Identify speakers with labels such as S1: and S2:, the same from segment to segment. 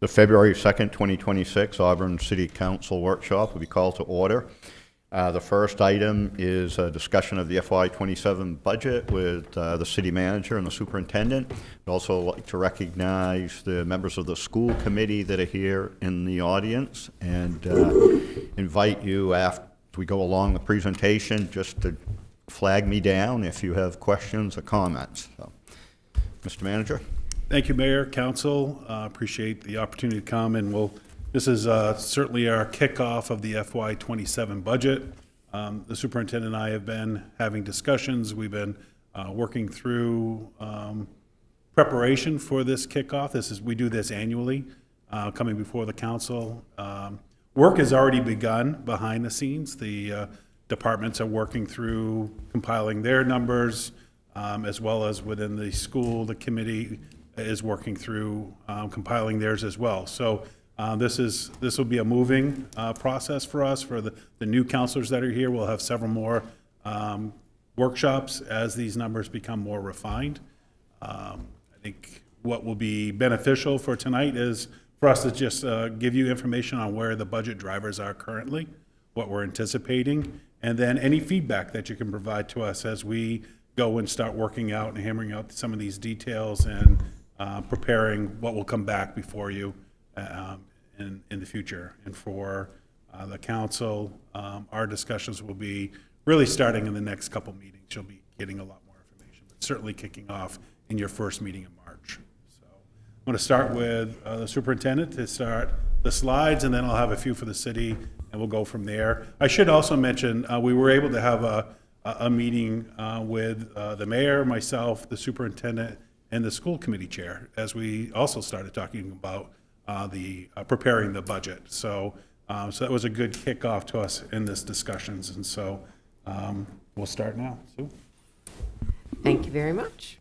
S1: The February 2nd, 2026 Auburn City Council Workshop will be called to order. The first item is a discussion of the FY27 budget with the city manager and the superintendent. I'd also like to recognize the members of the school committee that are here in the audience and invite you after we go along the presentation just to flag me down if you have questions or comments. So, Mr. Manager.
S2: Thank you, Mayor, Council. Appreciate the opportunity to come, and this is certainly our kickoff of the FY27 budget. The superintendent and I have been having discussions. We've been working through preparation for this kickoff. We do this annually, coming before the council. Work has already begun behind the scenes. The departments are working through compiling their numbers, as well as within the school, the committee is working through compiling theirs as well. So this will be a moving process for us. For the new counselors that are here, we'll have several more workshops as these numbers become more refined. I think what will be beneficial for tonight is for us to just give you information on where the budget drivers are currently, what we're anticipating, and then any feedback that you can provide to us as we go and start working out and hammering out some of these details and preparing what will come back before you in the future. And for the council, our discussions will be really starting in the next couple meetings. You'll be getting a lot more information, but certainly kicking off in your first meeting in March. So I'm going to start with the superintendent to start the slides, and then I'll have a few for the city, and we'll go from there. I should also mention we were able to have a meeting with the mayor, myself, the superintendent, and the school committee chair, as we also started talking about preparing the budget. So that was a good kickoff to us in this discussions, and so we'll start now. Sue?
S3: Thank you very much.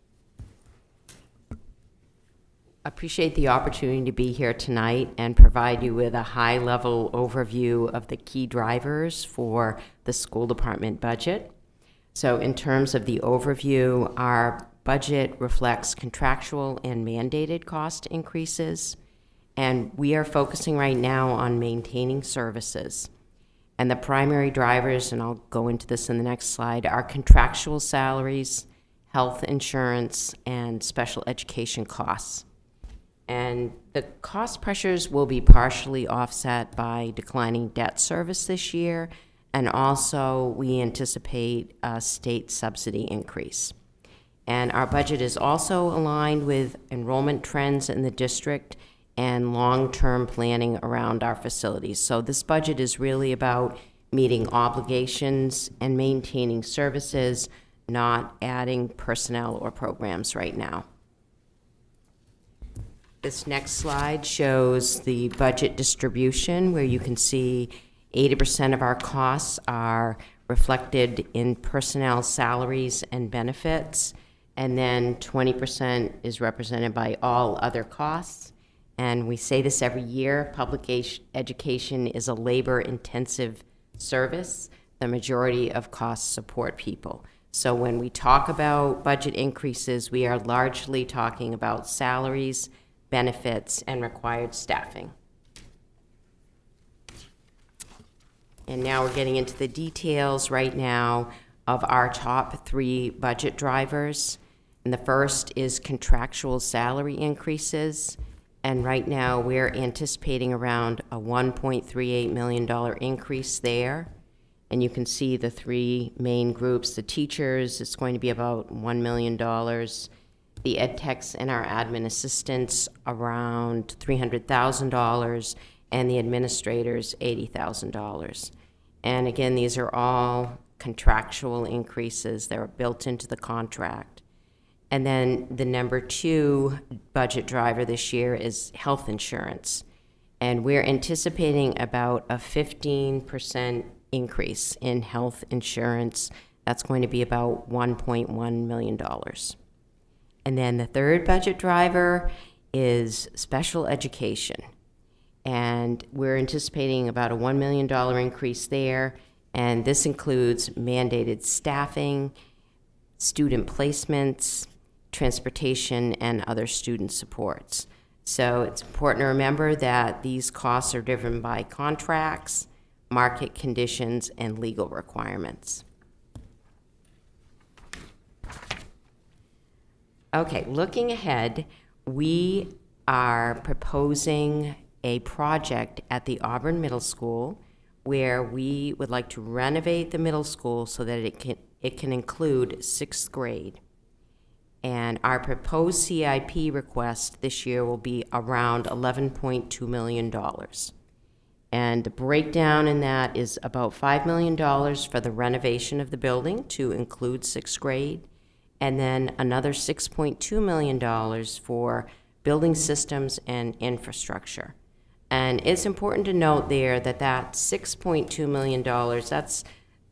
S3: Appreciate the opportunity to be here tonight and provide you with a high-level overview of the key drivers for the school department budget. So in terms of the overview, our budget reflects contractual and mandated cost increases, and we are focusing right now on maintaining services. And the primary drivers, and I'll go into this in the next slide, are contractual salaries, health insurance, and special education costs. And the cost pressures will be partially offset by declining debt service this year, and also we anticipate a state subsidy increase. And our budget is also aligned with enrollment trends in the district and long-term planning around our facilities. So this budget is really about meeting obligations and maintaining services, not adding personnel or programs right now. This next slide shows the budget distribution, where you can see 80% of our costs are reflected in personnel salaries and benefits, and then 20% is represented by all other costs. And we say this every year, public education is a labor-intensive service. The majority of costs support people. So when we talk about budget increases, we are largely talking about salaries, benefits, and required staffing. And now we're getting into the details right now of our top 3 budget drivers. And the first is contractual salary increases. And right now we're anticipating around a $1.38 million increase there. And you can see the 3 main groups. The teachers, it's going to be about $1 million. The ed techs and our admin assistants around $300,000, and the administrators $80,000. And again, these are all contractual increases that are built into the contract. And then the number 2 budget driver this year is health insurance. And we're anticipating about a 15% increase in health insurance. That's going to be about $1.1 million. And then the third budget driver is special education. And we're anticipating about a $1 million increase there. And this includes mandated staffing, student placements, transportation, and other student supports. So it's important to remember that these costs are driven by contracts, market conditions, and legal requirements. Okay, looking ahead, we are proposing a project at the Auburn Middle School where we would like to renovate the middle school so that it can include sixth grade. And our proposed CIP request this year will be around $11.2 million. And the breakdown in that is about $5 million for the renovation of the building to include sixth grade, and then another $6.2 million for building systems and infrastructure. And it's important to note there that that $6.2 million,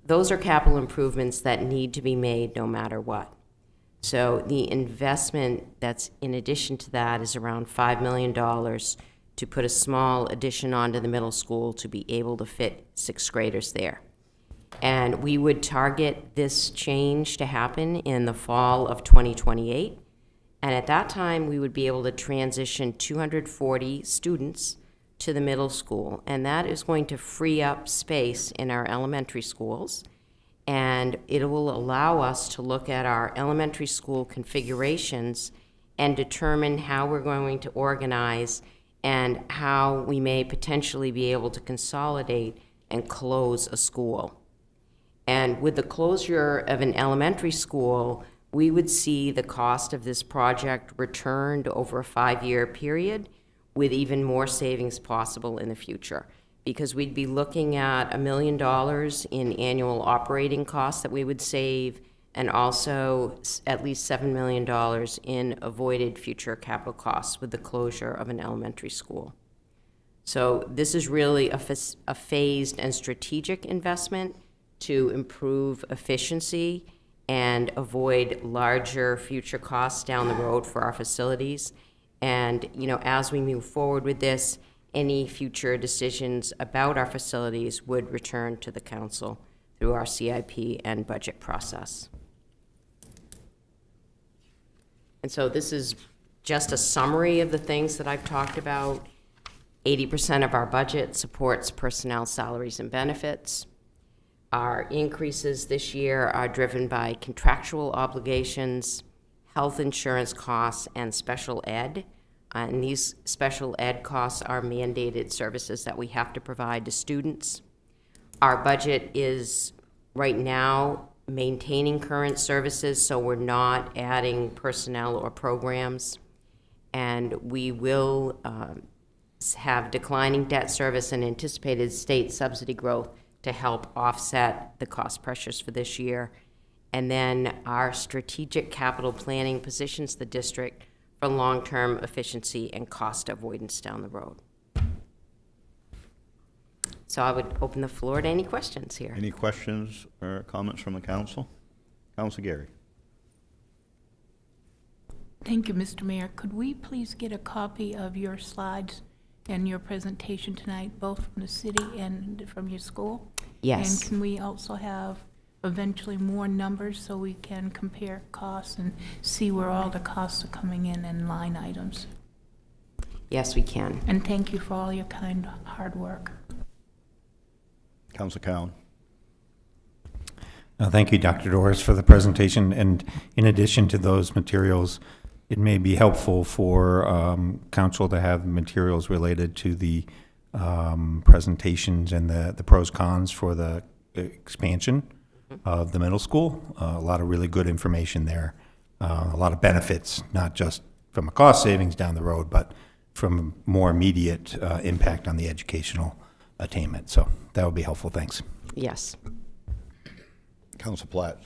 S3: those are capital improvements that need to be made no matter what. So the investment that's in addition to that is around $5 million to put a small addition onto the middle school to be able to fit sixth graders there. And we would target this change to happen in the fall of 2028. And at that time, we would be able to transition 240 students to the middle school. And that is going to free up space in our elementary schools. And it will allow us to look at our elementary school configurations and determine how we're going to organize and how we may potentially be able to consolidate and close a school. And with the closure of an elementary school, we would see the cost of this project returned over a 5-year period with even more savings possible in the future, because we'd be looking at $1 million in annual operating costs that we would save, and also at least $7 million in avoided future capital costs with the closure of an elementary school. So this is really a phased and strategic investment to improve efficiency and avoid larger future costs down the road for our facilities. And, as we move forward with this, any future decisions about our facilities would return to the council through our CIP and budget process. And so this is just a summary of the things that I've talked about. 80% of our budget supports personnel, salaries, and benefits. Our increases this year are driven by contractual obligations, health insurance costs, and special ed. And these special ed costs are mandated services that we have to provide to students. Our budget is right now maintaining current services, so we're not adding personnel or programs. And we will have declining debt service and anticipated state subsidy growth to help offset the cost pressures for this year. And then our strategic capital planning positions the district for long-term efficiency and cost avoidance down the road. So I would open the floor to any questions here.
S1: Any questions or comments from the council? Council Gary.
S4: Thank you, Mr. Mayor. Could we please get a copy of your slides and your presentation tonight, both from the city and from your school?
S3: Yes.
S4: And can we also have eventually more numbers so we can compare costs and see where all the costs are coming in and line items?
S3: Yes, we can.
S4: And thank you for all your kind, hard work.
S1: Council Cowan.
S5: Thank you, Dr. Doris, for the presentation. And in addition to those materials, it may be helpful for council to have materials related to the presentations and the pros cons for the expansion of the middle school. A lot of really good information there. A lot of benefits, not just from a cost savings down the road, but from more immediate impact on the educational attainment. So that would be helpful. Thanks.
S3: Yes.
S1: Council Platt.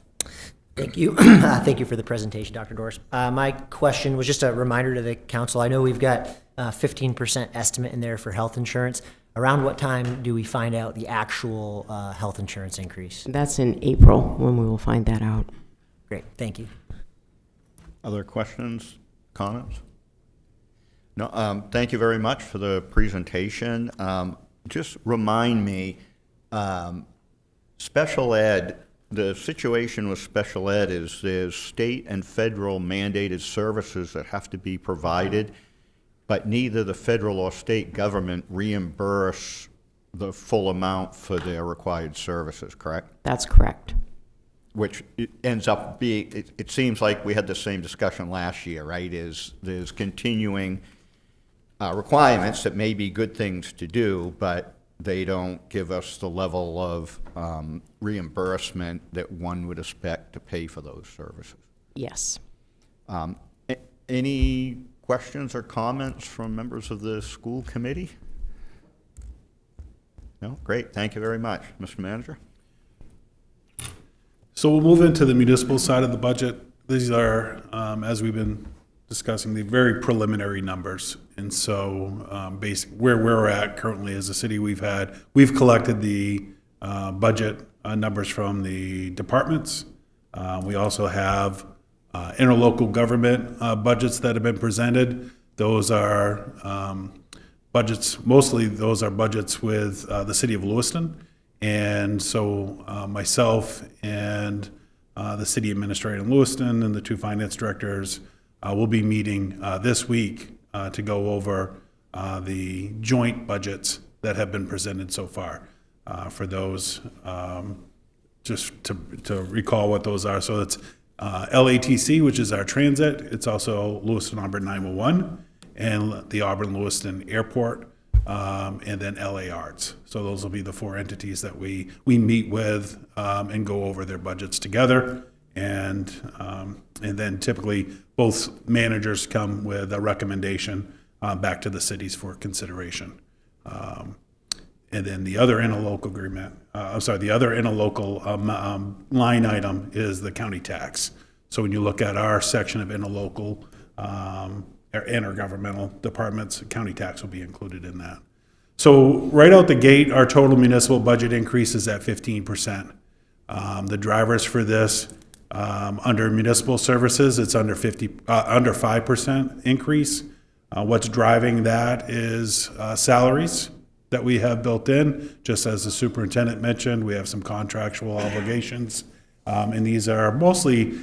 S6: Thank you. Thank you for the presentation, Dr. Doris. My question was just a reminder to the council. I know we've got 15% estimate in there for health insurance. Around what time do we find out the actual health insurance increase?
S3: That's in April when we will find that out.
S6: Great, thank you.
S1: Other questions, comments? No, thank you very much for the presentation. Just remind me, special ed, the situation with special ed is there's state and federal mandated services that have to be provided. but neither the federal or state government reimburse the full amount for their required services, correct?
S3: That's correct.
S1: Which it ends up being, it seems like we had the same discussion last year, right? There's continuing requirements that may be good things to do, but they don't give us the level of reimbursement that one would expect to pay for those services.
S3: Yes.
S1: Any questions or comments from members of the school committee? No? Great, thank you very much. Mr. Manager?
S2: So we'll move into the municipal side of the budget. These are, as we've been discussing, the very preliminary numbers. And so where we're at currently as a city, we've collected the budget numbers from the departments. We also have interlocal government budgets that have been presented. Those are budgets, mostly those are budgets with the city of Lewiston. And so myself and the city administrator in Lewiston and the two finance directors will be meeting this week to go over the joint budgets that have been presented so far. For those, just to recall what those are. So it's LATC, which is our transit. It's also Lewiston Auburn 911 and the Auburn Lewiston Airport, and then LA Arts. So those will be the four entities that we meet with and go over their budgets together. And then typically both managers come with a recommendation back to the cities for consideration. And then the other interlocal agreement, the other interlocal line item is the county tax. So when you look at our section of interlocal or intergovernmental departments, county tax will be included in that. So right out the gate, our total municipal budget increase is at 15%. The drivers for this, under municipal services, it's under 5% increase. What's driving that is salaries that we have built in. Just as the superintendent mentioned, we have some contractual obligations. And these are mostly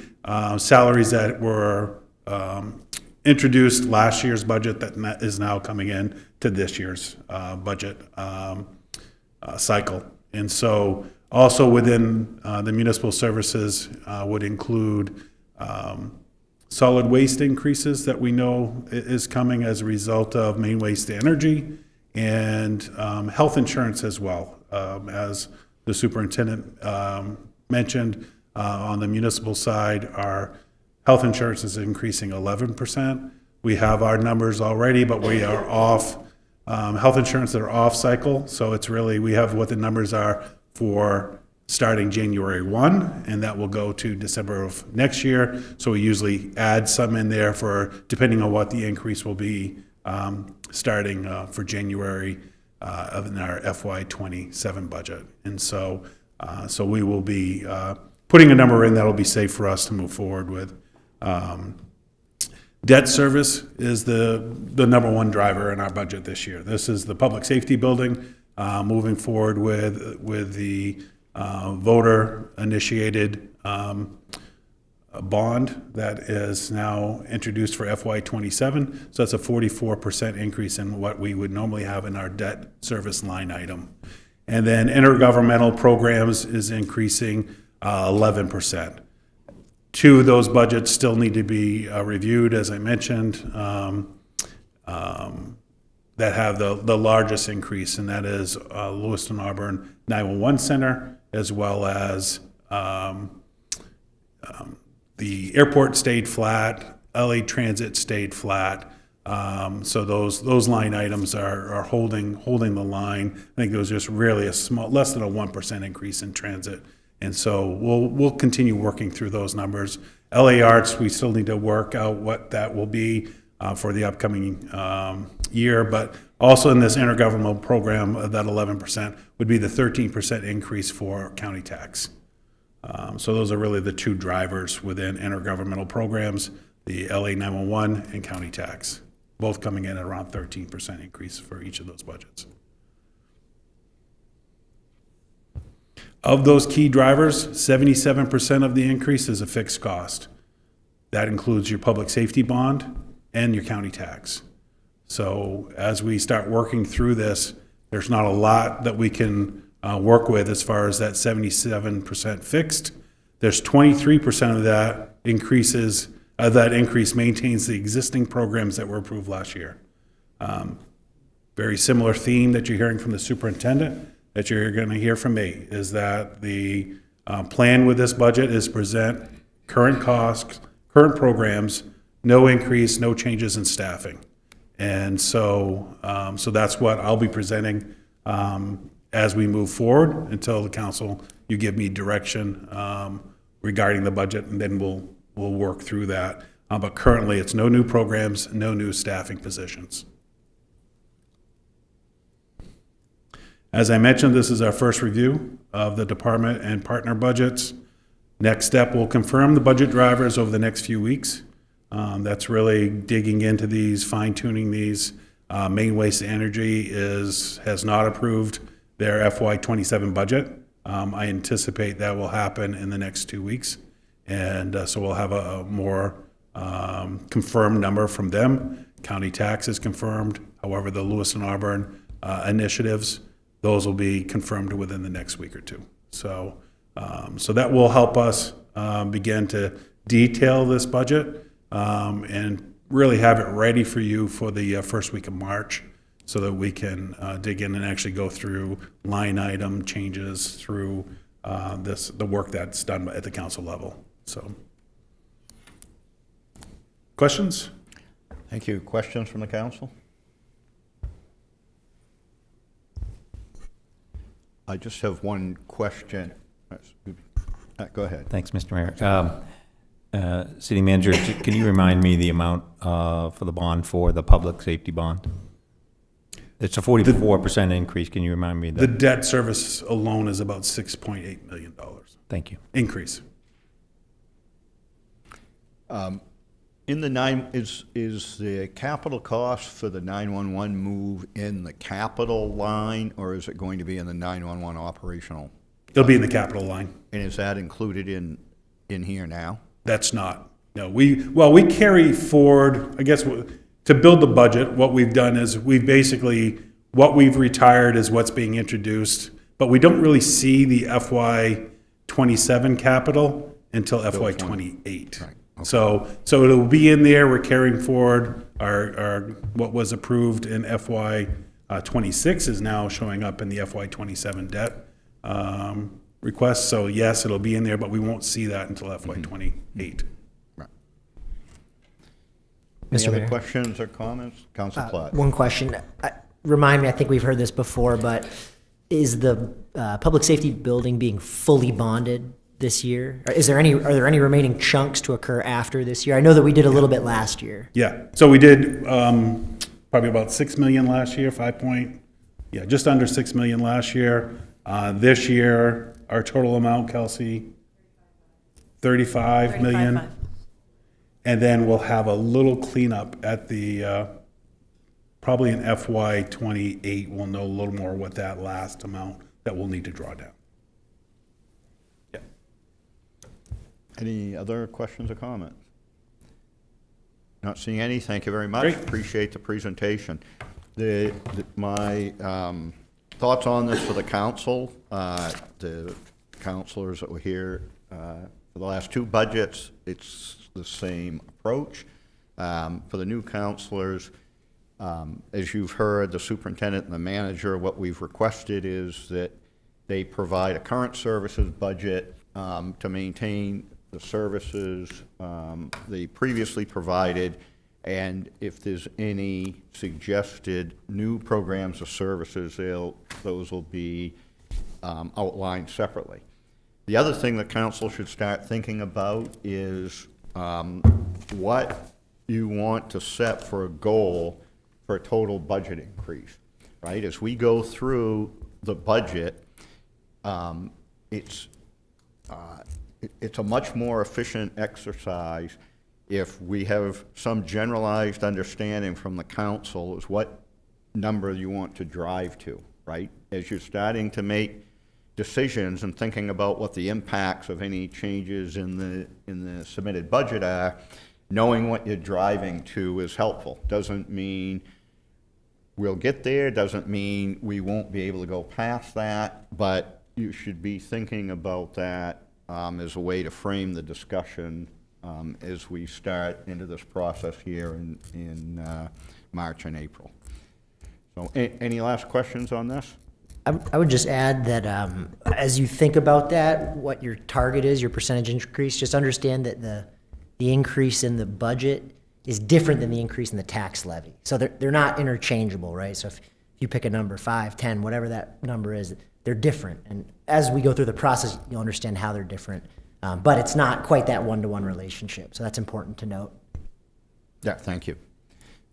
S2: salaries that were introduced last year's budget that is now coming in to this year's budget cycle. And so also within the municipal services would include solid waste increases that we know is coming as a result of Maine Waste to Energy, and health insurance as well. As the superintendent mentioned, on the municipal side, our health insurance is increasing 11%. We have our numbers already, but we are off health insurance that are off cycle. So it's really, we have what the numbers are for starting January 1, and that will go to December of next year. So we usually add some in there for, depending on what the increase will be, starting for January of our FY27 budget. And so we will be putting a number in that will be safe for us to move forward with. Debt service is the number one driver in our budget this year. This is the public safety building, moving forward with the voter-initiated bond that is now introduced for FY27. So that's a 44% increase in what we would normally have in our debt service line item. And then intergovernmental programs is increasing 11%. Two of those budgets still need to be reviewed, as I mentioned, that have the largest increase, and that is Lewiston Auburn 911 Center, as well as the airport stayed flat, LA Transit stayed flat. So those line items are holding the line. I think there was just really a small, less than a 1% increase in transit. And so we'll continue working through those numbers. LA Arts, we still need to work out what that will be for the upcoming year, but also in this intergovernmental program, that 11% would be the 13% increase for county tax. So those are really the two drivers within intergovernmental programs, the LA 911 and county tax, both coming in at around 13% increase for each of those budgets. Of those key drivers, 77% of the increase is a fixed cost. That includes your public safety bond and your county tax. So as we start working through this, there's not a lot that we can work with as far as that 77% fixed. There's 23% of that increase maintains the existing programs that were approved last year. Very similar theme that you're hearing from the superintendent, that you're going to hear from me, is that the plan with this budget is present current costs, current programs, no increase, no changes in staffing. And so, so that's what I'll be presenting as we move forward until the council, you give me direction regarding the budget, and then we'll work through that. But currently, it's no new programs, no new staffing positions. As I mentioned, this is our first review of the department and partner budgets. Next step, we'll confirm the budget drivers over the next few weeks. That's really digging into these, fine-tuning these. Maine Waste Energy has not approved their FY27 budget. I anticipate that will happen in the next 2 weeks. And so we'll have a more confirmed number from them. County tax is confirmed. However, the Lewis and Auburn initiatives, those will be confirmed within the next week or two. So, so that will help us begin to detail this budget and really have it ready for you for the first week of March, so that we can dig in and actually go through line item changes through the work that's done at the council level. So, questions?
S1: Thank you. Questions from the council? I just have one question. Go ahead.
S5: Thanks, Mr. Mayor. City Manager, can you remind me the amount for the bond for the public safety bond? It's a 44% increase. Can you remind me?
S2: The debt service alone is about $6.8 million.
S5: Thank you.
S2: Increase.
S1: In the is the capital cost for the 911 move in the capital line, or is it going to be in the 911 operational?
S2: It'll be in the capital line.
S1: And is that included in here now?
S2: That's not. No, we carry forward, I guess, to build the budget, what we've done is what we've retired is what's being introduced, but we don't really see the FY27 capital until FY28.
S1: Right. Okay.
S2: So it'll be in there. We're carrying forward our what was approved in FY26 is now showing up in the FY27 debt request. So yes, it'll be in there, but we won't see that until FY28.
S1: Right.
S6: Mr.
S1: Any other
S6: Mayor?
S1: questions or comments? Council Platt.
S6: One question. Remind me, I think we've heard this before, but is the public safety building being fully bonded this year? Are there any remaining chunks to occur after this year? I know that we did a little bit last year.
S2: Yeah, so we did probably about 6 million last year, just under 6 million last year. This year, our total amount, Kelsey, 35 million.
S4: 35.5.
S2: And then we'll have a little cleanup at the, probably in FY28, we'll know a little more what that last amount that we'll need to draw down. Yeah.
S1: Any other questions or comments? Not seeing any. Thank you very much.
S2: Great.
S1: Appreciate the presentation. My thoughts on this for the council, the councilors that were here for the last two budgets, it's the same approach. For the new councilors, as you've heard, the superintendent and the manager, what we've requested is that they provide a current services budget to maintain the services they previously provided, and if there's any suggested new programs or services, those will be outlined separately. The other thing the council should start thinking about is what you want to set for a goal for a total budget increase, right? As we go through the budget, it's a much more efficient exercise if we have some generalized understanding from the council as what number you want to drive to, right? As you're starting to make decisions and thinking about what the impacts of any changes in the submitted budget are, knowing what you're driving to is helpful. Doesn't mean we'll get there, doesn't mean we won't be able to go past that, but you should be thinking about that as a way to frame the discussion as we start into this process here in March and April. So, any last questions on this?
S6: I would just add that as you think about that, what your target is, your percentage increase, just understand that the increase in the budget is different than the increase in the tax levy. So they're not interchangeable, right? So if you pick a number, 5, 10, whatever that number is, they're different. And as we go through the process, you'll understand how they're different. But it's not quite that one-to-one relationship. So that's important to note.
S1: Yeah, thank you.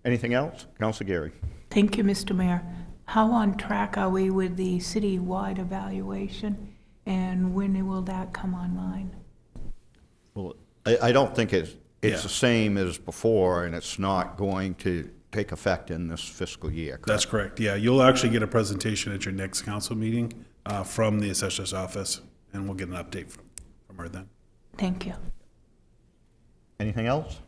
S1: Anything else? Councilor Gary?
S4: Thank you, Mr. Mayor. How on track are we with the citywide evaluation, and when will that come online?
S1: Well, I don't think it's
S2: Yeah.
S1: the same as before, and it's not going to take effect in this fiscal year, correct?
S2: That's correct, yeah. You'll actually get a presentation at your next council meeting from the assessor's office, and we'll get an update from her then.
S4: Thank you.
S1: Anything else?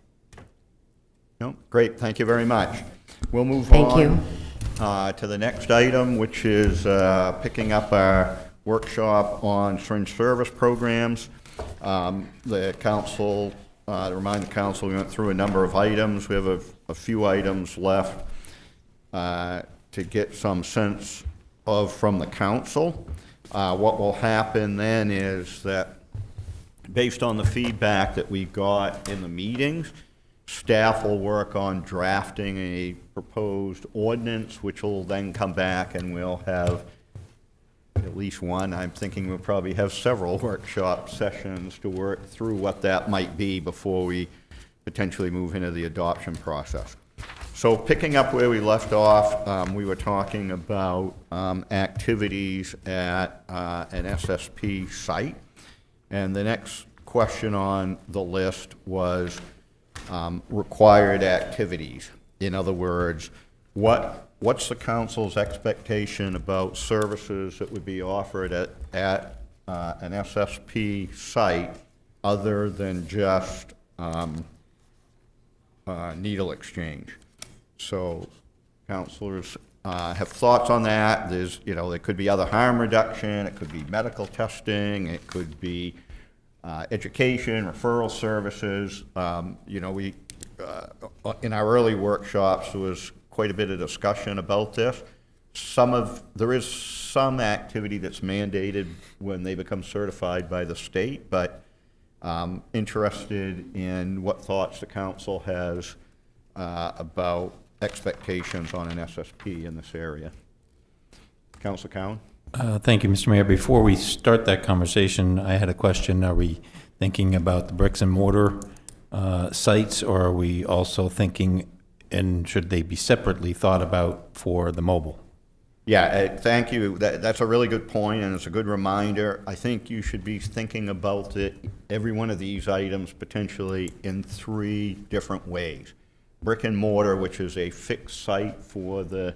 S1: No? Great, thank you very much. We'll move
S3: Thank
S1: on
S3: you.
S1: to the next item, which is picking up our workshop on fringe service programs. The council, to remind the council, we went through a number of items. We have a few items left to get some sense of from the council. What will happen then is that, based on the feedback that we got in the meetings, staff will work on drafting a proposed ordinance, which will then come back and we'll have at least one. I'm thinking we'll probably have several workshop sessions to work through what that might be before we potentially move into the adoption process. So picking up where we left off, we were talking about activities at an SSP site. And the next question on the list was required activities. In other words, what's the council's expectation about services that would be offered at an SSP site other than just needle exchange? So councilors have thoughts on that. There could be other harm reduction, it could be medical testing, it could be education, referral services. We in our early workshops, there was quite a bit of discussion about this. There is some activity that's mandated when they become certified by the state, but interested in what thoughts the council has about expectations on an SSP in this area. Councilor Cowan?
S5: Thank you, Mr. Mayor. Before we start that conversation, I had a question. Are we thinking about the bricks and mortar sites, or are we also thinking, and should they be separately thought about for the mobile?
S1: Yeah, thank you. That's a really good point, and it's a good reminder. I think you should be thinking about every one of these items potentially in 3 different ways. Brick and mortar, which is a fixed site for the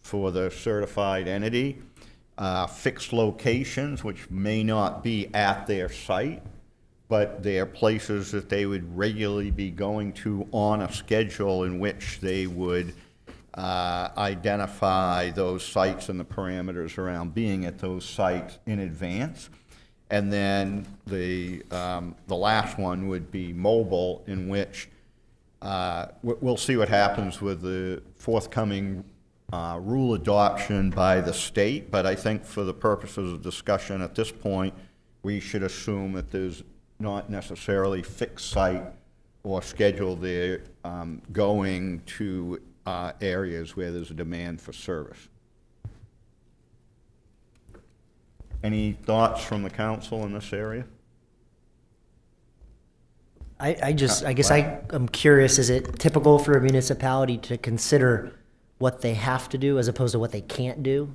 S1: certified entity. Fixed locations, which may not be at their site, but they are places that they would regularly be going to on a schedule in which they would identify those sites and the parameters around being at those sites in advance. And then the last one would be mobile, in which we'll see what happens with the forthcoming rule adoption by the state, but I think for the purposes of discussion at this point, we should assume that there's not necessarily fixed site or schedule there going to areas where there's a demand for service. Any thoughts from the council in this area?
S6: I guess I'm curious, is it typical for a municipality to consider what they have to do as opposed to what they can't do?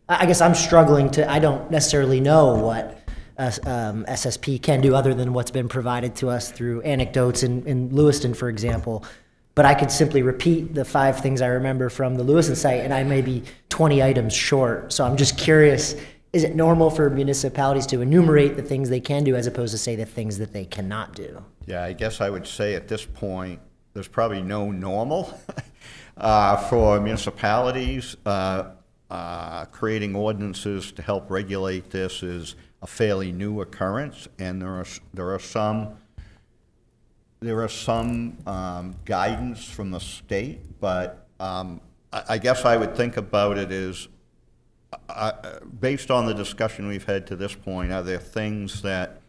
S6: I guess I'm struggling I don't necessarily know what SSP can do other than what's been provided to us through anecdotes in Lewiston, for example. But I could simply repeat the 5 things I remember from the Lewiston site, and I may be 20 items short. So I'm just curious, is it normal for municipalities to enumerate the things they can do as opposed to say the things that they cannot do?
S1: Yeah, I guess I would say at this point, there's probably no normal. For municipalities, creating ordinances to help regulate this is a fairly new occurrence, and there are some guidance from the state, but I guess I would think about it as, based on the discussion we've had to this point, are there things that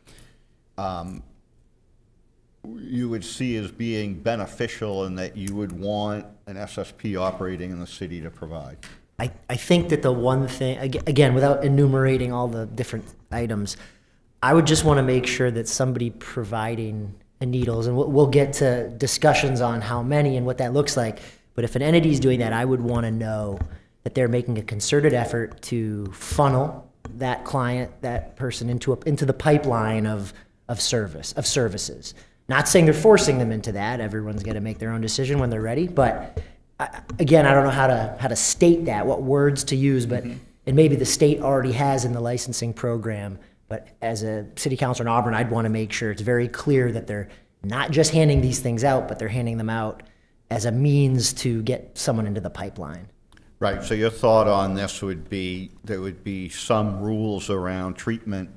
S1: you would see as being beneficial and that you would want an SSP operating in the city to provide?
S6: I think that the one thing, again, without enumerating all the different items, I would just want to make sure that somebody providing the needles, and we'll get to discussions on how many and what that looks like, but if an entity is doing that, I would want to know that they're making a concerted effort to funnel that client, that person into the pipeline of services. Not saying they're forcing them into that. Everyone's got to make their own decision when they're ready. But again, I don't know how to state that, what words to use. But and maybe the state already has in the licensing program. But as a city councilor in Auburn, I'd want to make sure it's very clear that they're not just handing these things out, but they're handing them out as a means to get someone into the pipeline.
S1: Right, so your thought on this would be, there would be some rules around treatment,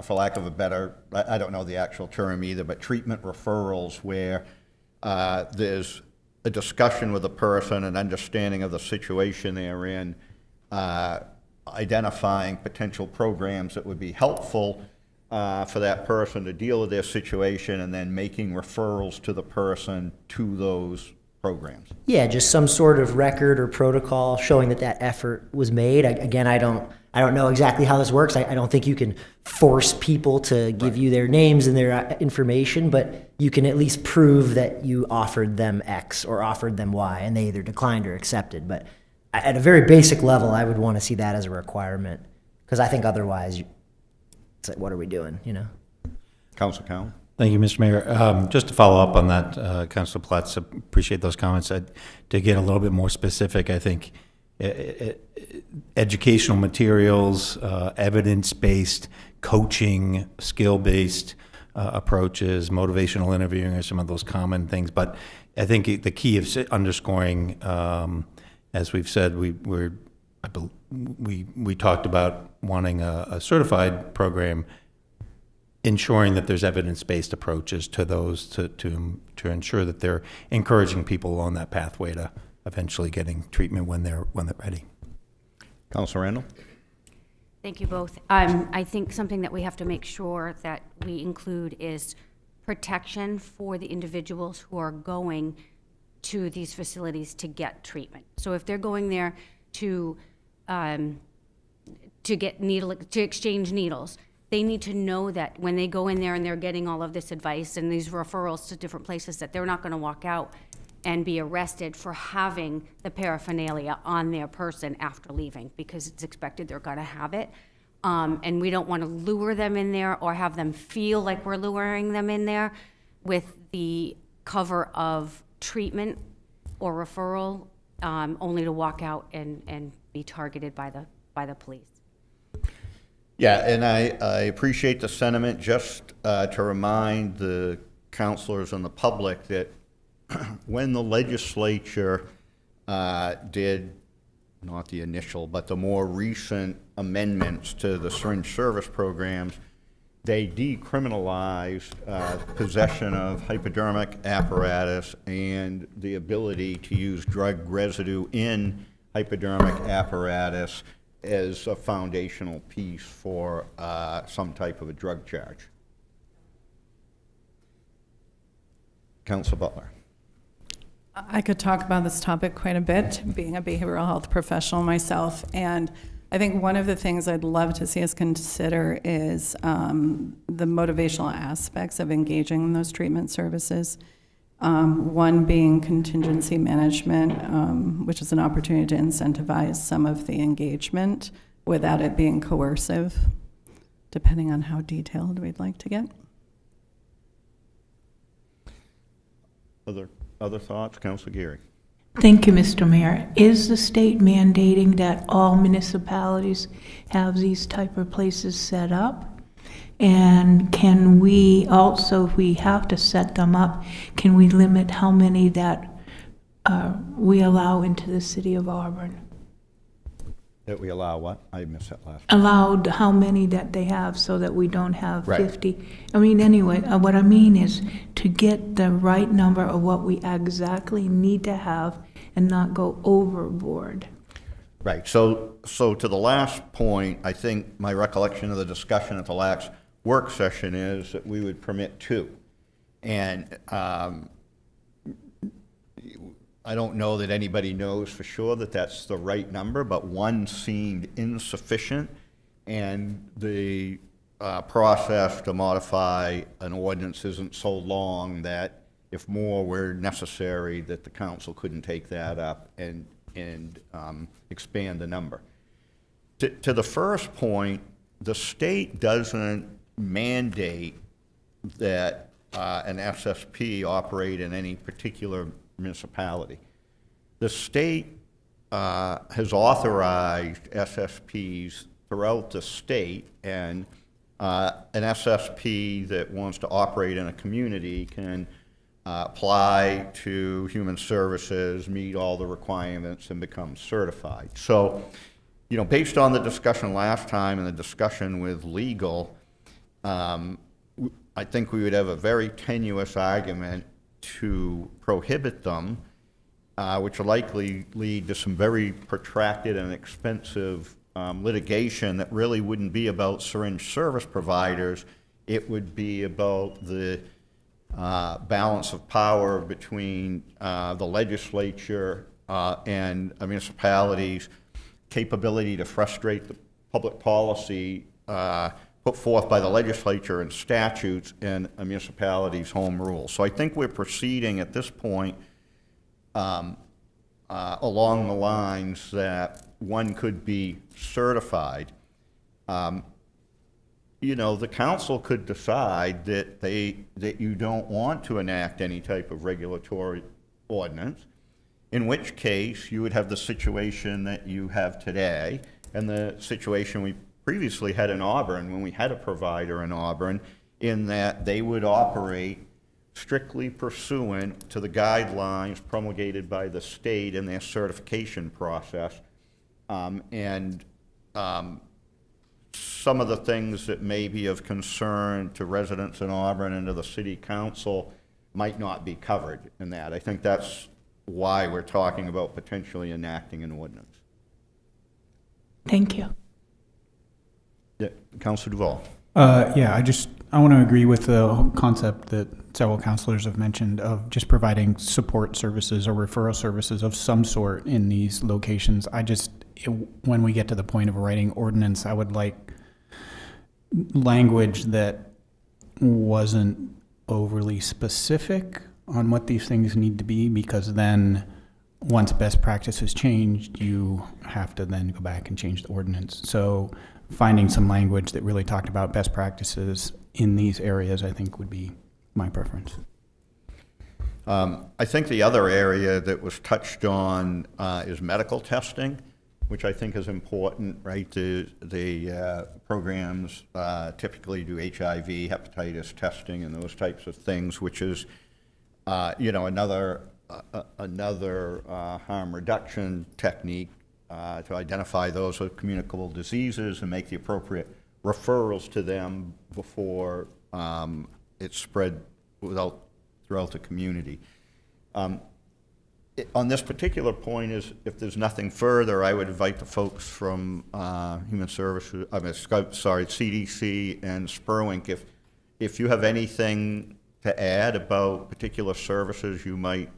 S1: for lack of a better, I don't know the actual term either, but treatment referrals where there's a discussion with a person, an understanding of the situation they're in, identifying potential programs that would be helpful for that person to deal with their situation, and then making referrals to the person to those programs.
S6: Yeah, just some sort of record or protocol showing that effort was made. Again, I don't know exactly how this works. I don't think you can force people to give you their names and their information, but you can at least prove that you offered them X or offered them Y, and they either declined or accepted. But at a very basic level, I would want to see that as a requirement, because I think otherwise, it's like, what are we doing, you know?
S1: Councilor Cowan?
S5: Thank you, Mr. Mayor. Just to follow up on that, Councilor Platts, appreciate those comments. To get a little bit more specific, I think educational materials, evidence-based coaching, skill-based approaches, motivational interviewing are some of those common things. But I think the key of underscoring, as we've said, we talked about wanting a certified program, ensuring that there's evidence-based approaches to those to ensure that they're encouraging people along that pathway to eventually getting treatment when they're ready.
S1: Councilor Randall?
S7: Thank you both. I think something that we have to make sure that we include is protection for the individuals who are going to these facilities to get treatment. So if they're going there to exchange needles, they need to know that when they go in there and they're getting all of this advice and these referrals to different places, that they're not going to walk out and be arrested for having the paraphernalia on their person after leaving, because it's expected they're going to have it. And we don't want to lure them in there or have them feel like we're luring them in there with the cover of treatment or referral, only to walk out and be targeted by the police.
S1: Yeah, and I appreciate the sentiment. Just to remind the councilors and the public that when the legislature did, not the initial, but the more recent amendments to the syringe service programs, they decriminalized possession of hypodermic apparatus and the ability to use drug residue in hypodermic apparatus as a foundational piece for some type of a drug charge. Councilor Butler.
S8: I could talk about this topic quite a bit, being a behavioral health professional myself, and I think one of the things I'd love to see us consider is the motivational aspects of engaging in those treatment services. One being contingency management, which is an opportunity to incentivize some of the engagement without it being coercive, depending on how detailed we'd like to get.
S1: Other thoughts? Councilor Geary.
S4: Thank you, Mr. Mayor. Is the state mandating that all municipalities have these type of places set up? And can we also, if we have to set them up, can we limit how many that we allow into the city of Auburn?
S1: That we allow what? I missed that last.
S4: Allowed how many that they have so that we don't have
S1: Right.
S4: 50. I mean, anyway, what I mean is to get the right number of what we exactly need to have and not go overboard.
S1: Right, so to the last point, I think my recollection of the discussion at the last work session is that we would permit 2. And I don't know that anybody knows for sure that that's the right number, but 1 seemed insufficient, and the process to modify an ordinance isn't so long that if more were necessary, that the council couldn't take that up and expand the number. To the first point, the state doesn't mandate that an SSP operate in any particular municipality. The state has authorized SSPs throughout the state, and an SSP that wants to operate in a community can apply to Human Services, meet all the requirements, and become certified. So, you know, based on the discussion last time and the discussion with legal, I think we would have a very tenuous argument to prohibit them, which will likely lead to some very protracted and expensive litigation that really wouldn't be about syringe service providers. It would be about the balance of power between the legislature and a municipality's capability to frustrate the public policy put forth by the legislature and statutes and a municipality's home rule. So I think we're proceeding at this point along the lines that one could be certified. You know, the council could decide that you don't want to enact any type of regulatory ordinance, in which case you would have the situation that you have today and the situation we previously had in Auburn when we had a provider in Auburn, in that they would operate strictly pursuant to the guidelines promulgated by the state in their certification process. Some of the things that may be of concern to residents in Auburn and to the city council might not be covered in that. I think that's why we're talking about potentially enacting an ordinance.
S4: Thank you.
S1: Yeah, Councilor Duval.
S9: I want to agree with the whole concept that several councilors have mentioned of just providing support services or referral services of some sort in these locations. When we get to the point of writing ordinance, I would like language that wasn't overly specific on what these things need to be, because then once best practices changed, you have to then go back and change the ordinance. So finding some language that really talked about best practices in these areas, I think, would be my preference.
S1: I think the other area that was touched on is medical testing, which I think is important, right? The programs typically do HIV, hepatitis testing, and those types of things, which is, another harm reduction technique to identify those with communicable diseases and make the appropriate referrals to them before it's spread throughout the community. On this particular point, is if there's nothing further, I would invite the folks from Human Services, CDC and Spurwink, if you have anything to add about particular services you might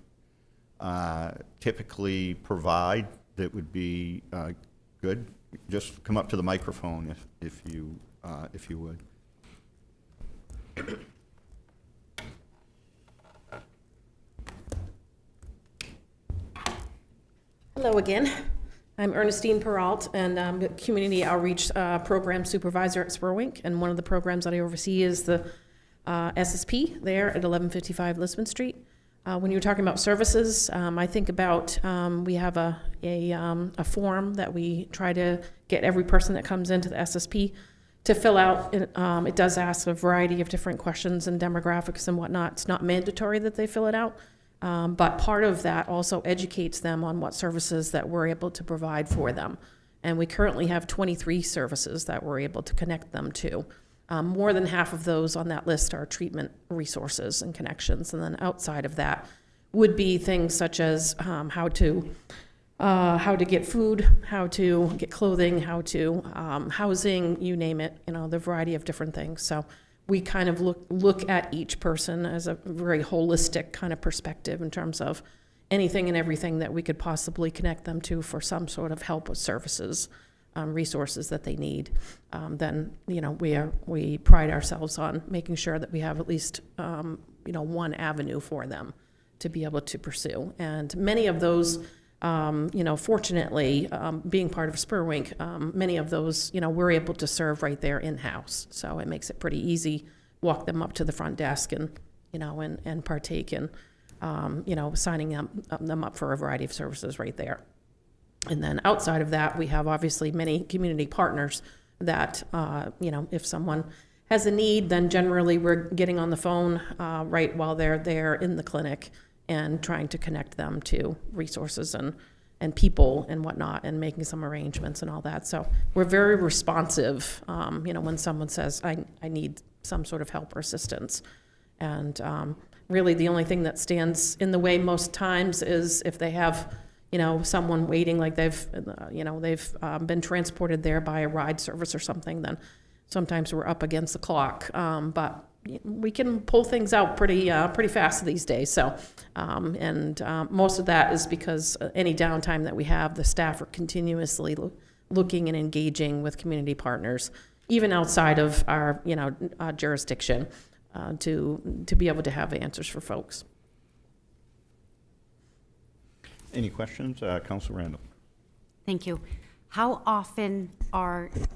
S1: typically provide that would be good, just come up to the microphone if you would.
S10: Hello again. I'm Ernestine Peralt, and I'm the Community Outreach Program Supervisor at Spurwink, and one of the programs that I oversee is the SSP there at 1155 Lisbon Street. When you were talking about services, I think about we have a form that we try to get every person that comes into the SSP to fill out. It does ask a variety of different questions and demographics and whatnot. It's not mandatory that they fill it out. But part of that also educates them on what services that we're able to provide for them. And we currently have 23 services that we're able to connect them to. More than half of those on that list are treatment resources and connections. And then outside of that would be things such as how to get food, how to get clothing, how to housing, you name it, the variety of different things. So we kind of look at each person as a very holistic kind of perspective in terms of anything and everything that we could possibly connect them to for some sort of help with services, resources that they need. Then, we pride ourselves on making sure that we have at least, one avenue for them to be able to pursue. And many of those, fortunately, being part of SPURWINK, many of those, we're able to serve right there in-house. So it makes it pretty easy, walk them up to the front desk and, and partake in, signing them up for a variety of services right there. And then outside of that, we have obviously many community partners that, if someone has a need, then generally we're getting on the phone right while they're there in the clinic and trying to connect them to resources and people and whatnot, and making some arrangements and all that. So we're very responsive, when someone says, I need some sort of help or assistance. And really the only thing that stands in the way most times is if they have, someone waiting, like they've been transported there by a ride service or something, then sometimes we're up against the clock. But we can pull things out pretty fast these days. So, most of that is because any downtime that we have, the staff are continuously looking and engaging with community partners, even outside of our, jurisdiction, to be able to have answers for folks.
S1: Any questions? Councilor Randall.
S7: Thank you. How often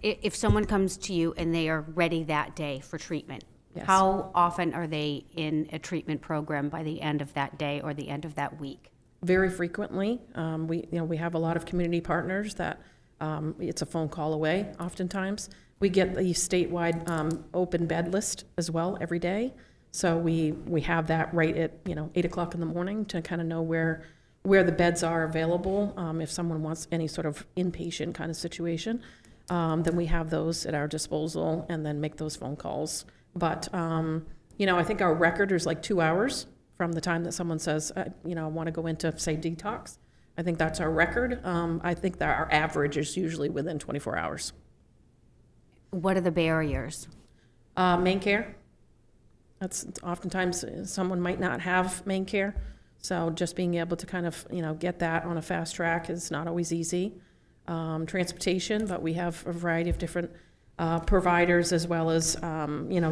S7: if someone comes to you and they are ready that day for treatment,
S10: Yes.
S7: how often are they in a treatment program by the end of that day or the end of that week?
S10: Very frequently. We have a lot of community partners that it's a phone call away oftentimes. We get the statewide open bed list as well every day. So we have that right at 8 o'clock in the morning to kind of know where the beds are available. If someone wants any sort of inpatient kind of situation, then we have those at our disposal and then make those phone calls. But, I think our record is like 2 hours from the time that someone says, I want to go into, say, detox. I think that's our record. I think that our average is usually within 24 hours.
S7: What are the barriers?
S10: Main care. That's oftentimes someone might not have main care. So just being able to kind of, get that on a fast track is not always easy. Transportation, but we have a variety of different providers as well as,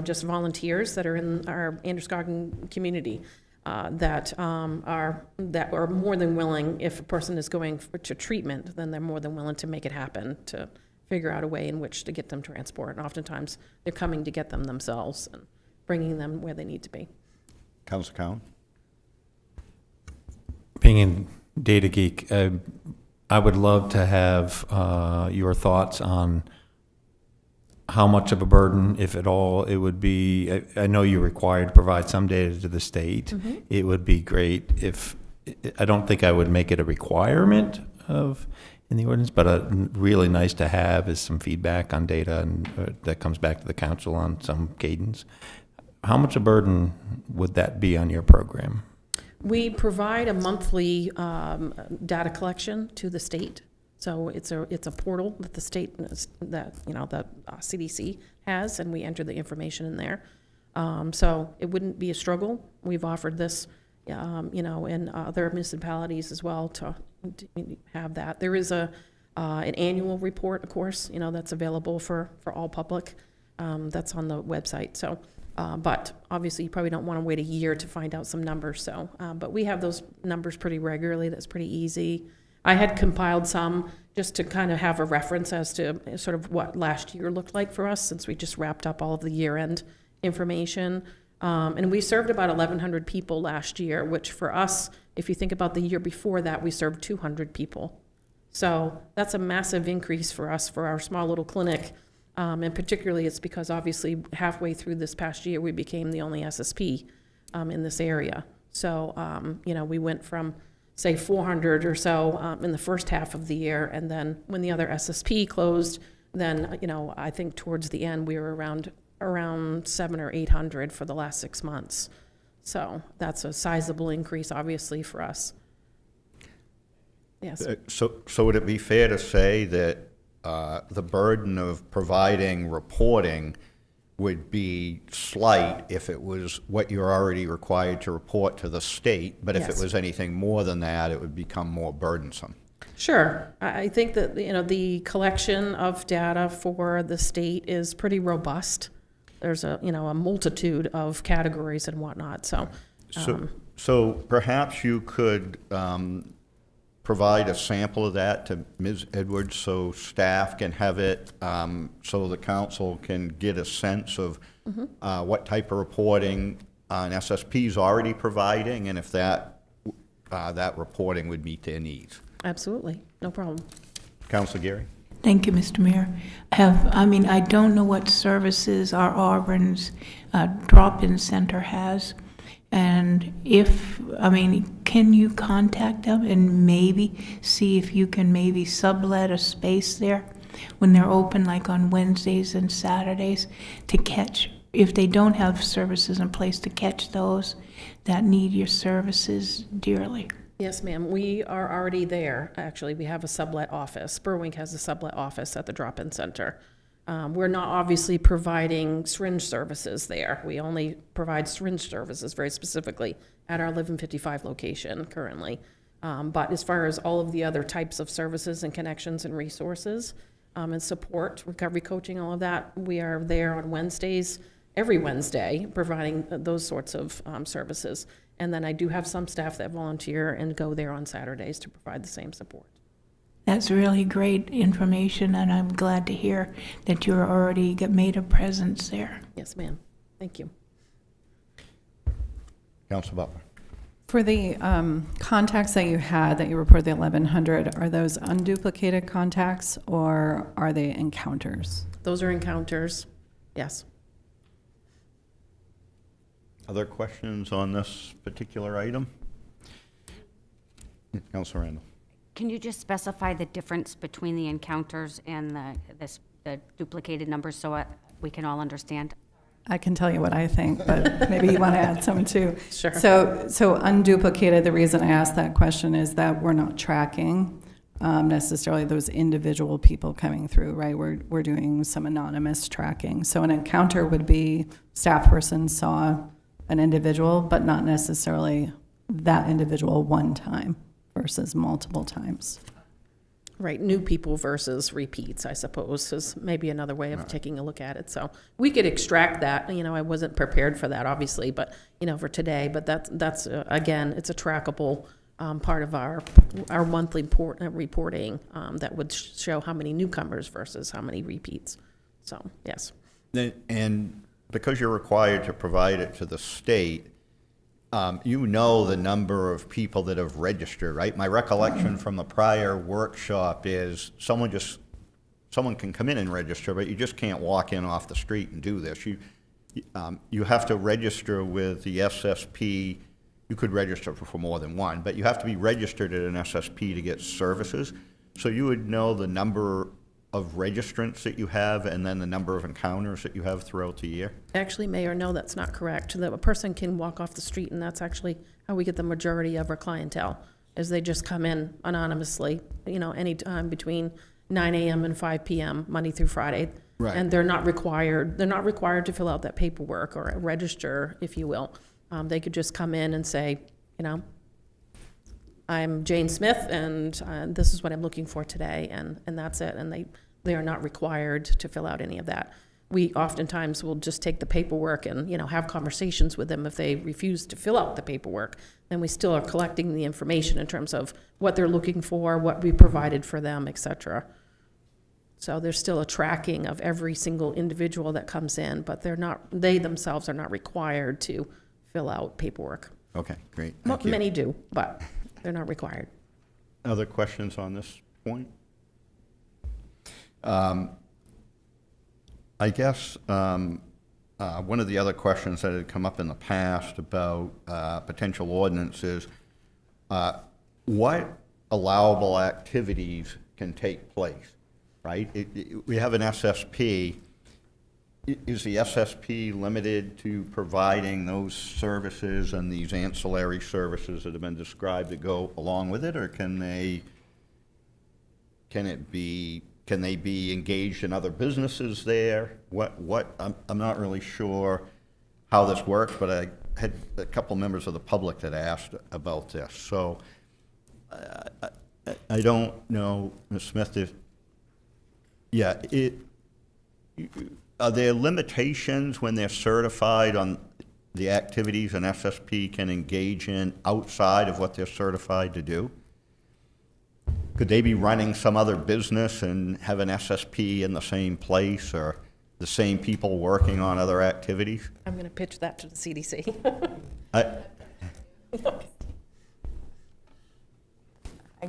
S10: just volunteers that are in our Androscoggin community that are more than willing, if a person is going to treatment, then they're more than willing to make it happen, to figure out a way in which to get them transport. And oftentimes they're coming to get them themselves and bringing them where they need to be.
S1: Councilor Cowan.
S5: Being in Data Geek, I would love to have your thoughts on how much of a burden, if at all, it would be. I know you're required to provide some data to the state.
S10: Mm-hmm.
S5: It would be great if, I don't think I would make it a requirement in the ordinance, but really nice to have is some feedback on data and that comes back to the council on some cadence. How much a burden would that be on your program?
S10: We provide a monthly data collection to the state. So it's a portal that the state, the CDC has, and we enter the information in there. So it wouldn't be a struggle. We've offered this, in other municipalities as well to have that. There is an annual report, of course, that's available for all public. That's on the website. So, but obviously you probably don't want to wait a year to find out some numbers. So, but we have those numbers pretty regularly. That's pretty easy. I had compiled some just to kind of have a reference as to sort of what last year looked like for us, since we just wrapped up all of the year-end information. And we served about 1,100 people last year, which for us, if you think about the year before that, we served 200 people. So that's a massive increase for us for our small little clinic. And particularly it's because obviously halfway through this past year, we became the only SSP in this area. So, we went from, say, 400 or so in the first half of the year, and then when the other SSP closed, then, I think towards the end, we were around 700 or 800 for the last 6 months. So that's a sizable increase, obviously, for us. Yes.
S1: So would it be fair to say that the burden of providing reporting would be slight if it was what you're already required to report to the state, but if it
S10: Yes.
S1: was anything more than that, it would become more burdensome?
S10: Sure. I think that, the collection of data for the state is pretty robust. There's a multitude of categories and whatnot, so.
S1: So perhaps you could provide a sample of that to Ms. Edwards so staff can have it, so the council can get a sense of what type of reporting an SSP is already providing, and if that reporting would meet their needs.
S10: Absolutely, no problem.
S1: Councilor Geary?
S4: Thank you, Mr. Mayor. I don't know what services our Auburn's drop-in center has. And can you contact them and maybe see if you can maybe sublet a space there when they're open, like on Wednesdays and Saturdays, to catch, if they don't have services in place, to catch those that need your services dearly?
S10: Yes, ma'am. We are already there. Actually, we have a sublet office. Spurwink has a sublet office at the drop-in center. We're not obviously providing syringe services there. We only provide syringe services very specifically at our 1155 location currently. But as far as all of the other types of services and connections and resources and support, recovery coaching, all of that, we are there on Wednesdays, every Wednesday, providing those sorts of services. And then I do have some staff that volunteer and go there on Saturdays to provide the same support.
S4: That's really great information, and I'm glad to hear that you're already made a presence there.
S10: Yes, ma'am. Thank you.
S1: Councilor Butler?
S8: For the contacts that you had, that you reported the 1,100, are those unduplicated contacts or are they encounters?
S10: Those are encounters, yes.
S1: Other questions on this particular item? Councilor Randall?
S7: Can you just specify the difference between the encounters and the duplicated numbers so we can all understand?
S8: I can tell you what I think, but maybe you want to add some too.
S10: Sure.
S8: So unduplicated, the reason I asked that question is that we're not tracking necessarily those individual people coming through, right? We're doing some anonymous tracking. So an encounter would be staff person saw an individual, but not necessarily that individual one time versus multiple times.
S10: Right, new people versus repeats, I suppose, is maybe another way of taking a look at it. So we could extract that. I wasn't prepared for that, obviously, but for today. But that's again, it's a trackable part of our monthly reporting that would show how many newcomers versus how many repeats. So yes.
S1: And because you're required to provide it to the state, the number of people that have registered, right? My recollection from the prior workshop is someone can come in and register, but you just can't walk in off the street and do this. You have to register with the SSP. You could register for more than one, but you have to be registered at an SSP to get services. So you would know the number of registrants that you have and then the number of encounters that you have throughout the year?
S10: Actually, Mayor, no, that's not correct. That a person can walk off the street, and that's actually how we get the majority of our clientele, is they just come in anonymously, any time between 9 a.m. and 5 p.m., Monday through Friday.
S1: Right.
S10: And they're not required to fill out that paperwork or register, if you will. They could just come in and say, I'm Jane Smith, and this is what I'm looking for today, and that's it. And they are not required to fill out any of that. We oftentimes will just take the paperwork and, have conversations with them. If they refuse to fill out the paperwork, then we still are collecting the information in terms of what they're looking for, what we provided for them, et cetera. So there's still a tracking of every single individual that comes in, but they themselves are not required to fill out paperwork.
S1: Okay, great. Thank you.
S10: Many do, but they're not required.
S1: Other questions on this point? I guess One of the other questions that had come up in the past about potential ordinances, what allowable activities can take place, right? We have an SSP. Is the SSP limited to providing those services and these ancillary services that have been described that go along with it, or can they be engaged in other businesses there? I'm not really sure how this works, but I had a couple members of the public that asked about this. So I don't know, Ms. Smith, are there limitations when they're certified on the activities an SSP can engage in outside of what they're certified to do? Could they be running some other business and have an SSP in the same place, or the same people working on other activities?
S10: I'm going to pitch that to the CDC.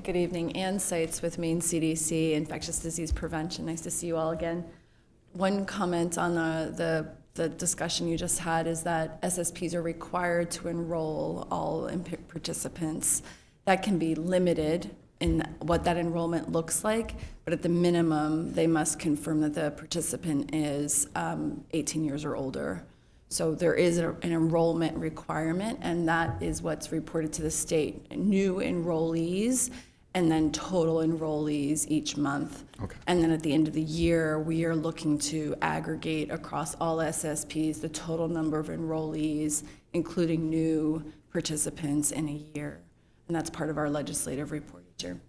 S11: Good evening. Ann Seitz with Maine CDC, Infectious Disease Prevention. Nice to see you all again. One comment on the discussion you just had is that SSPs are required to enroll all participants. That can be limited in what that enrollment looks like, but at the minimum, they must confirm that the participant is 18 years or older. So there is an enrollment requirement, and that is what's reported to the state. New enrollees and then total enrollees each month.
S1: Okay.
S11: And then at the end of the year, we are looking to aggregate across all SSPs the total number of enrollees, including new participants in a year. And that's part of our legislative report each year.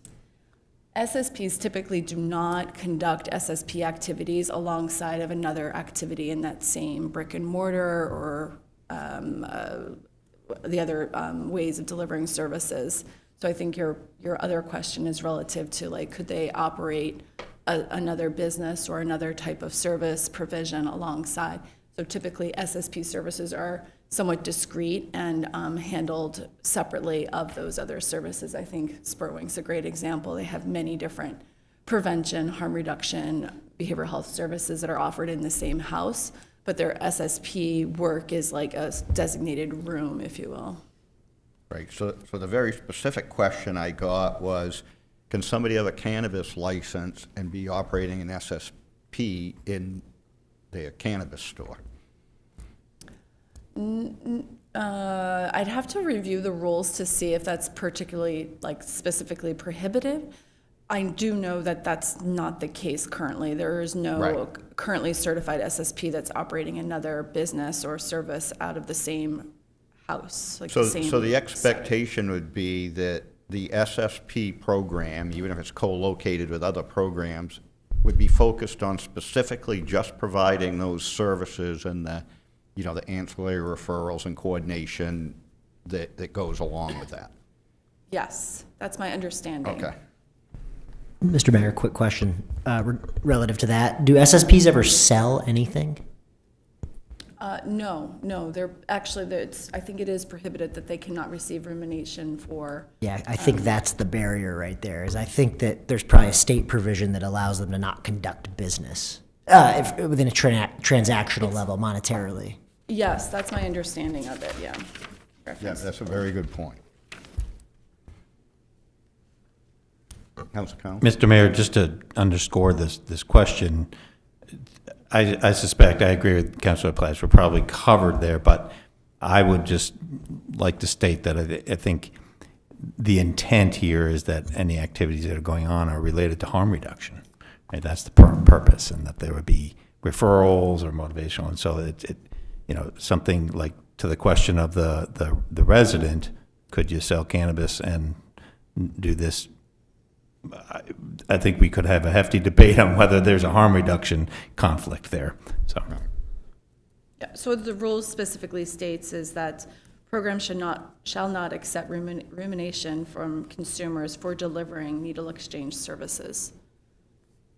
S11: SSPs typically do not conduct SSP activities alongside of another activity in that same brick and mortar or the other ways of delivering services. So I think your other question is relative to, like, could they operate another business or another type of service provision alongside? So typically SSP services are somewhat discrete and handled separately of those other services. I think Spurwing's a great example. They have many different prevention, harm reduction, behavioral health services that are offered in the same house, but their SSP work is like a designated room, if you will.
S1: Right, so the very specific question I got was, can somebody have a cannabis license and be operating an SSP in their cannabis store?
S11: I'd have to review the rules to see if that's particularly, like, specifically prohibited. I do know that that's not the case currently. There is no currently certified SSP that's operating another business or service out of the same house. Like
S1: So
S11: setting.
S1: the expectation would be that the SSP program, even if it's co-located with other programs, would be focused on specifically just providing those services and the ancillary referrals and coordination that goes along with that.
S11: Yes, that's my understanding.
S1: Okay.
S6: Mr. Mayor, quick question relative to that. Do SSPs ever sell anything?
S11: No, they're actually, I think it is prohibited that they cannot receive rumination for.
S6: Yeah, I think that's the barrier right there, is I think that there's probably a state provision that allows them to not conduct business within a transactional level monetarily.
S11: Yes, that's my understanding of it, yeah.
S1: Yeah,
S11: Reference.
S1: that's a very good point. Council Count?
S5: Mr. Mayor, just to underscore this question, I suspect, I agree with Councilor Platts, we're probably covered there, but I would just like to state that I think the intent here is that any activities that are going on are related to harm reduction. Right? That's the purpose, and that there would be referrals or motivational. And so something like, to the question of the resident, could you sell cannabis and do this? I think we could have a hefty debate on whether there's a harm reduction conflict there. So,
S11: Yeah, so the rules specifically states is that programs shall not accept rumination from consumers for delivering needle exchange services.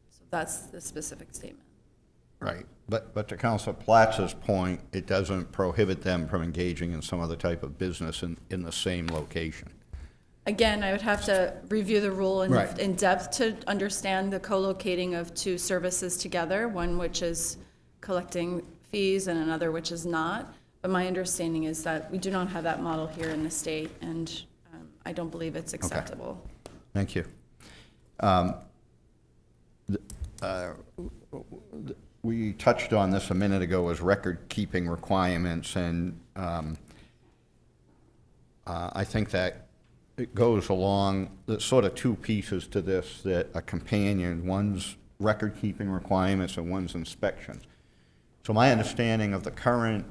S11: So that's the specific statement.
S1: Right, but to Councilor Platz's point, it doesn't prohibit them from engaging in some other type of business in the same location.
S11: Again, I would have to review the rule
S1: Right.
S11: in depth to understand the co-locating of two services together, one which is collecting fees and another which is not. But my understanding is that we do not have that model here in the state, and I don't believe it's acceptable.
S1: Thank you. We touched on this a minute ago as record-keeping requirements, and I think that it goes along, there's sort of two pieces to this that are companion. One's record-keeping requirements and one's inspections. So my understanding of the current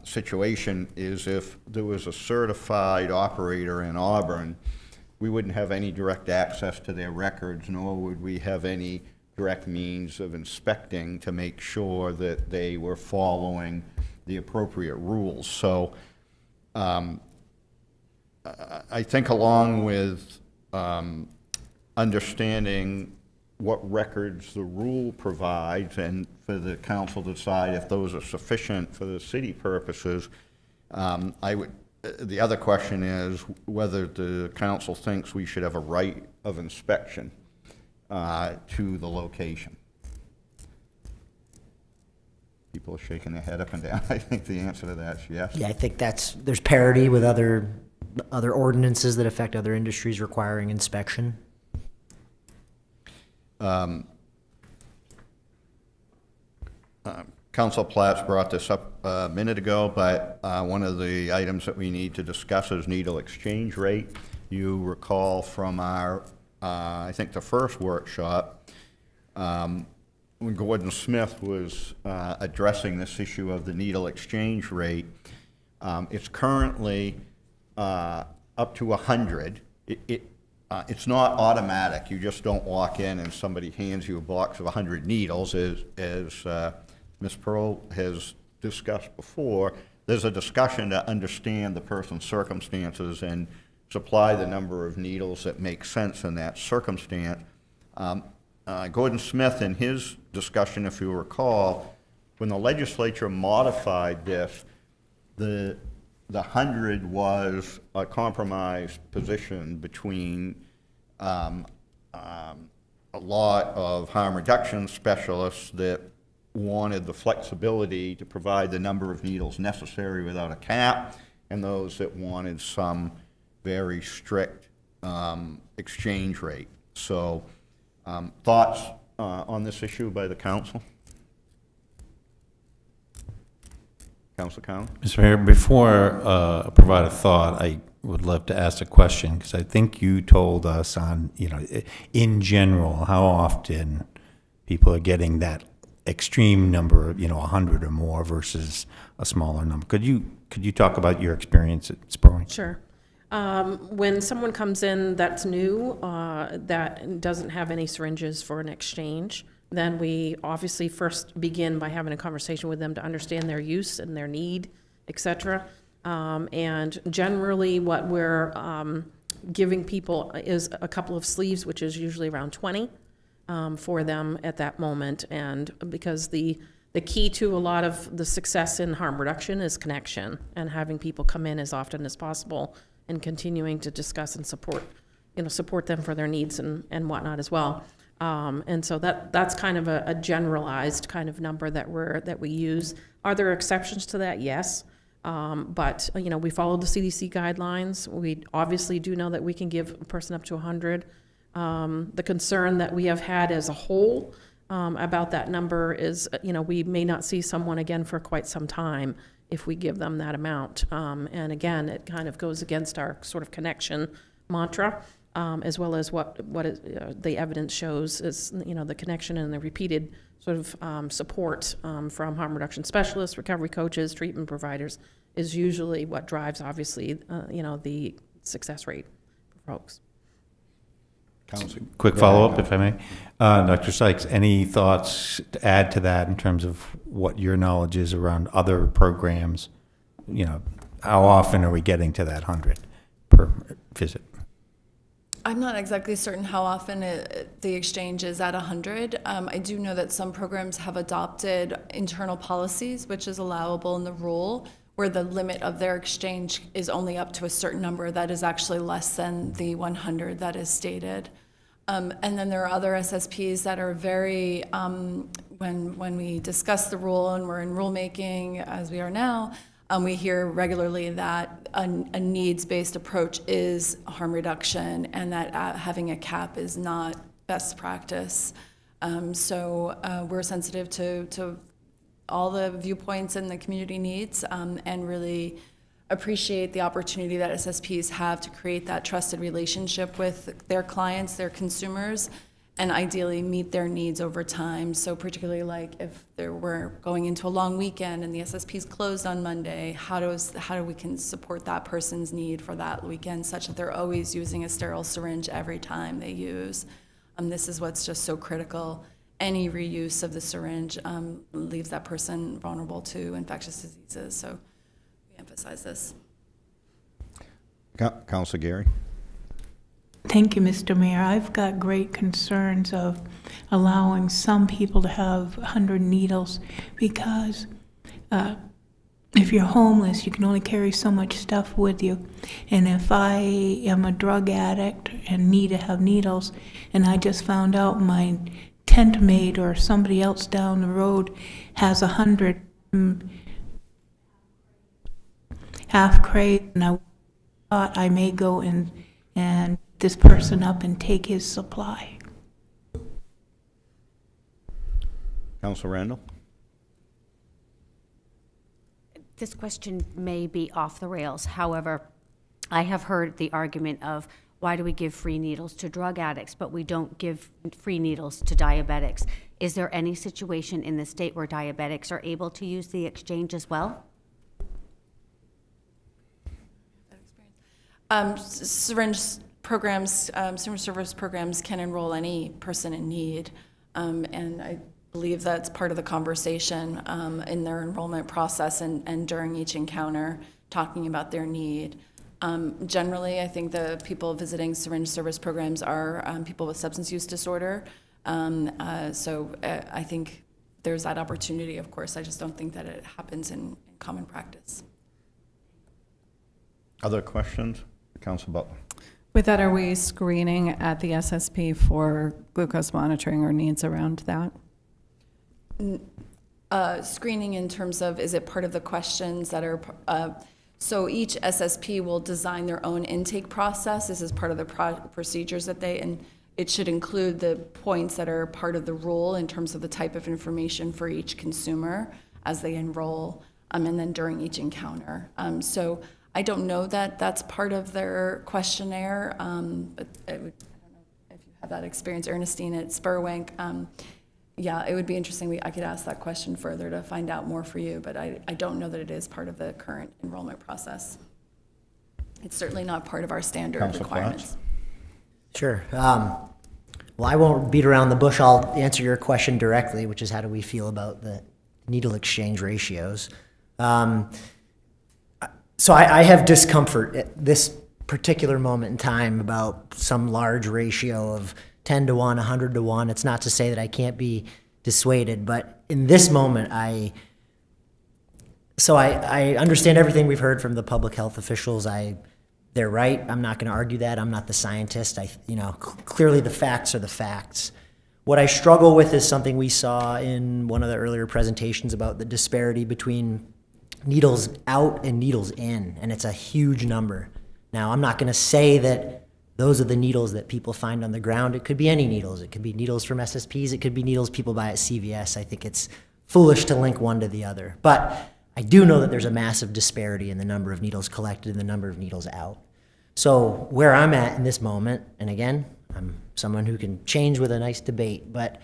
S1: situation is if there was a certified operator in Auburn, we wouldn't have any direct access to their records, nor would we have any direct means of inspecting to make sure that they were following the appropriate rules. So I think along with understanding what records the rule provides and for the council to decide if those are sufficient for the city purposes, the other question is whether the council thinks we should have a right of inspection to the location. People are shaking their head up and down. I think the answer to that is yes.
S6: Yeah, I think there's parity with other ordinances that affect other industries requiring inspection.
S1: Council Platts brought this up a minute ago, but one of the items that we need to discuss is needle exchange rate. You recall from our, I think the first workshop, when Gordon Smith was addressing this issue of the needle exchange rate. It's currently up to 100. It's not automatic. You just don't walk in and somebody hands you a box of 100 needles, as Ms. Pearl has discussed before. There's a discussion to understand the person's circumstances and supply the number of needles that make sense in that circumstance. Gordon Smith, in his discussion, if you recall, when the legislature modified this, the 100 was a compromise position between a lot of harm reduction specialists that wanted the flexibility to provide the number of needles necessary without a cap, and those that wanted some very strict exchange rate. So thoughts on this issue by the council? Council Cowan?
S5: Mr. Mayor, before I provide a thought, I would love to ask a question, because I think you told us on, in general, how often people are getting that extreme number of, 100 or more versus a smaller number. Could you talk about your experience at Spurwink?
S10: Sure. When someone comes in that's new, that doesn't have any syringes for an exchange, then we obviously first begin by having a conversation with them to understand their use and their need, et cetera. And generally what we're giving people is a couple of sleeves, which is usually around 20 for them at that moment. And because the key to a lot of the success in harm reduction is connection and having people come in as often as possible and continuing to discuss and support them for their needs and whatnot as well. And so that's kind of a generalized kind of number that we use. Are there exceptions to that? Yes. But we follow the CDC guidelines. We obviously do know that we can give a person up to 100. The concern that we have had as a whole about that number is, we may not see someone again for quite some time if we give them that amount. And again, it kind of goes against our sort of connection mantra, as well as what the evidence shows is, the connection and the repeated sort of support from harm reduction specialists, recovery coaches, treatment providers is usually what drives, obviously, the success rate for folks.
S5: Quick follow-up, if I may. Dr. Sykes, any thoughts to add to that in terms of what your knowledge is around other programs? How often are we getting to that 100 per visit?
S11: I'm not exactly certain how often the exchange is at 100. I do know that some programs have adopted internal policies, which is allowable in the rule, where the limit of their exchange is only up to a certain number that is actually less than the 100 that is stated. And then there are other SSPs that are very when we discuss the rule and we're in rulemaking, as we are now, we hear regularly that a needs-based approach is harm reduction, and that having a cap is not best practice. So we're sensitive to all the viewpoints and the community needs, and really appreciate the opportunity that SSPs have to create that trusted relationship with their clients, their consumers, and ideally meet their needs over time. So particularly like if we're going into a long weekend and the SSP's closed on Monday, how do we can support that person's need for that weekend such that they're always using a sterile syringe every time they use. This is what's just so critical. Any reuse of the syringe leaves that person vulnerable to infectious diseases. So we emphasize this.
S1: Councilor Gary?
S4: Thank you, Mr. Mayor. I've got great concerns of allowing some people to have 100 needles because if you're homeless, you can only carry so much stuff with you. And if I am a drug addict and need to have needles, and I just found out my tent mate or somebody else down the road has 100 half crate, and I thought I may go and this person up and take his supply.
S1: Councilor Randall?
S7: This question may be off the rails. However, I have heard the argument of why do we give free needles to drug addicts, but we don't give free needles to diabetics? Is there any situation in the state where diabetics are able to use the exchange as well?
S11: Syringe programs, syringe service programs can enroll any person in need, and I believe that's part of the conversation in their enrollment process and during each encounter, talking about their need. Generally, I think the people visiting syringe service programs are people with substance use disorder, so I think there's that opportunity, of course. I just don't think that it happens in common practice.
S1: Other questions? Councilor Butler?
S8: With that, are we screening at the SSP for glucose monitoring or needs around that?
S11: Screening in terms of, is it part of the questions that are, so each SSP will design their own intake process. This is part of the procedures that and it should include the points that are part of the rule in terms of the type of information for each consumer as they enroll, and then during each encounter. So I don't know that that's part of their questionnaire, but I don't know if you have that experience, Ernestine at Spurwink. Yeah, it would be interesting. I could ask that question further to find out more for you, but I don't know that it is part of the current enrollment process. It's certainly not part of our standard
S1: Councilor
S11: requirements.
S6: Sure. Well, I won't beat around the bush. I'll answer your question directly, which is how do we feel about the needle exchange ratios? So I have discomfort at this particular moment in time about some large ratio of 10 to 1, 100 to 1. It's not to say that I can't be dissuaded, but in this moment, I understand everything we've heard from the public health officials. They're right. I'm not going to argue that. I'm not the scientist. Clearly the facts are the facts. What I struggle with is something we saw in one of the earlier presentations about the disparity between needles out and needles in, and it's a huge number. Now, I'm not going to say that those are the needles that people find on the ground. It could be any needles. It could be needles from SSPs. It could be needles people buy at CVS. I think it's foolish to link one to the other. But I do know that there's a massive disparity in the number of needles collected and the number of needles out. So where I'm at in this moment, and again, I'm someone who can change with a nice debate, but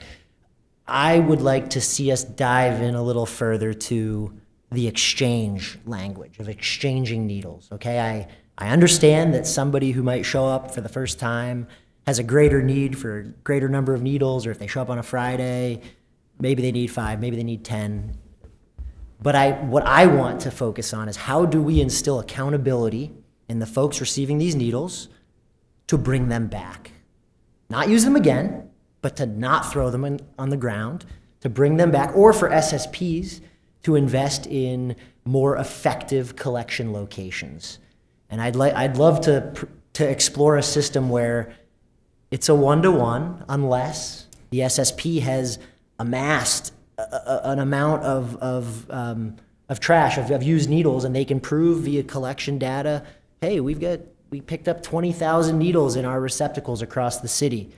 S6: I would like to see us dive in a little further to the exchange language of exchanging needles, okay? I understand that somebody who might show up for the first time has a greater need for a greater number of needles, or if they show up on a Friday, maybe they need 5, maybe they need 10. But what I want to focus on is how do we instill accountability in the folks receiving these needles to bring them back? Not use them again, but to not throw them on the ground, to bring them back, or for SSPs to invest in more effective collection locations. And I'd love to explore a system where it's a 1-to-1 unless the SSP has amassed an amount of trash, of used needles, and they can prove via collection data, hey, we picked up 20,000 needles in our receptacles across the city.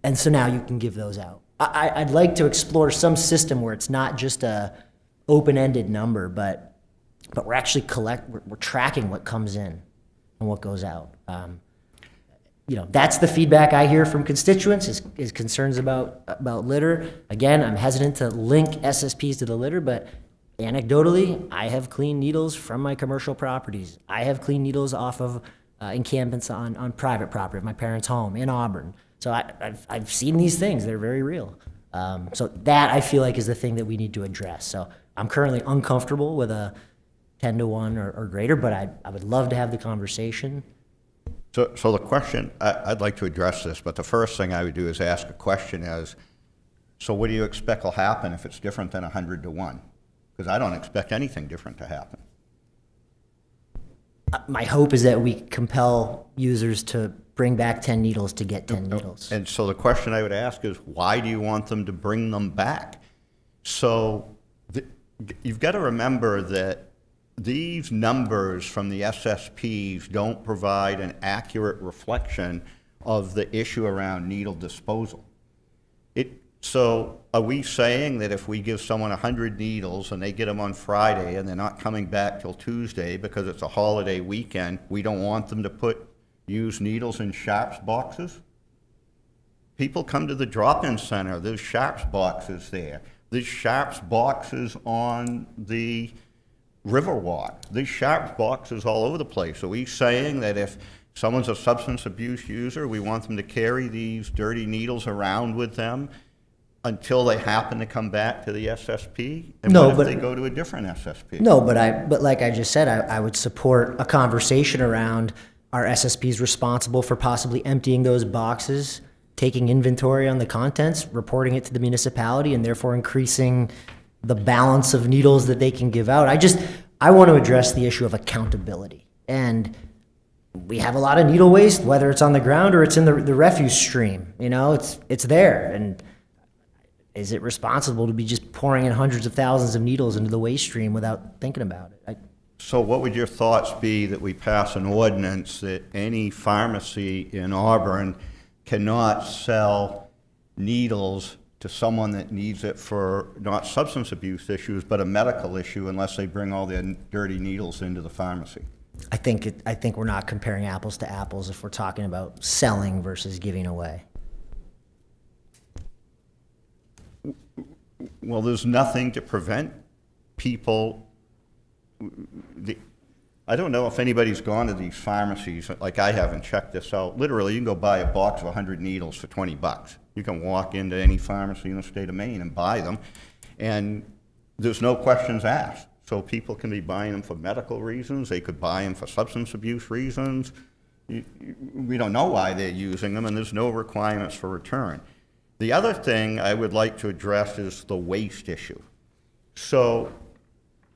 S6: And so now you can give those out. I'd like to explore some system where it's not just a open-ended number, but we're actually we're tracking what comes in and what goes out. That's the feedback I hear from constituents is concerns about litter. Again, I'm hesitant to link SSPs to the litter, but anecdotally, I have clean needles from my commercial properties. I have clean needles off of encampments on private property of my parents' home in Auburn. So I've seen these things. They're very real. So that I feel like is the thing that we need to address. So I'm currently uncomfortable with a 10 to 1 or greater, but I would love to have the conversation.
S1: So the question, I'd like to address this, but the first thing I would do is ask a question as, so what do you expect will happen if it's different than 100 to 1? Because I don't expect anything different to happen.
S6: My hope is that we compel users to bring back 10 needles to get 10 needles.
S1: And so the question I would ask is, why do you want them to bring them back? So you've got to remember that these numbers from the SSPs don't provide an accurate reflection of the issue around needle disposal. So are we saying that if we give someone 100 needles and they get them on Friday and they're not coming back till Tuesday because it's a holiday weekend, we don't want them to put used needles in Sharps boxes? People come to the drop-in center, there's Sharps boxes there. There's Sharps boxes on the Riverwalk. There's Sharps boxes all over the place. Are we saying that if someone's a substance abuse user, we want them to carry these dirty needles around with them until they happen to come back to the SSP? And
S6: No,
S1: what
S6: but
S1: if they go to a different SSP?
S6: No, but like I just said, I would support a conversation around our SSPs responsible for possibly emptying those boxes, taking inventory on the contents, reporting it to the municipality, and therefore increasing the balance of needles that they can give out. I want to address the issue of accountability. And we have a lot of needle waste, whether it's on the ground or it's in the refuse stream. It's there. And is it responsible to be just pouring in hundreds of thousands of needles into the waste stream without thinking about it?
S1: So what would your thoughts be that we pass an ordinance that any pharmacy in Auburn cannot sell needles to someone that needs it for not substance abuse issues, but a medical issue unless they bring all their dirty needles into the pharmacy?
S6: I think we're not comparing apples to apples if we're talking about selling versus giving away.
S1: Well, there's nothing to prevent people. I don't know if anybody's gone to these pharmacies, like I haven't checked this out. Literally, you can go buy a box of 100 needles for $20. You can walk into any pharmacy in the state of Maine and buy them, and there's no questions asked. So people can be buying them for medical reasons. They could buy them for substance abuse reasons. We don't know why they're using them, and there's no requirements for return. The other thing I would like to address is the waste issue. So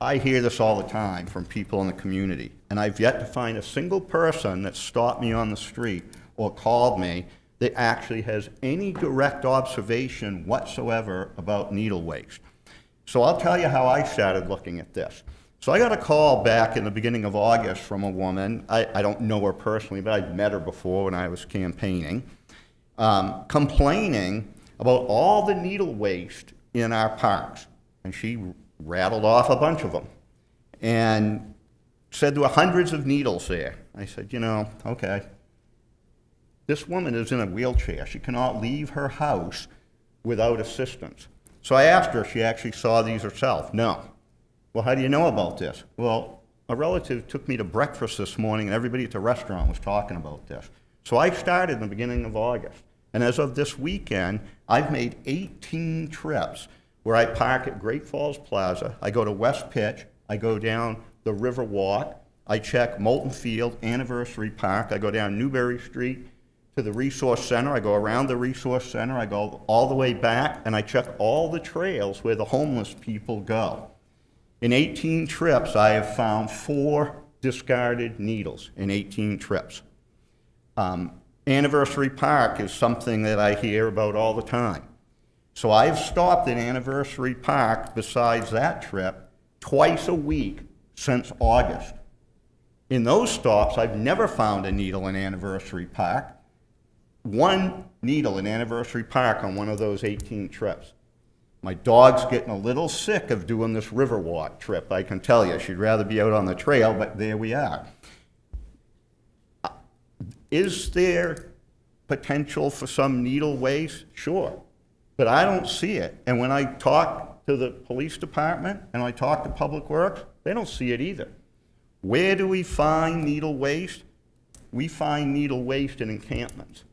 S1: I hear this all the time from people in the community, and I've yet to find a single person that stopped me on the street or called me that actually has any direct observation whatsoever about needle waste. So I'll tell you how I started looking at this. So I got a call back in the beginning of August from a woman. I don't know her personally, but I'd met her before when I was campaigning, complaining about all the needle waste in our parks. And she rattled off a bunch of them and said there were hundreds of needles there. I said, okay. This woman is in a wheelchair. She cannot leave her house without assistance. So I asked her if she actually saw these herself. No. Well, how do you know about this? Well, a relative took me to breakfast this morning, and everybody at the restaurant was talking about this. So I started in the beginning of August. And as of this weekend, I've made 18 trips where I park at Great Falls Plaza. I go to West Pitch. I go down the Riverwalk. I check Moulton Field, Anniversary Park. I go down Newberry Street to the Resource Center. I go around the Resource Center. I go all the way back, and I check all the trails where the homeless people go. In 18 trips, I have found 4 discarded needles in 18 trips. Anniversary Park is something that I hear about all the time. So I've stopped at Anniversary Park besides that trip twice a week since August. In those stops, I've never found a needle in Anniversary Park. One needle in Anniversary Park on one of those 18 trips. My dog's getting a little sick of doing this Riverwalk trip, I can tell you. She'd rather be out on the trail, but there we are. Is there potential for some needle waste? Sure, but I don't see it. And when I talk to the police department and I talk to Public Works, they don't see it either. Where do we find needle waste? We find needle waste in encampments.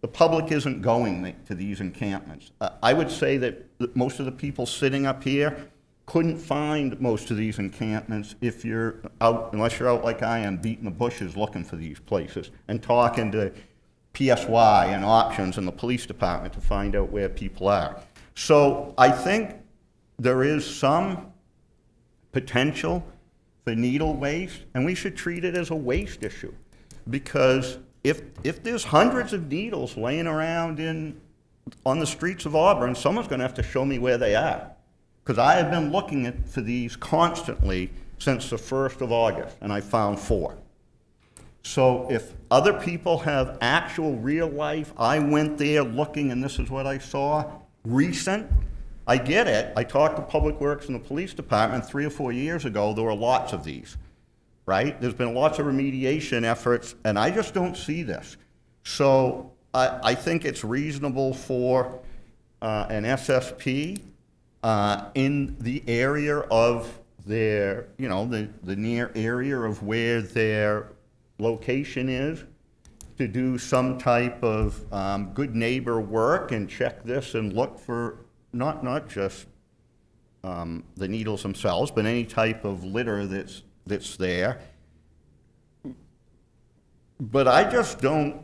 S1: The public isn't going to these encampments. I would say that most of the people sitting up here couldn't find most of these encampments if you're out, unless you're out like I am, beating the bushes looking for these places and talking to PSY and Options and the police department to find out where people are. So I think there is some potential for needle waste, and we should treat it as a waste issue. Because if there's hundreds of needles laying around on the streets of Auburn, someone's going to have to show me where they are. Because I have been looking for these constantly since the 1st of August, and I found 4. So if other people have actual real life, I went there looking and this is what I saw, recent, I get it. I talked to Public Works and the police department 3 or 4 years ago, there were lots of these, right? There's been lots of remediation efforts, and I just don't see this. So I think it's reasonable for an SSP in the area of their, the near area of where their location is, to do some type of good neighbor work and check this and look for not just the needles themselves, but any type of litter that's there. But I just don't,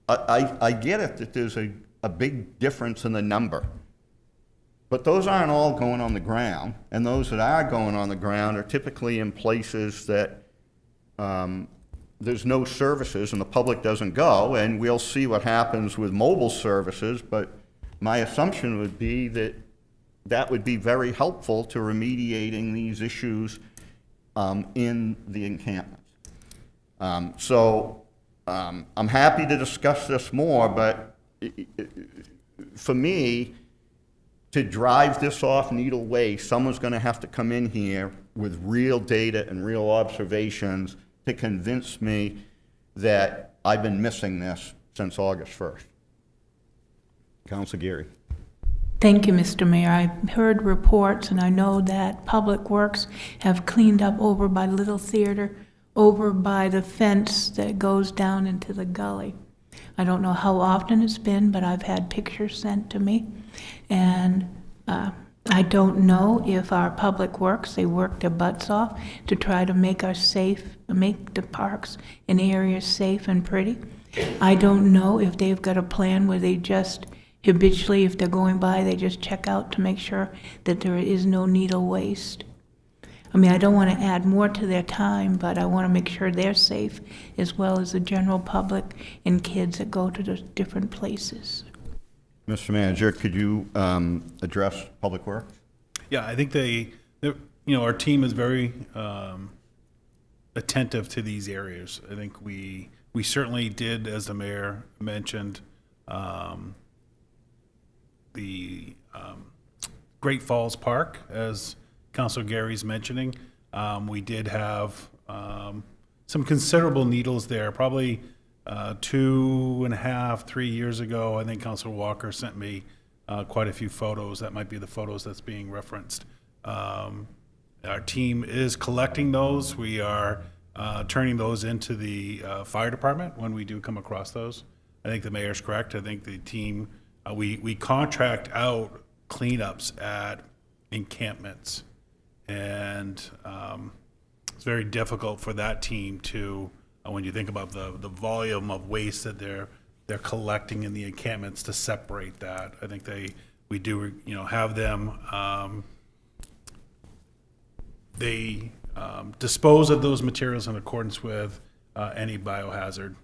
S1: I get it that there's a big difference in the number. But those aren't all going on the ground, and those that are going on the ground are typically in places that there's no services and the public doesn't go, and we'll see what happens with mobile services, but my assumption would be that that would be very helpful to remediating these issues in the encampments. I'm happy to discuss this more, but for me, to drive this off needle waste, someone's going to have to come in here with real data and real observations to convince me that I've been missing this since August 1st. Councilor Geary.
S4: Thank you, Mr. Mayor. I've heard reports, and I know that Public Works have cleaned up over by Little Theater, over by the fence that goes down into the gully. I don't know how often it's been, but I've had pictures sent to me. And I don't know if our Public Works, they work their butts off to try to make us safe, make the parks and areas safe and pretty. I don't know if they've got a plan where they just habitually, if they're going by, they just check out to make sure that there is no needle waste. I mean, I don't want to add more to their time, but I want to make sure they're safe as well as the general public and kids that go to the different places.
S1: Mr. Manager, could you address Public Works?
S2: Yeah, I think our team is very attentive to these areas. I think we certainly did, as the mayor mentioned, the Great Falls Park, as Councilor Gary's mentioning. We did have some considerable needles there, probably 2.5, 3 years ago. I think Councilor Walker sent me quite a few photos. That might be the photos that's being referenced. Our team is collecting those. We are turning those into the fire department when we do come across those. I think the mayor's correct. I think the team, we contract out cleanups at encampments. And it's very difficult for that team to, when you think about the volume of waste that they're collecting in the encampments, to separate that. I think we do have them, they dispose of those materials in accordance with any biohazard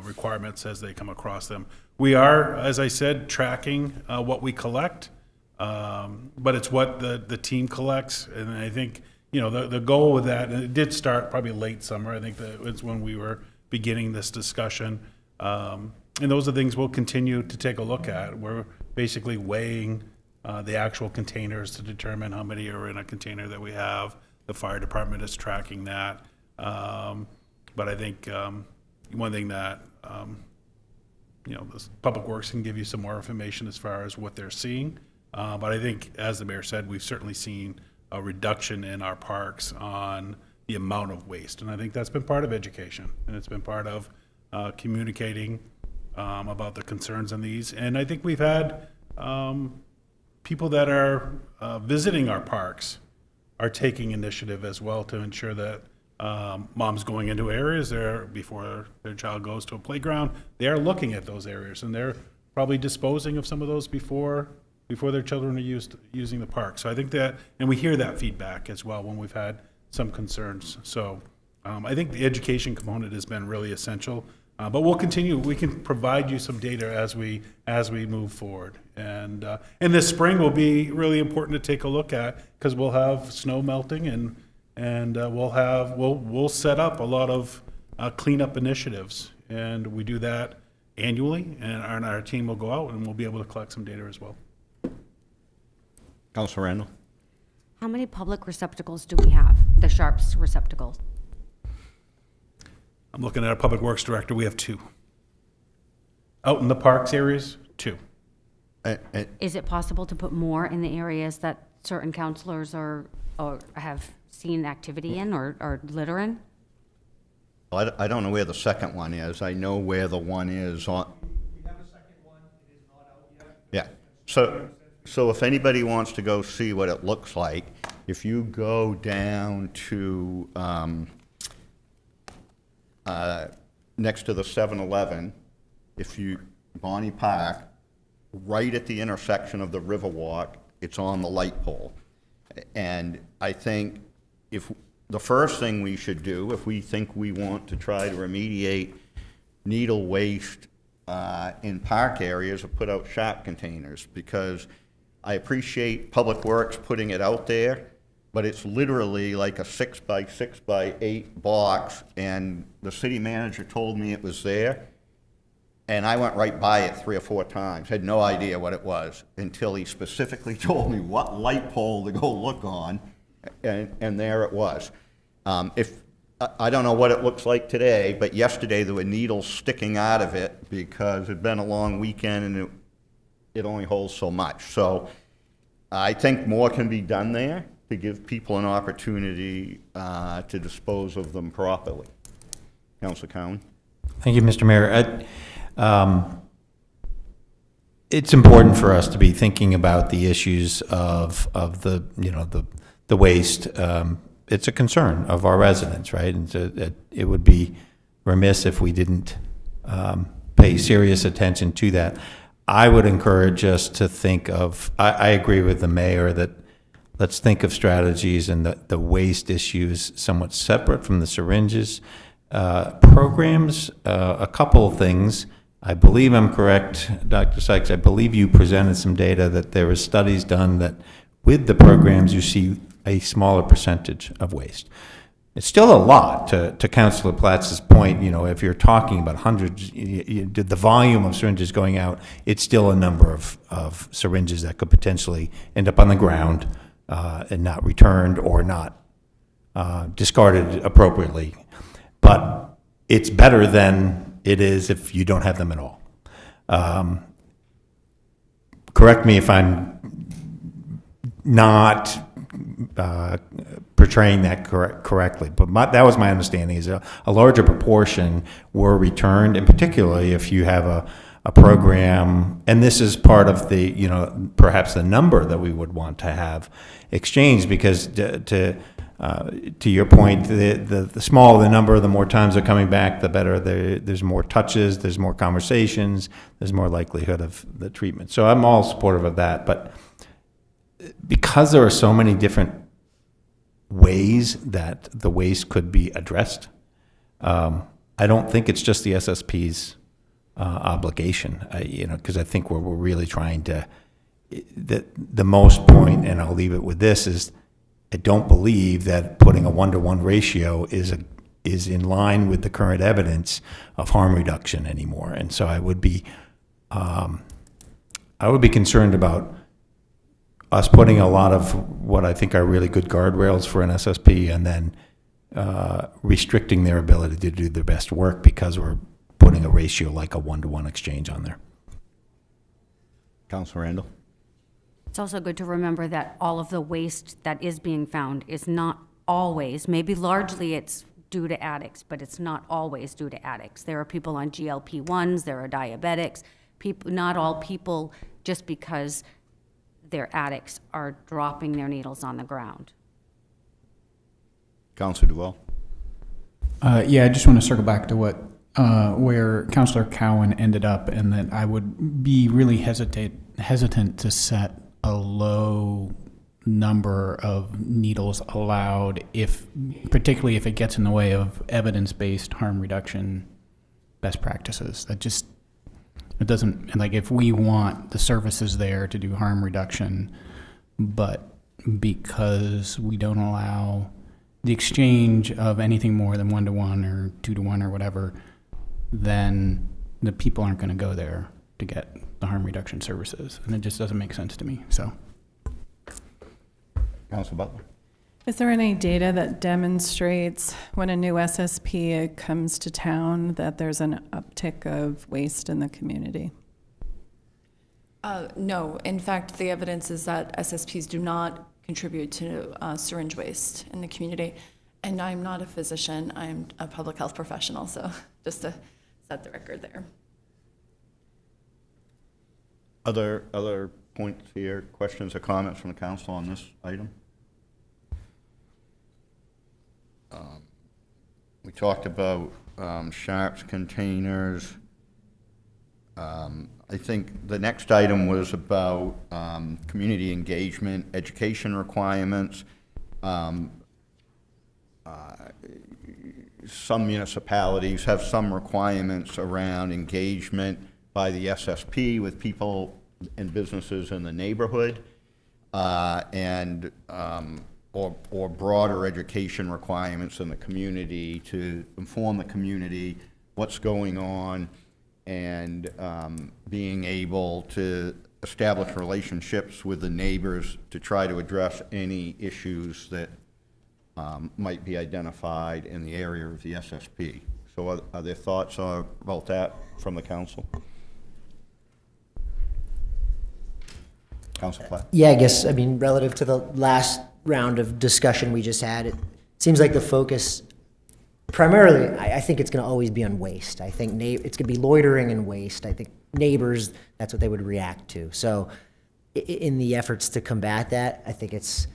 S2: requirements as they come across them. We are, as I said, tracking what we collect. But it's what the team collects, and I think, the goal with that, and it did start probably late summer, I think that was when we were beginning this discussion. And those are things we'll continue to take a look at. We're basically weighing the actual containers to determine how many are in a container that we have. The fire department is tracking that. But I think one thing that, the Public Works can give you some more information as far as what they're seeing. But I think, as the mayor said, we've certainly seen a reduction in our parks on the amount of waste. And I think that's been part of education, and it's been part of communicating about the concerns on these. And I think we've had people that are visiting our parks are taking initiative as well to ensure that moms going into areas there before their child goes to a playground, they are looking at those areas, and they're probably disposing of some of those before their children are using the park. So I think that, and we hear that feedback as well when we've had some concerns. So I think the education component has been really essential. But we'll continue. We can provide you some data as we move forward. And this spring will be really important to take a look at, because we'll have snow melting, and we'll set up a lot of cleanup initiatives, and we do that annually. And our team will go out, and we'll be able to collect some data as well.
S1: Councilor Randall?
S7: How many public receptacles do we have? The Sharps receptacles?
S2: I'm looking at our Public Works Director. We have 2. Out in the parks areas, 2.
S7: Is it possible to put more in the areas that certain counselors or have seen activity in or litter in?
S1: I don't know where the second one is. I know where the one is on. We have a second one. It is not out yet. Yeah. So if anybody wants to go see what it looks like, if you go down to next to the 7-Eleven, Bonnie Park, right at the intersection of the Riverwalk, it's on the light pole. And I think if the first thing we should do, if we think we want to try to remediate needle waste in park areas, is put out sharp containers, because I appreciate Public Works putting it out there, but it's literally like a 6x6x8 box, and the city manager told me it was there, and I went right by it 3 or 4 times, had no idea what it was, until he specifically told me what light pole to go look on, and there it was. I don't know what it looks like today, but yesterday there were needles sticking out of it because it had been a long weekend, and it only holds so much. So I think more can be done there to give people an opportunity to dispose of them properly. Councilor Cowan? Thank
S5: you, Mr. Mayor. It's important for us to be thinking about the issues of the waste. It's a concern of our residents, right? And it would be remiss if we didn't pay serious attention to that. I would encourage us to think of, I agree with the mayor that let's think of strategies and the waste issues somewhat separate from the syringes. Programs, a couple of things. I believe I'm correct, Dr. Sykes, I believe you presented some data that there were studies done that with the programs you see a smaller percentage of waste. It's still a lot, to Councilor Platz's point. If you're talking about hundreds, the volume of syringes going out, it's still a number of syringes that could potentially end up on the ground and not returned or not discarded appropriately. But it's better than it is if you don't have them at all. Correct me if I'm not portraying that correctly, but that was my understanding, is a larger proportion were returned, and particularly if you have a program, and this is part of the, perhaps the number that we would want to have exchanged, because to your point, the smaller the number, the more times they're coming back, the better. There's more touches, there's more conversations, there's more likelihood of the treatment. So I'm all supportive of that, but because there are so many different ways that the waste could be addressed, I don't think it's just the SSP's obligation, because I think we're really trying to the most point, and I'll leave it with this, is I don't believe that putting a 1-to-1 ratio is in line with the current evidence of harm reduction anymore. And so I would be concerned about us putting a lot of what I think are really good guardrails for an SSP and then restricting their ability to do their best work because we're putting a ratio like a 1-to-1 exchange on there.
S1: Councilor Randall?
S7: It's also good to remember that all of the waste that is being found is not always, maybe largely it's due to addicts, but it's not always due to addicts. There are people on GLP-1s, there are diabetics, not all people, just because they're addicts, are dropping their needles on the ground.
S1: Councilor Duval?
S9: Yeah, I just want to circle back to what where Councilor Cowan ended up, and that I would be really hesitant to set a low number of needles allowed, particularly if it gets in the way of evidence-based harm reduction best practices. It doesn't, like, if we want the services there to do harm reduction, but because we don't allow the exchange of anything more than 1-to-1 or 2-to-1 or whatever, then the people aren't going to go there to get the harm reduction services. And it just doesn't make sense to me, so.
S1: Councilor Butler?
S8: Is there any data that demonstrates when a new SSP comes to town that there's an uptick of waste in the community?
S11: No. In fact, the evidence is that SSPs do not contribute to syringe waste in the community. And I'm not a physician. I'm a public health professional, so just to set the record there.
S1: Other points here, questions or comments from the council on this item? We talked about sharps containers. I think the next item was about community engagement, education requirements. Some municipalities have some requirements around engagement by the SSP with people and businesses in the neighborhood, or broader education requirements in the community to inform the community what's going on, and being able to establish relationships with the neighbors to try to address any issues that might be identified in the area of the SSP. So are there thoughts about that from the council? Council Platt?
S6: Yeah, I guess, I mean, relative to the last round of discussion we just had, it seems like the focus primarily, I think it's going to always be on waste. I think it's going to be loitering and waste. I think neighbors, that's what they would react to. So in the efforts to combat that, I think it's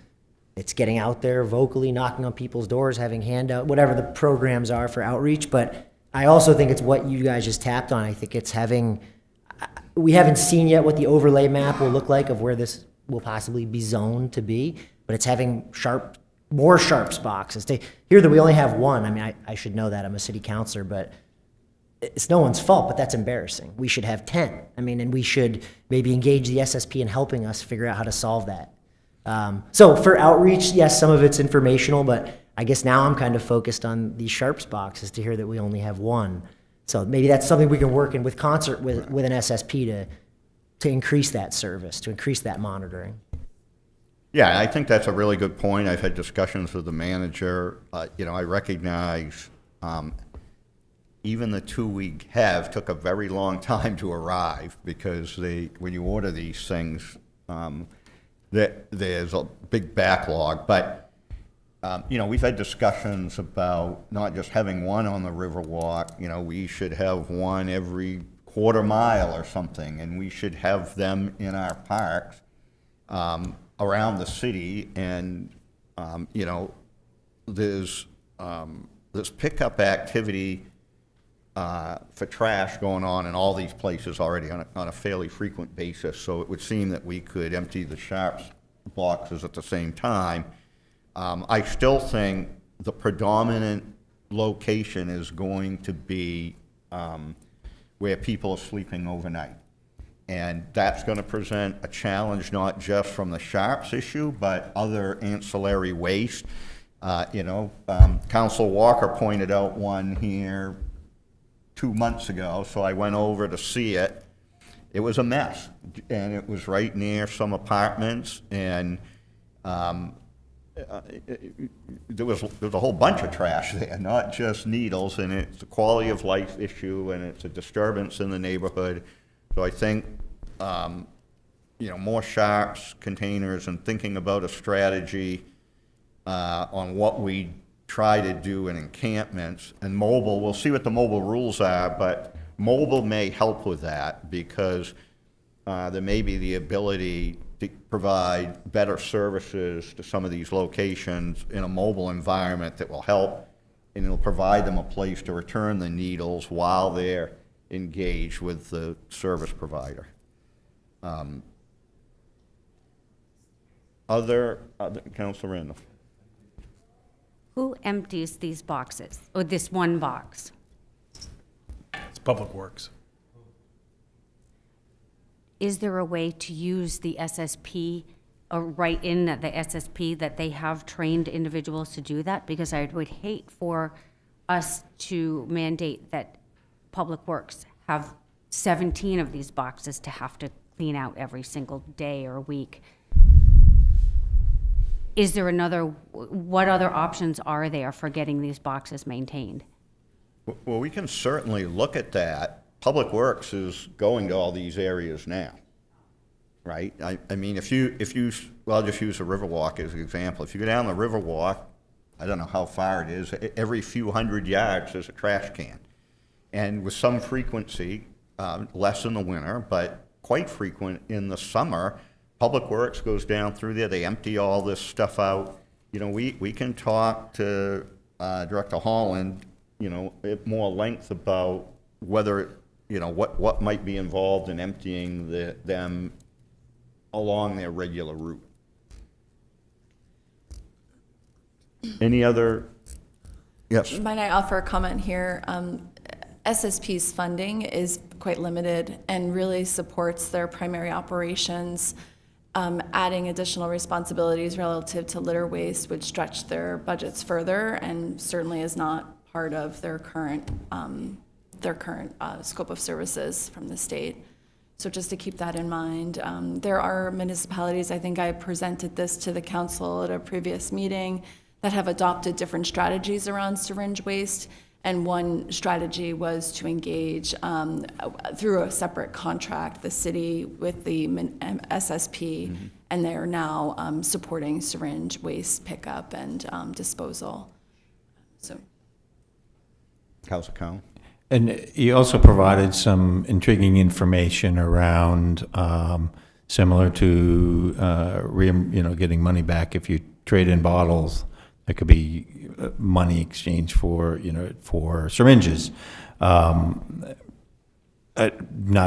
S6: getting out there vocally, knocking on people's doors, having handout, whatever the programs are for outreach. But I also think it's what you guys just tapped on. I think it's we haven't seen yet what the overlay map will look like of where this will possibly be zoned to be, but it's having more sharps boxes. Here that we only have one, I mean, I should know that, I'm a city councilor, but it's no one's fault, but that's embarrassing. We should have 10. I mean, and we should maybe engage the SSP in helping us figure out how to solve that. So for outreach, yes, some of it's informational, but I guess now I'm kind of focused on these sharps boxes to hear that we only have one. So maybe that's something we can work in with concert with an SSP to increase that service, to increase that monitoring.
S1: Yeah, I think that's a really good point. I've had discussions with the manager. I recognize even the two we have took a very long time to arrive because when you order these things, there's a big backlog. But we've had discussions about not just having one on the Riverwalk. We should have one every quarter mile or something, and we should have them in our parks around the city. And there's pickup activity for trash going on in all these places already on a fairly frequent basis. So it would seem that we could empty the sharps boxes at the same time. I still think the predominant location is going to be where people are sleeping overnight. And that's going to present a challenge not just from the sharps issue, but other ancillary waste. Council Walker pointed out one here 2 months ago, so I went over to see it. It was a mess, and it was right near some apartments, and there was a whole bunch of trash there, not just needles, and it's a quality of life issue, and it's a disturbance in the neighborhood. So I think, more sharps, containers, and thinking about a strategy on what we try to do in encampments. And mobile, we'll see what the mobile rules are, but mobile may help with that because there may be the ability to provide better services to some of these locations in a mobile environment that will help, and it'll provide them a place to return the needles while they're engaged with the service provider. Councilor Randolph.
S7: Who empties these boxes, or this one box?
S2: It's Public Works.
S7: Is there a way to use the SSP, or write in the SSP that they have trained individuals to do that? Because I would hate for us to mandate that Public Works have 17 of these boxes to have to clean out every single day or week. Is there what other options are there for getting these boxes maintained?
S1: Well, we can certainly look at that. Public Works is going to all these areas now, right? I mean, I'll just use the Riverwalk as an example. If you go down the Riverwalk, I don't know how far it is, every few hundred yards there's a trash can. And with some frequency, less in the winter, but quite frequent in the summer, Public Works goes down through there, they empty all this stuff out. We can talk to Director Holland, at more length about whether, what might be involved in emptying them along their regular route. Any other? Yes.
S11: Might I offer a comment here? SSP's funding is quite limited and really supports their primary operations. Adding additional responsibilities relative to litter waste would stretch their budgets further and certainly is not part of their current scope of services from the state. So just to keep that in mind. There are municipalities, I think I presented this to the council at a previous meeting, that have adopted different strategies around syringe waste. And one strategy was to engage through a separate contract, the city with the SSP, and they are now supporting syringe waste pickup and disposal. So,
S1: Councilor Cowan.
S5: And you also provided some intriguing information around similar to getting money back if you trade in bottles. There could be money exchange for syringes. Not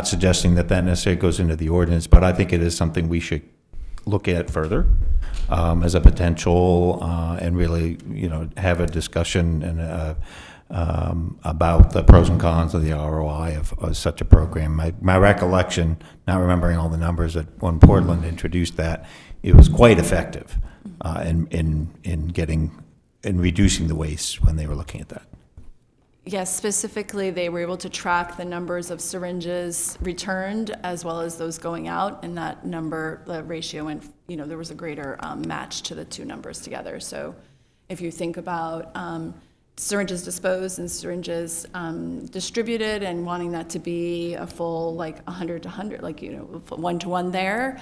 S5: suggesting that necessarily goes into the ordinance, but I think it is something we should look at further as a potential and really have a discussion and about the pros and cons of the ROI of such a program. My recollection, not remembering all the numbers, that when Portland introduced that, it was quite effective in reducing the waste when they were looking at that.
S11: yes, specifically, they were able to track the numbers of syringes returned as well as those going out, and that number, the ratio went, there was a greater match to the two numbers together. So if you think about syringes disposed and syringes distributed and wanting that to be a full 100 to 100, 1-to-1 there,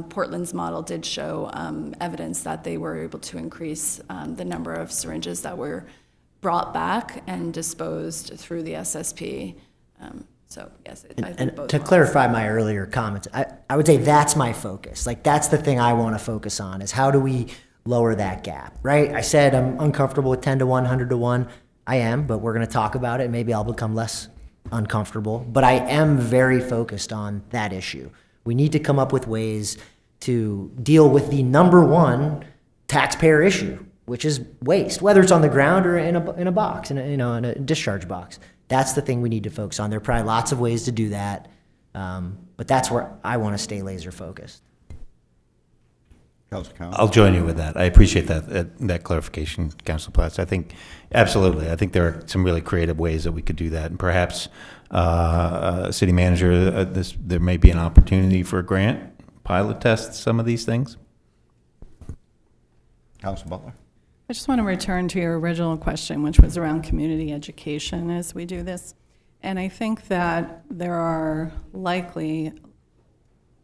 S11: Portland's model did show evidence that they were able to increase the number of syringes that were brought back and disposed through the SSP. So yes, I think both
S6: to
S11: models.
S6: clarify my earlier comments, I would say that's my focus. That's the thing I want to focus on, is how do we lower that gap, right? I said I'm uncomfortable with 10 to 1, 100 to 1. I am, but we're going to talk about it. Maybe I'll become less uncomfortable. But I am very focused on that issue. We need to come up with ways to deal with the number one taxpayer issue, which is waste, whether it's on the ground or in a box, in a discharge box. That's the thing we need to focus on. There are probably lots of ways to do that. But that's where I want to stay laser focused.
S1: Council Count.
S5: I'll join you with that. I appreciate that clarification, Councilor Platts. I think, absolutely, I think there are some really creative ways that we could do that. And perhaps, city manager, there may be an opportunity for a grant, pilot test some of these things.
S1: Council Butler.
S8: I just want to return to your original question, which was around community education as we do this. And I think that there are likely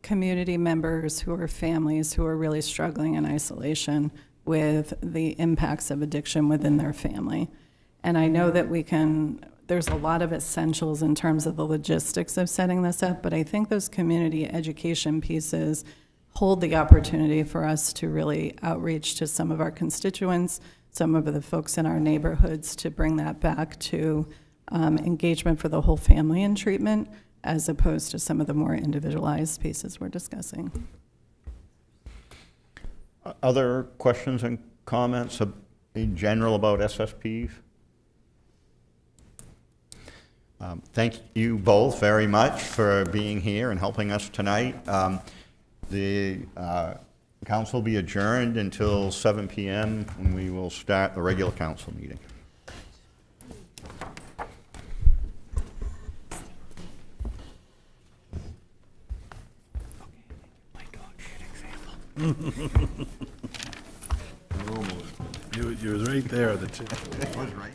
S8: community members who are families who are really struggling in isolation with the impacts of addiction within their family. And I know that there's a lot of essentials in terms of the logistics of setting this up, but I think those community education pieces hold the opportunity for us to really outreach to some of our constituents, some of the folks in our neighborhoods, to bring that back to engagement for the whole family in treatment, as opposed to some of the more individualized pieces we're discussing.
S1: Other questions and comments in general about SSPs? Thank you both very much for being here and helping us tonight. The council will be adjourned until 7 p.m. when we will start the regular council meeting.
S2: You was right there.
S1: It was right.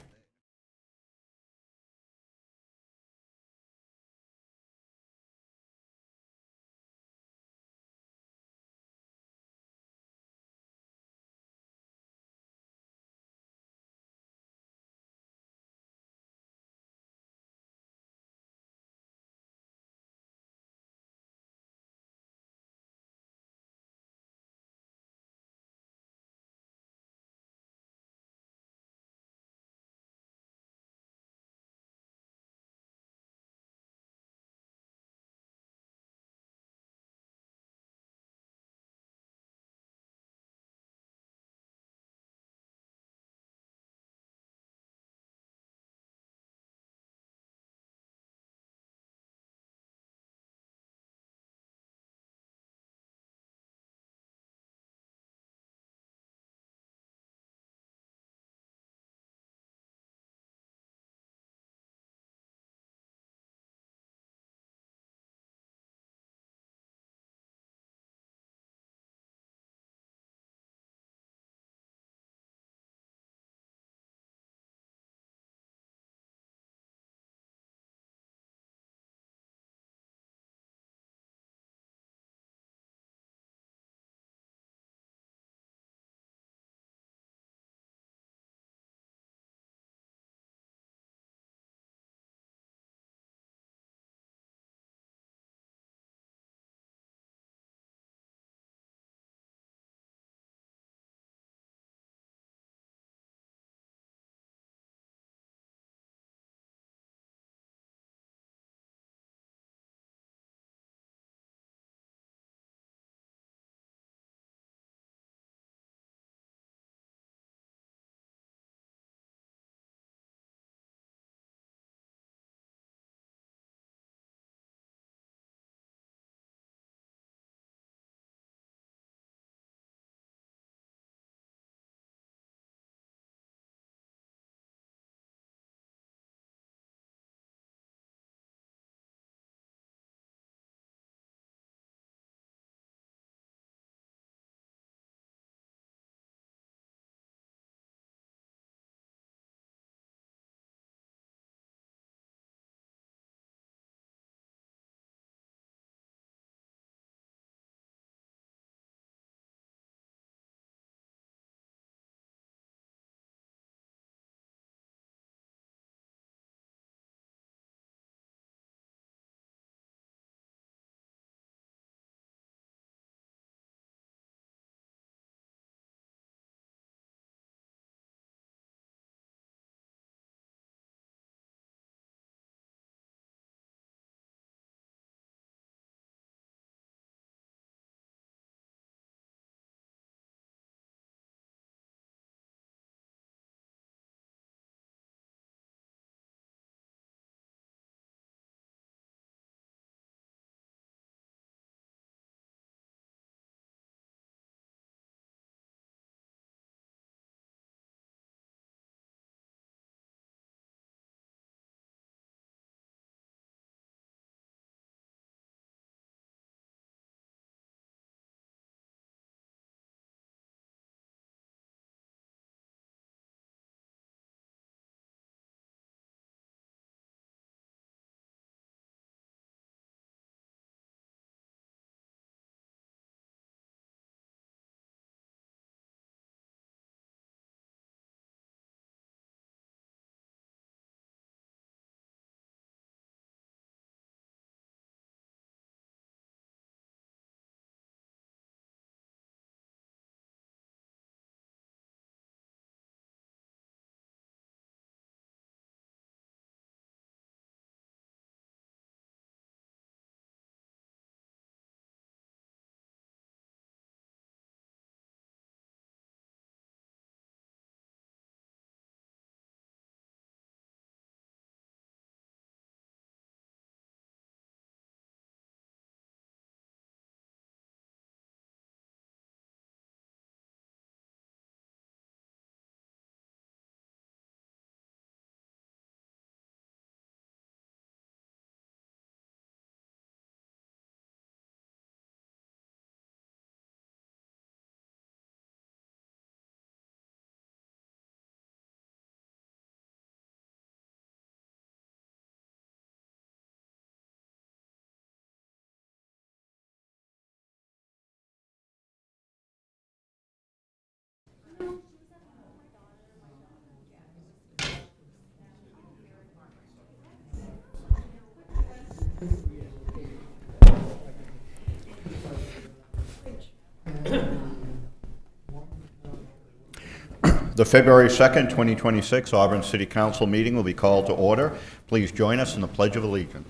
S1: The February 2nd, 2026 Auburn City Council meeting will be called to order. Please join us in the Pledge of Allegiance.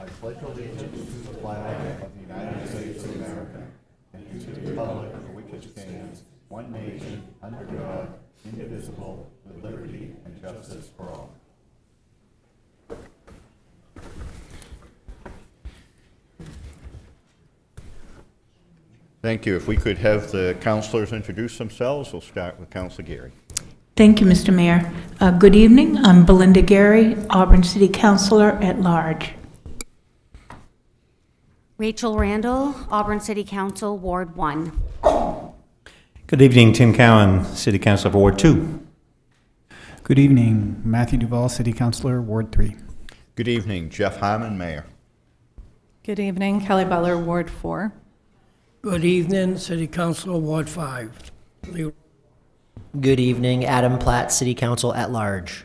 S1: I pledge allegiance to the flag of the United States of America and to the republic for which it stands, one nation, under God, indivisible, with liberty and justice for all. Thank you. If we could have the councilors introduce themselves, we'll start with Councilor Geary.
S4: Thank you, Mr. Mayor. Good evening. I'm Belinda Gary, Auburn City Councilor at Large.
S7: Rachel Randall, Auburn City Council, Ward 1.
S5: Good evening, Tim Cowan, City Councilor for Ward 2.
S9: Good evening, Matthew Duval, City Councilor, Ward 3.
S1: Good evening. Jeff Harmon, Mayor.
S8: Good evening, Kelly Butler, Ward 4.
S12: Good evening, City Council, Ward 5.
S6: Good evening, Adam Platt, City Council at Large.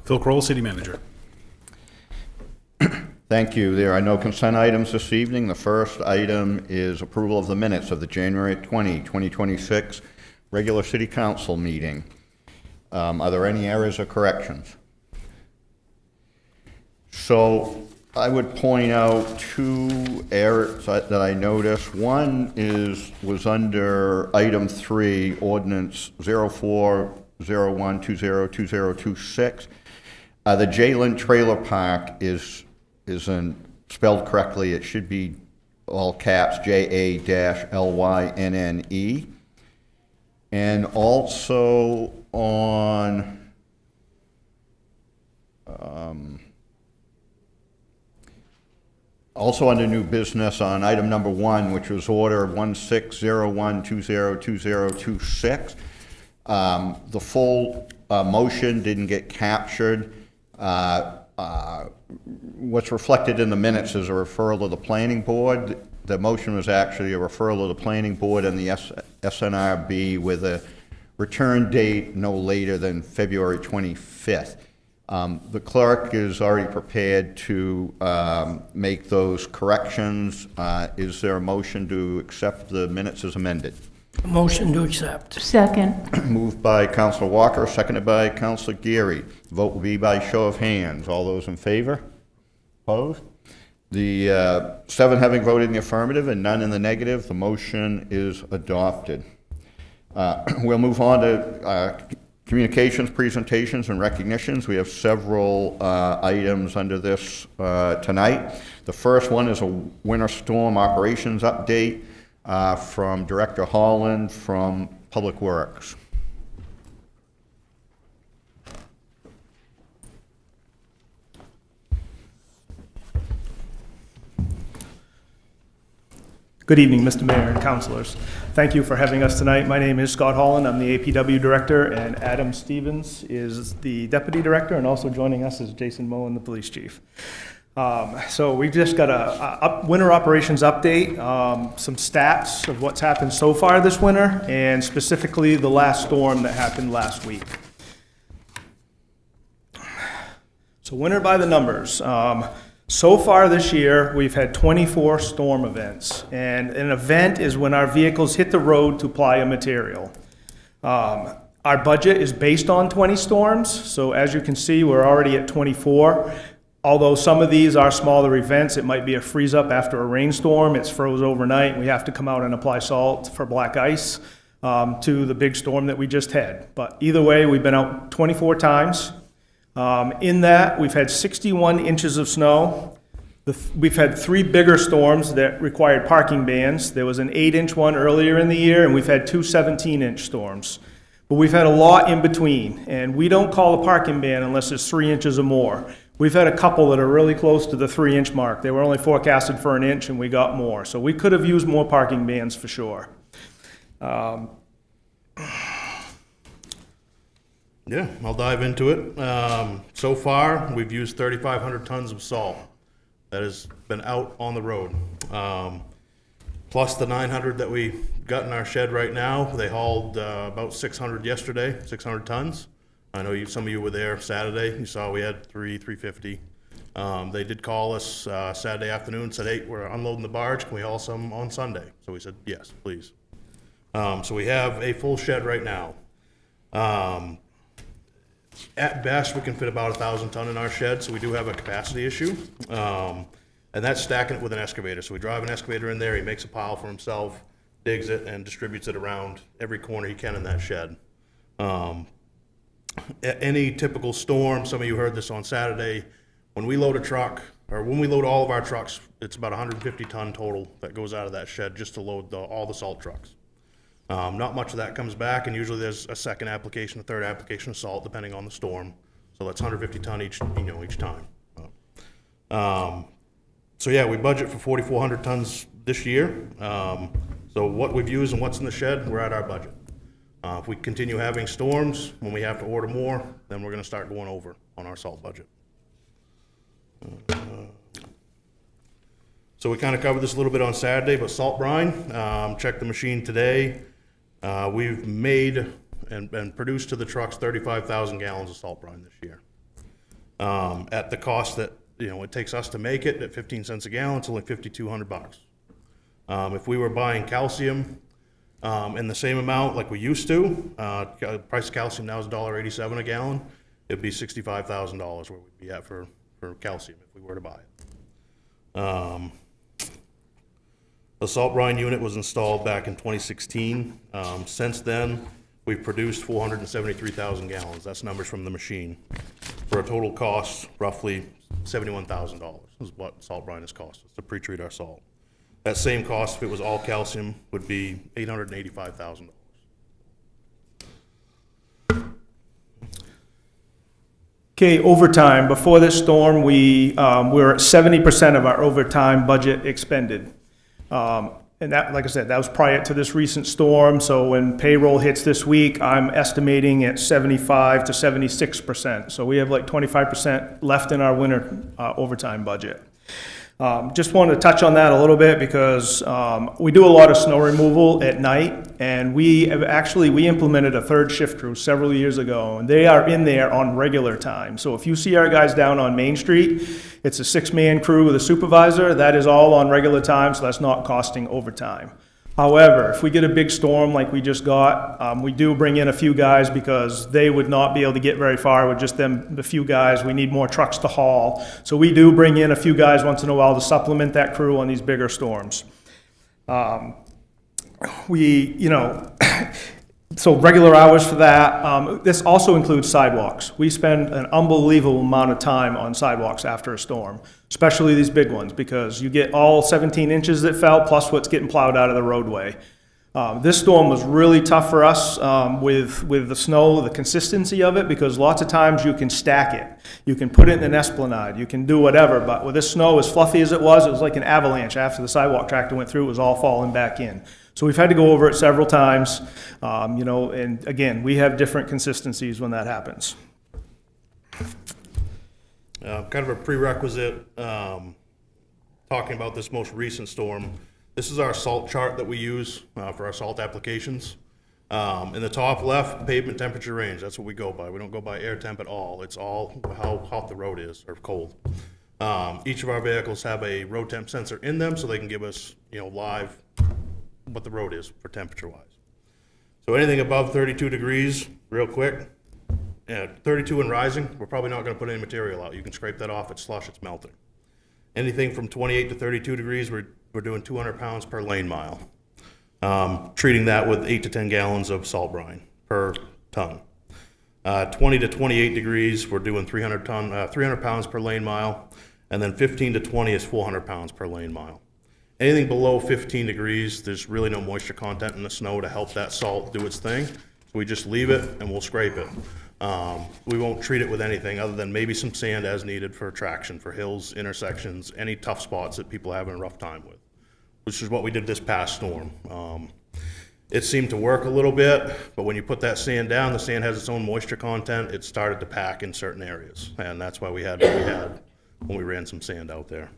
S2: Phil Kroll, City Manager.
S1: Thank you. There are no consent items this evening. The first item is approval of the minutes of the January 20, 2026 regular City Council meeting. Are there any errors or corrections? So I would point out two errors that I noticed. One was under item 3, ordinance 0401202026. The Jaylen Trailer Park isn't spelled correctly. It should be all caps, JA-LYNNE. And also on also under new business on item number 1, which was order 1601202026. The full motion didn't get captured. What's reflected in the minutes is a referral to the planning board. The motion was actually a referral to the planning board and the SNRB with a return date no later than February 25th. The clerk is already prepared to make those corrections. Is there a motion to accept the minutes as amended?
S12: Motion to accept.
S4: Second.
S1: Moved by Councilor Walker, seconded by Councilor Geary. Vote will be by show of hands. All those in favor? Opposed? The 7 having voted in the affirmative and none in the negative, the motion is adopted. We'll move on to communications, presentations, and recognitions. We have several items under this tonight. The first one is a winter storm operations update from Director Holland from Public Works.
S13: Good evening, Mr. Mayor and councilors. Thank you for having us tonight. My name is Scott Holland. I'm the APW Director, and Adam Stevens is the Deputy Director, and also joining us is Jason Mullen, the Police Chief. So we've just got a winter operations update, some stats of what's happened so far this winter, and specifically the last storm that happened last week. So winter by the numbers. So far this year, we've had 24 storm events, and an event is when our vehicles hit the road to apply a material. Our budget is based on 20 storms, so as you can see, we're already at 24. Although some of these are smaller events, it might be a freeze up after a rainstorm, it's froze overnight, and we have to come out and apply salt for black ice to the big storm that we just had. But either way, we've been out 24 times. In that, we've had 61 inches of snow. We've had 3 bigger storms that required parking bans. There was an 8-inch one earlier in the year, and we've had 2 17-inch storms. But we've had a lot in between, and we don't call a parking ban unless it's 3 inches or more. We've had a couple that are really close to the 3-inch mark. They were only forecasted for 1 inch, and we got more. So we could have used more parking bans for sure.
S14: Yeah, I'll dive into it. So far, we've used 3,500 tons of salt that has been out on the road. Plus the 900 that we got in our shed right now. They hauled about 600 yesterday, 600 tons. I know some of you were there Saturday. You saw we had 350. They did call us Saturday afternoon and said, hey, we're unloading the barge. Can we haul some on Sunday? So we said, yes, please. So we have a full shed right now. At best, we can fit about 1,000 ton in our shed, so we do have a capacity issue. And that's stacking it with an excavator. So we drive an excavator in there, he makes a pile for himself, digs it, and distributes it around every corner he can in that shed. At any typical storm, some of you heard this on Saturday, when we load a truck, or when we load all of our trucks, it's about 150 ton total that goes out of that shed just to load all the salt trucks. Not much of that comes back, and usually there's a second application, a third application of salt, depending on the storm. So that's 150 ton each time. So yeah, we budget for 4,400 tons this year. So what we've used and what's in the shed, we're at our budget. If we continue having storms, when we have to order more, then we're gonna start going over on our salt budget. So we kind of covered this a little bit on Saturday, but salt brine, checked the machine today. We've made and produced to the trucks 35,000 gallons of salt brine this year. At the cost that, it takes us to make it at 15 cents a gallon, it's only $5,200. If we were buying calcium in the same amount like we used to, price of calcium now is $1.87 a gallon, it'd be $65,000 where we'd be at for calcium if we were to buy it. The salt brine unit was installed back in 2016. Since then, we've produced 473,000 gallons. That's numbers from the machine. For a total cost, roughly $71,000 is what salt brine has cost us to pre-treat our salt. That same cost, if it was all calcium, would be $885,000.
S13: Okay, overtime. Before this storm, we were at 70% of our overtime budget expended. And that, like I said, that was prior to this recent storm. So when payroll hits this week, I'm estimating at 75 to 76%. So we have like 25% left in our winter overtime budget. Just wanted to touch on that a little bit because we do a lot of snow removal at night, and we implemented a third shift crew several years ago, and they are in there on regular time. So if you see our guys down on Main Street, it's a 6-man crew with a supervisor. That is all on regular time, so that's not costing overtime. However, if we get a big storm like we just got, we do bring in a few guys because they would not be able to get very far with just the few guys. We need more trucks to haul. So we do bring in a few guys once in a while to supplement that crew on these bigger storms. So regular hours for that. This also includes sidewalks. We spend an unbelievable amount of time on sidewalks after a storm, especially these big ones, because you get all 17 inches that fell plus what's getting plowed out of the roadway. This storm was really tough for us with the snow, the consistency of it, because lots of times you can stack it. You can put it in an esplanade. You can do whatever, but with this snow, as fluffy as it was like an avalanche. After the sidewalk tractor went through, it was all falling back in. So we've had to go over it several times, and again, we have different consistencies when that happens.
S14: Kind of a prerequisite, talking about this most recent storm. This is our salt chart that we use for our salt applications. In the top left, pavement temperature range, that's what we go by. We don't go by air temp at all. It's all how hot the road is or cold. Each of our vehicles have a road temp sensor in them so they can give us, live what the road is for temperature wise. So anything above 32 degrees, real quick, 32 and rising, we're probably not going to put any material out. You can scrape that off, it's slush, it's melting. Anything from 28 to 32 degrees, we're doing 200 pounds per lane mile. Treating that with 8 to 10 gallons of salt brine per ton. 20 to 28 degrees, we're doing 300 pounds per lane mile, and then 15 to 20 is 400 pounds per lane mile. Anything below 15 degrees, there's really no moisture content in the snow to help that salt do its thing. So we just leave it and we'll scrape it. We won't treat it with anything other than maybe some sand as needed for traction, for hills, intersections, any tough spots that people are having a rough time with, which is what we did this past storm. It seemed to work a little bit, but when you put that sand down, the sand has its own moisture content. It started to pack in certain areas, and that's why we had what we had when we ran some sand out there.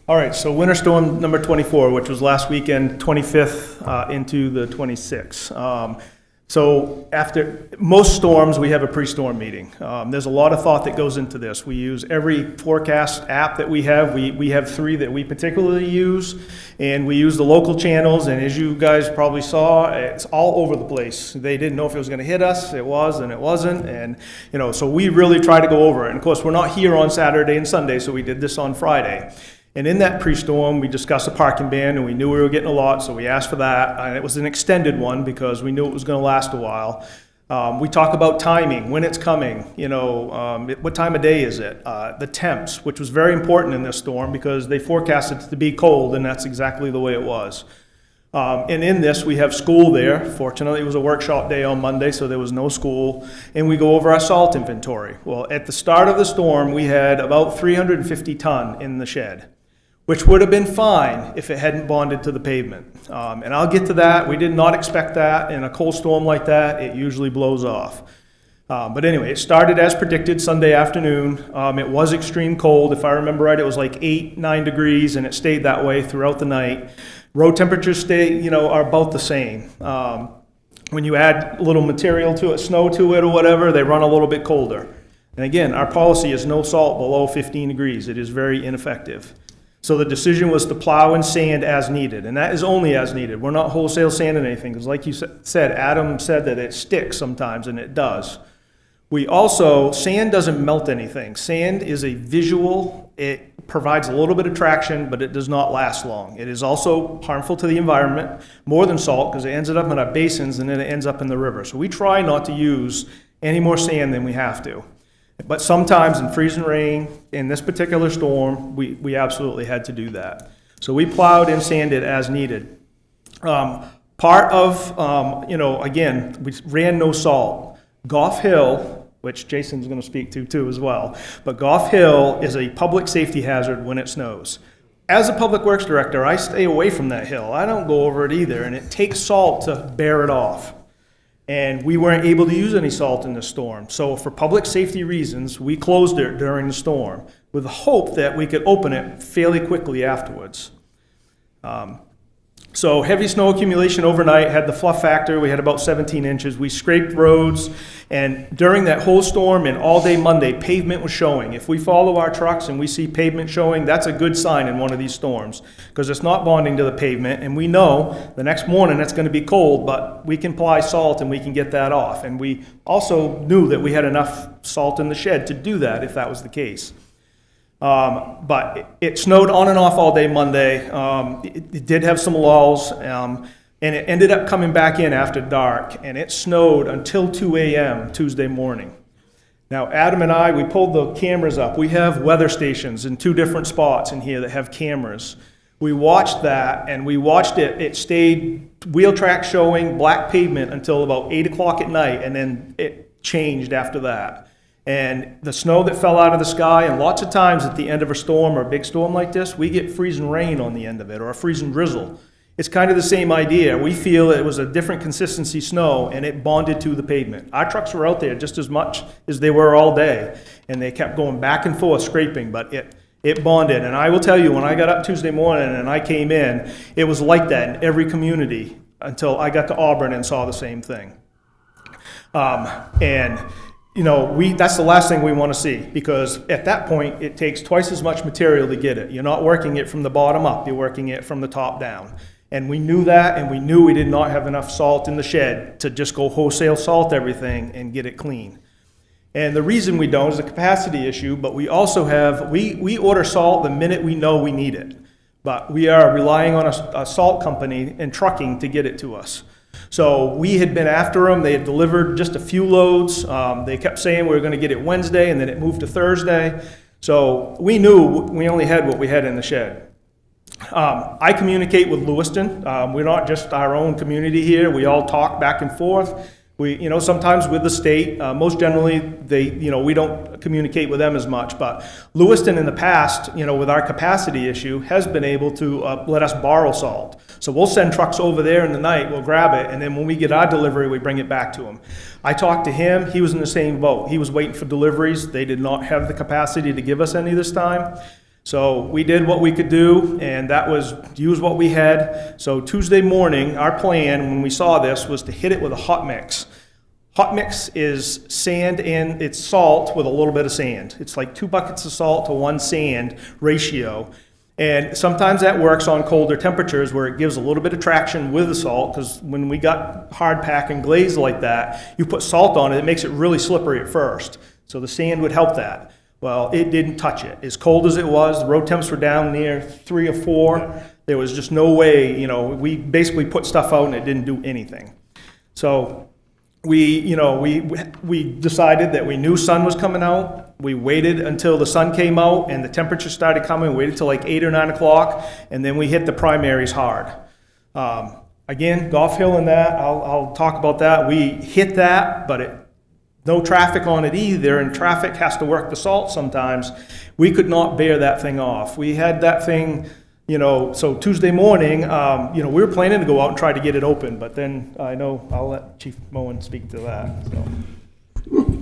S13: All right, so winter storm number 24, which was last weekend, 25th into the 26th. So after most storms, we have a pre-storm meeting. There's a lot of thought that goes into this. We use every forecast app that we have. We have 3 that we particularly use, and we use the local channels. And as you guys probably saw, it's all over the place. They didn't know if it was going to hit us. It was, and it wasn't. And so we really try to go over it. And of course, we're not here on Saturday and Sunday, so we did this on Friday. And in that pre-storm, we discussed a parking ban, and we knew we were getting a lot, so we asked for that. And it was an extended one because we knew it was going to last a while. We talk about timing, when it's coming, what time of day is it, the temps, which was very important in this storm because they forecasted it to be cold, and that's exactly the way it was. And in this, we have school there. Fortunately, it was a workshop day on Monday, so there was no school. And we go over our salt inventory. Well, at the start of the storm, we had about 350 ton in the shed, which would have been fine if it hadn't bonded to the pavement. And I'll get to that. We did not expect that. In a cold storm like that, it usually blows off. But anyway, it started as predicted Sunday afternoon. It was extreme cold. If I remember right, it was like 8-9 degrees, and it stayed that way throughout the night. Road temperatures are about the same. When you add a little material to it, snow to it or whatever, they run a little bit colder. And again, our policy is no salt below 15 degrees. It is very ineffective. So the decision was to plow and sand as needed, and that is only as needed. We're not wholesale sanding anything, because like you said, Adam said that it sticks sometimes, and it does. We also, sand doesn't melt anything. Sand is a visual. It provides a little bit of traction, but it does not last long. It is also harmful to the environment, more than salt, because it ends up in our basins, and then it ends up in the river. So we try not to use any more sand than we have to. But sometimes in freezing rain, in this particular storm, we absolutely had to do that. So we plowed and sanded as needed. Part of, again, we ran no salt. Goff Hill, which Jason's going to speak to too as well, but Goff Hill is a public safety hazard when it snows. As a public works director, I stay away from that hill. I don't go over it either, and it takes salt to bear it off. And we weren't able to use any salt in the storm. So for public safety reasons, we closed it during the storm with the hope that we could open it fairly quickly afterwards. So heavy snow accumulation overnight had the fluff factor. We had about 17 inches. We scraped roads, and during that whole storm and all day Monday, pavement was showing. If we follow our trucks and we see pavement showing, that's a good sign in one of these storms, because it's not bonding to the pavement, and we know the next morning it's going to be cold, but we can apply salt and we can get that off. And we also knew that we had enough salt in the shed to do that if that was the case. But it snowed on and off all day Monday. It did have some lulls, and it ended up coming back in after dark, and it snowed until 2 a.m. Tuesday morning. Now, Adam and I, we pulled the cameras up. We have weather stations in 2 different spots in here that have cameras. We watched that, and we watched it. It stayed wheel track showing, black pavement until about 8 o'clock at night, and then it changed after that. And the snow that fell out of the sky, and lots of times at the end of a storm or a big storm like this, we get freezing rain on the end of it, or a freezing drizzle. It's kind of the same idea. We feel it was a different consistency snow, and it bonded to the pavement. Our trucks were out there just as much as they were all day, and they kept going back and forth scraping, but it bonded. And I will tell you, when I got up Tuesday morning and I came in, it was like that in every community until I got to Auburn and saw the same thing. That's the last thing we want to see, because at that point, it takes twice as much material to get it. You're not working it from the bottom up, you're working it from the top down. And we knew that, and we knew we did not have enough salt in the shed to just go wholesale salt everything and get it clean. And the reason we don't is a capacity issue, but we also have, we order salt the minute we know we need it. But we are relying on a salt company and trucking to get it to us. So we had been after them. They had delivered just a few loads. They kept saying we were going to get it Wednesday, and then it moved to Thursday. So we knew we only had what we had in the shed. I communicate with Lewiston. We're not just our own community here. We all talk back and forth. We, sometimes with the state. Most generally, we don't communicate with them as much. But Lewiston in the past, with our capacity issue, has been able to let us borrow salt. So we'll send trucks over there in the night, we'll grab it, and then when we get our delivery, we bring it back to him. I talked to him, he was in the same boat. He was waiting for deliveries. They did not have the capacity to give us any this time. So we did what we could do, and that was use what we had. So Tuesday morning, our plan, when we saw this, was to hit it with a hot mix. Hot mix is sand and it's salt with a little bit of sand. It's like 2 buckets of salt to 1 sand ratio. And sometimes that works on colder temperatures where it gives a little bit of traction with the salt, because when we got hard pack and glaze like that, you put salt on it, it makes it really slippery at first. So the sand would help that. Well, it didn't touch it. As cold as it was, the road temps were down near 3 or 4. There was just no way, we basically put stuff out and it didn't do anything. So we decided that we knew sun was coming out. We waited until the sun came out and the temperature started coming. We waited till like 8 or 9 o'clock, and then we hit the primaries hard. Again, Golf Hill and that, I'll talk about that. We hit that, but no traffic on it either, and traffic has to work the salt sometimes. We could not bear that thing off. We had that thing, so Tuesday morning, we were planning to go out and try to get it open, but then I know I'll let Chief Moen speak to that, so.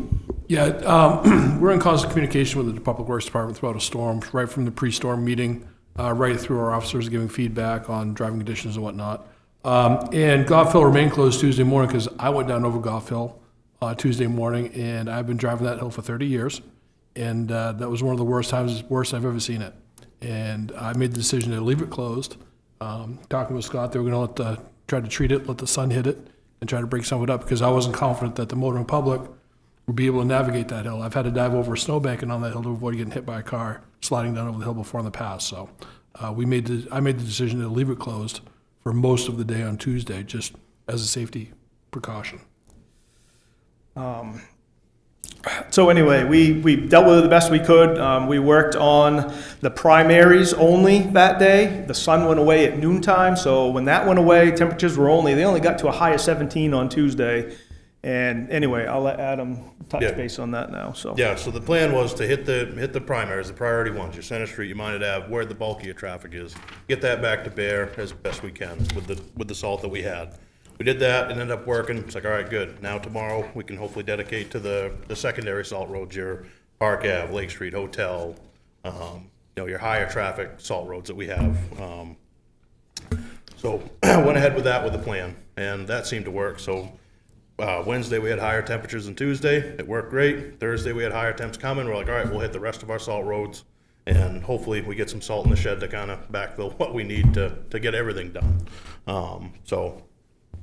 S15: Yeah, we're in constant communication with the Public Works Department throughout a storm, right from the pre-storm meeting, right through our officers giving feedback on driving conditions and whatnot. And Golf Hill remained closed Tuesday morning because I went down over Golf Hill Tuesday morning, and I've been driving that hill for 30 years, and that was one of the worst I've ever seen it. And I made the decision to leave it closed. Talking with Scott, they were going to try to treat it, let the sun hit it, and try to break some of it up, because I wasn't confident that the motoring public would be able to navigate that hill. I've had to dive over a snowbank and on that hill to avoid getting hit by a car sliding down over the hill before in the past. So I made the decision to leave it closed for most of the day on Tuesday, just as a safety precaution.
S13: So anyway, we dealt with it the best we could. We worked on the primaries only that day. The sun went away at noontime, so when that went away, temperatures they only got to a high of 17 on Tuesday. And anyway, I'll let Adam touch base on that now, so.
S14: Yeah, so the plan was to hit the primaries, the priority ones, your Center Street, your Minot Ave, where the bulk of your traffic is. Get that back to bear as best we can with the salt that we had. We did that and ended up working. It's like, all right, good. Now tomorrow we can hopefully dedicate to the secondary salt roads, your Park Ave, Lake Street, Hotel, your higher traffic salt roads that we have. So went ahead with that with the plan, and that seemed to work. So Wednesday we had higher temperatures than Tuesday. It worked great. Thursday we had higher temps coming. We're like, all right, we'll hit the rest of our salt roads, and hopefully we get some salt in the shed to kind of backfill what we need to get everything done.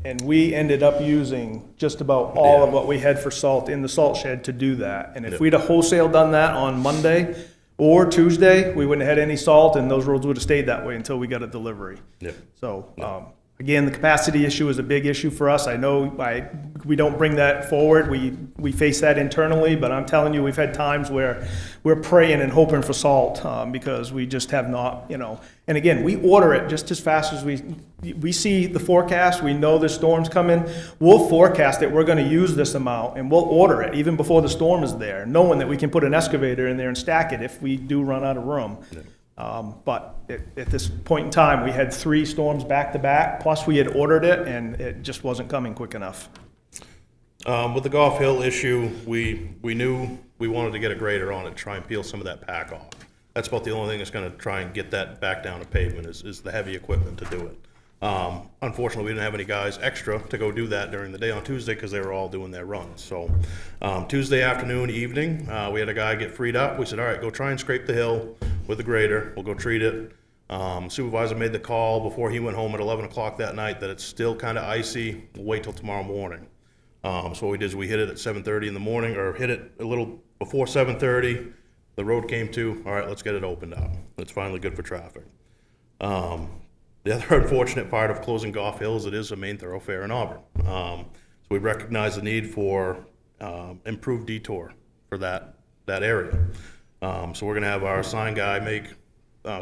S13: And we ended up using just about all of what we had for salt in the salt shed to do that. And if we'd have wholesale done that on Monday or Tuesday, we wouldn't have had any salt, and those roads would have stayed that way until we got a delivery. So, again, the capacity issue is a big issue for us. I know we don't bring that forward. We face that internally, but I'm telling you, we've had times where we're praying and hoping for salt because we just have not, And again, we order it just as fast as we see the forecast. We know the storm's coming. We'll forecast it. We're going to use this amount, and we'll order it even before the storm is there, knowing that we can put an excavator in there and stack it if we do run out of room. But at this point in time, we had 3 storms back to back, plus we had ordered it, and it just wasn't coming quick enough.
S14: With the Golf Hill issue, we knew we wanted to get a grader on it, try and peel some of that pack off. That's about the only thing that's going to try and get that back down to pavement is the heavy equipment to do it. Unfortunately, we didn't have any guys extra to go do that during the day on Tuesday because they were all doing their runs. So Tuesday afternoon, evening, we had a guy get freed up. We said, all right, go try and scrape the hill with the grader. We'll go treat it. Supervisor made the call before he went home at 11 o'clock that night that it's still kind of icy. We'll wait till tomorrow morning. So what we did is we hit it at 7:30 in the morning, or hit it a little before 7:30. The road came to, all right, let's get it opened up. It's finally good for traffic. The other unfortunate part of closing Golf Hill is it is a main thoroughfare in Auburn. So we recognize the need for improved detour for that area. So we're going to have our sign guy make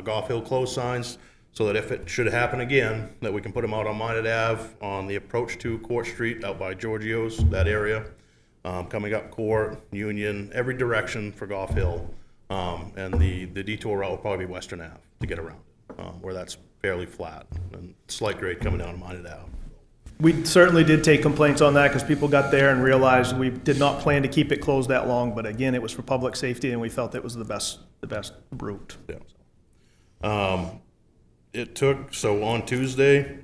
S14: Golf Hill closed signs so that if it should happen again, that we can put them out on Minot Ave, on the approach to Court Street, out by Giorgio's, that area, coming up Court, Union, every direction for Golf Hill. And the detour route will probably be Western Ave to get around, where that's fairly flat and slight grade coming down to Minot Ave.
S13: We certainly did take complaints on that because people got there and realized we did not plan to keep it closed that long. But again, it was for public safety, and we felt it was the best route.
S14: Yeah. It took, so on Tuesday,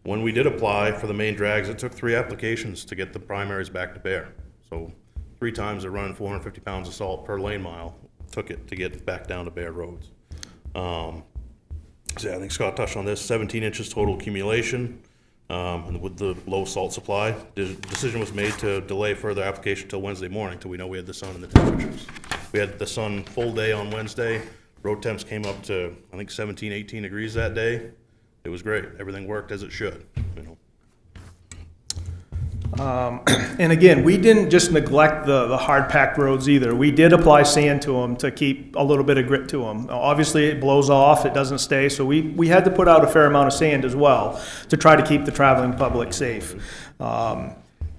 S14: when we did apply for the main drags, it took 3 applications to get the primaries back to Bear. So 3 times they're running 450 pounds of salt per lane mile, took it to get back down to Bear roads. So yeah, I think Scott touched on this, 17 inches total accumulation. And with the low salt supply, the decision was made to delay further application till Wednesday morning, till we know we had the sun and the temperatures. We had the sun full day on Wednesday. Road temps came up to, I think, 17, 18 degrees that day. It was great. Everything worked as it should, you know.
S13: And again, we didn't just neglect the hard-packed roads either. We did apply sand to them to keep a little bit of grip to them. Obviously, it blows off, it doesn't stay, so we had to put out a fair amount of sand as well to try to keep the traveling public safe.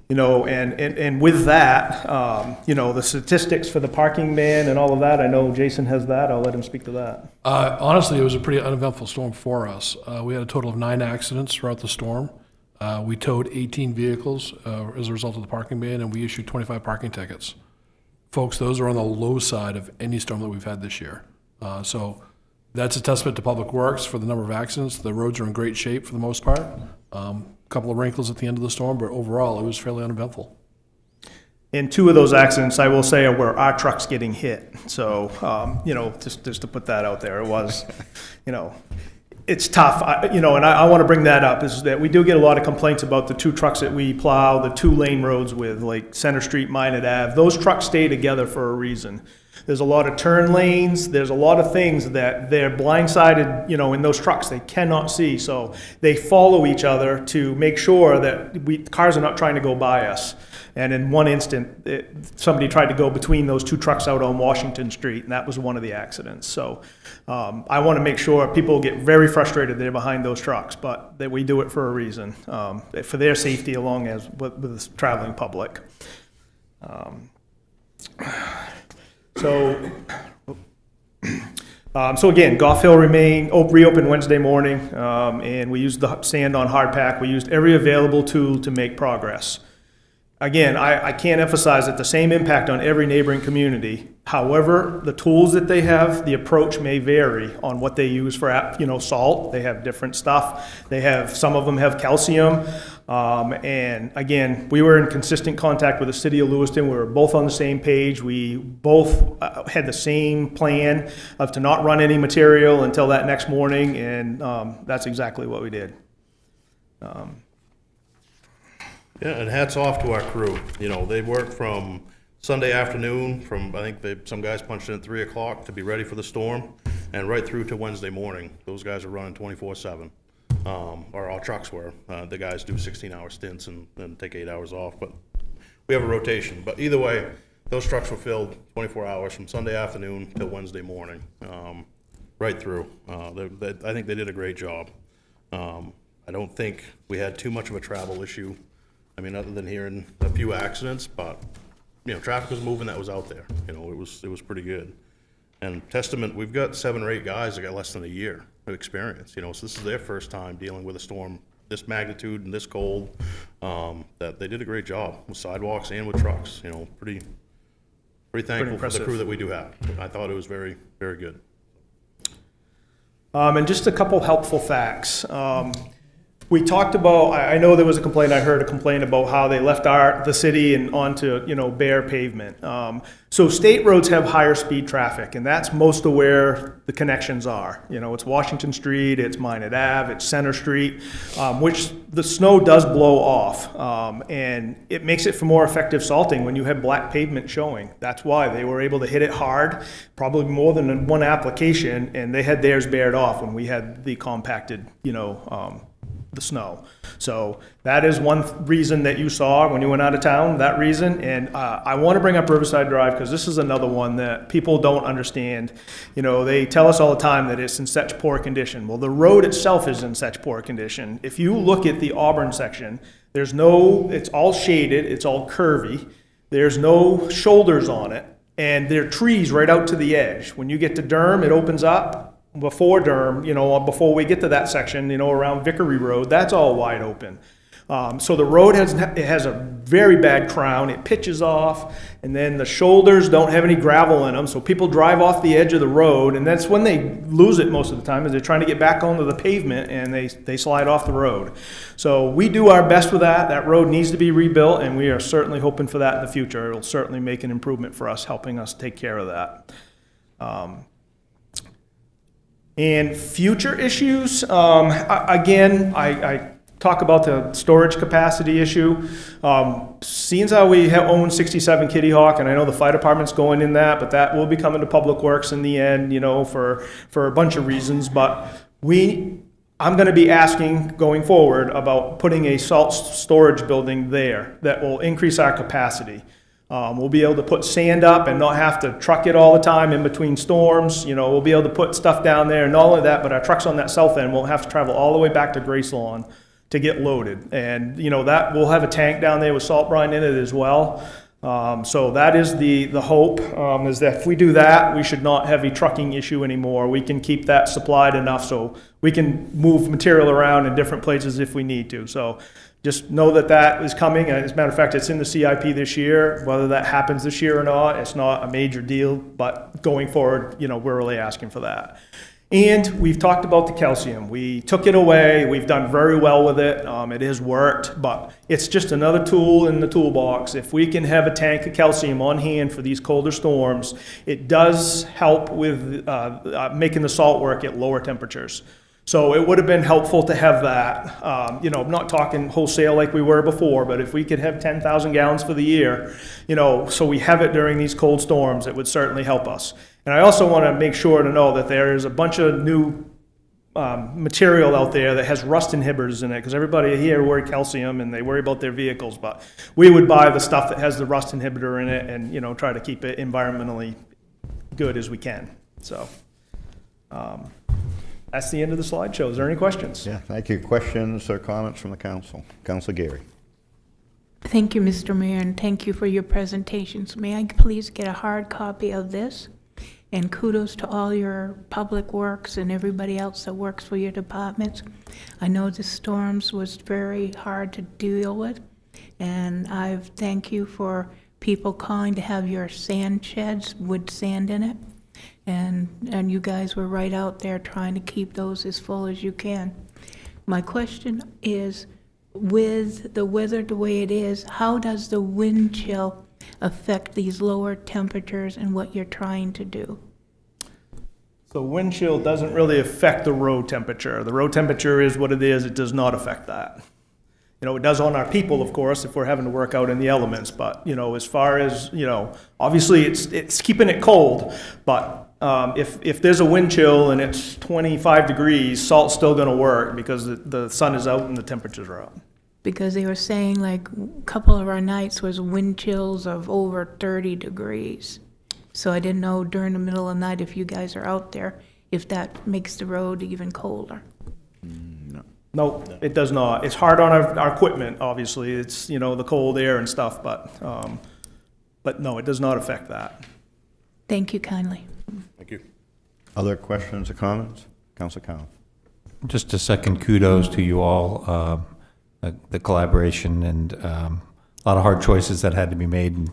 S13: You know, and with that, you know, the statistics for the parking ban and all of that, I know Jason has that. I'll let him speak to that.
S15: Honestly, it was a pretty uneventful storm for us. We had a total of 9 accidents throughout the storm. We towed 18 vehicles as a result of the parking ban, and we issued 25 parking tickets. Folks, those are on the low side of any storm that we've had this year. So that's a testament to Public Works for the number of accidents. The roads are in great shape for the most part. Couple of wrinkles at the end of the storm, but overall, it was fairly uneventful.
S13: And 2 of those accidents, I will say, were our trucks getting hit. So, you know, just to put that out there, it was, you know, it's tough, you know, and I want to bring that up, is that we do get a lot of complaints about the 2 trucks that we plow, the 2-lane roads with, like Center Street, Minot Ave. Those trucks stay together for a reason. There's a lot of turn lanes, there's a lot of things that they're blindsided, you know, in those trucks, they cannot see. So they follow each other to make sure that cars are not trying to go by us. And in one instant, somebody tried to go between those 2 trucks out on Washington Street, and that was one of the accidents. So I want to make sure people get very frustrated they're behind those trucks, but that we do it for a reason, for their safety along as with the traveling public. So again, Goff Hill reopened Wednesday morning, and we used the sand on hardpack. We used every available tool to make progress. Again, I can't emphasize that the same impact on every neighboring community. However, the tools that they have, the approach may vary on what they use for, you know, salt. They have different stuff. Some of them have calcium. And again, we were in consistent contact with the city of Lewiston. We were both on the same page. We both had the same plan of to not run any material until that next morning, and that's exactly what we did.
S14: Yeah, and hats off to our crew. You know, they worked from Sunday afternoon, I think some guys punched in at 3 o'clock to be ready for the storm, and right through to Wednesday morning. Those guys are running 24/7, or our trucks were. The guys do 16-hour stints and then take 8 hours off, but we have a rotation. But either way, those trucks were filled 24 hours from Sunday afternoon till Wednesday morning, right through. I think they did a great job. I don't think we had too much of a travel issue. I mean, other than hearing a few accidents, but, you know, traffic was moving that was out there. You know, it was pretty good. And testament, we've got 7 or 8 guys that got less than a year of experience, you know, so this is their first time dealing with a storm this magnitude and this cold, that they did a great job with sidewalks and with trucks, you know, pretty thankful for the crew that we do have. I thought it was very, very good.
S13: And just a couple helpful facts. We talked about, I know there was I heard a complaint about how they left the city and onto, you know, bare pavement. So state roads have higher speed traffic, and that's most of where the connections are. You know, it's Washington Street, it's Minot Ave, it's Center Street, which the snow does blow off. And it makes it for more effective salting when you have black pavement showing. That's why they were able to hit it hard, probably more than in one application, and they had theirs bared off when we had the compacted, you know, the snow. So that is one reason that you saw when you went out of town, that reason. And I want to bring up Riverside Drive because this is another one that people don't understand. You know, they tell us all the time that it's in such poor condition. Well, the road itself is in such poor condition. If you look at the Auburn section, it's all shaded, it's all curvy. There's no shoulders on it, and there are trees right out to the edge. When you get to Durham, it opens up. Before Durham, you know, before we get to that section, you know, around Vickery Road, that's all wide open. So the road it has a very bad crown, it pitches off, and then the shoulders don't have any gravel in them, so people drive off the edge of the road, and that's when they lose it most of the time, is they're trying to get back onto the pavement, and they slide off the road. So we do our best with that. That road needs to be rebuilt, and we are certainly hoping for that in the future. It'll certainly make an improvement for us, helping us take care of that. And future issues, again, I talk about the storage capacity issue. Seeing as how we own 67 Kitty Hawk, and I know the fire department's going in that, but that will be coming to Public Works in the end, you know, for a bunch of reasons. But I'm gonna be asking going forward about putting a salt storage building there that will increase our capacity. We'll be able to put sand up and not have to truck it all the time in between storms. You know, we'll be able to put stuff down there, and not only that, but our trucks on that south end won't have to travel all the way back to Grace Lawn to get loaded. And, you know, that we'll have a tank down there with salt brine in it as well. So that is the hope, is that if we do that, we should not have a trucking issue anymore. We can keep that supplied enough so we can move material around in different places if we need to. So just know that that is coming. As a matter of fact, it's in the CIP this year. Whether that happens this year or not, it's not a major deal, but going forward, you know, we're really asking for that. And we've talked about the calcium. We took it away. We've done very well with it. It has worked, but it's just another tool in the toolbox. If we can have a tank of calcium on hand for these colder storms, it does help with making the salt work at lower temperatures. So it would have been helpful to have that. You know, I'm not talking wholesale like we were before, but if we could have 10,000 gallons for the year, you know, so we have it during these cold storms, it would certainly help us. And I also want to make sure to know that there is a bunch of new material out there that has rust inhibitors in it, because everybody here worry calcium and they worry about their vehicles, but we would buy the stuff that has the rust inhibitor in it and, you know, try to keep it environmentally good as we can. So that's the end of the slideshow. Is there any questions?
S1: Yeah, thank you. Questions or comments from the council? Councilor Gary.
S4: Thank you, Mr. Mayor, and thank you for your presentations. May I please get a hard copy of this? And kudos to all your public works and everybody else that works for your departments. I know the storms was very hard to deal with, and I thank you for people calling to have your sand sheds with sand in it. And you guys were right out there trying to keep those as full as you can. My question is, with the weather the way it is, how does the wind chill affect these lower temperatures and what you're trying to do?
S13: So wind chill doesn't really affect the road temperature. The road temperature is what it is. It does not affect that. You know, it does on our people, of course, if we're having to work out in the elements. But, you know, as far as, you know, obviously it's keeping it cold. But if there's a wind chill and it's 25 degrees, salt's still going to work because the sun is out and the temperatures are up.
S4: Because they were saying like a couple of our nights was wind chills of over 30 degrees. So I didn't know during the middle of the night, if you guys are out there, if that makes the road even colder.
S13: No, it does not. It's hard on our equipment, obviously. It's, you know, the cold air and stuff, but no, it does not affect that.
S4: Thank you kindly.
S14: Thank you.
S1: Other questions or comments? Councilor Connell.
S5: Just a second kudos to you all, the collaboration and a lot of hard choices that had to be made,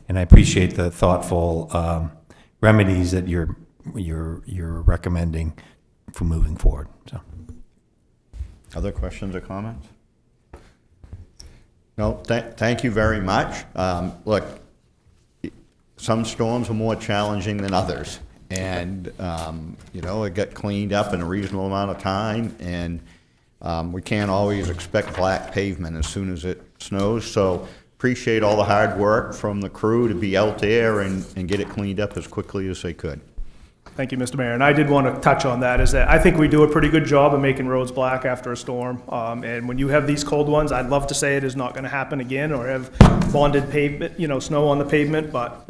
S5: and I appreciate the thoughtful remedies that you're recommending for moving forward. So.
S1: Other questions or comments? No, thank you very much. Look, some storms are more challenging than others, and you know, it got cleaned up in a reasonable amount of time, and we can't always expect black pavement as soon as it snows. So appreciate all the hard work from the crew to be out there and get it cleaned up as quickly as they could.
S13: Thank you, Mr. Mayor. And I did want to touch on that, is that I think we do a pretty good job of making roads black after a storm. And when you have these cold ones, I'd love to say it is not going to happen again or have bonded pavement, you know, snow on the pavement, but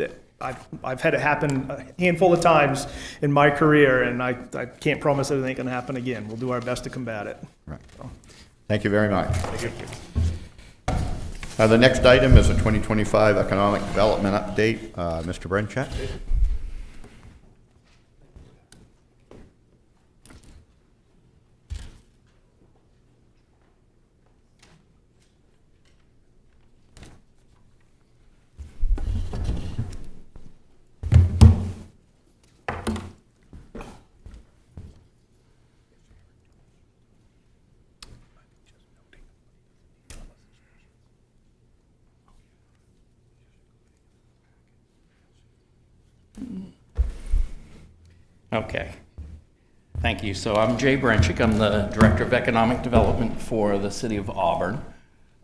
S13: I've had it happen a handful of times in my career, and I can't promise that it ain't going to happen again. We'll do our best to combat it.
S1: Right. Thank you very much. Thank you. The next item is a 2025 economic development update. Mr. Brenchak.
S16: Okay. Thank you. So I'm Jay Brenchick. I'm the Director of Economic Development for the City of Auburn.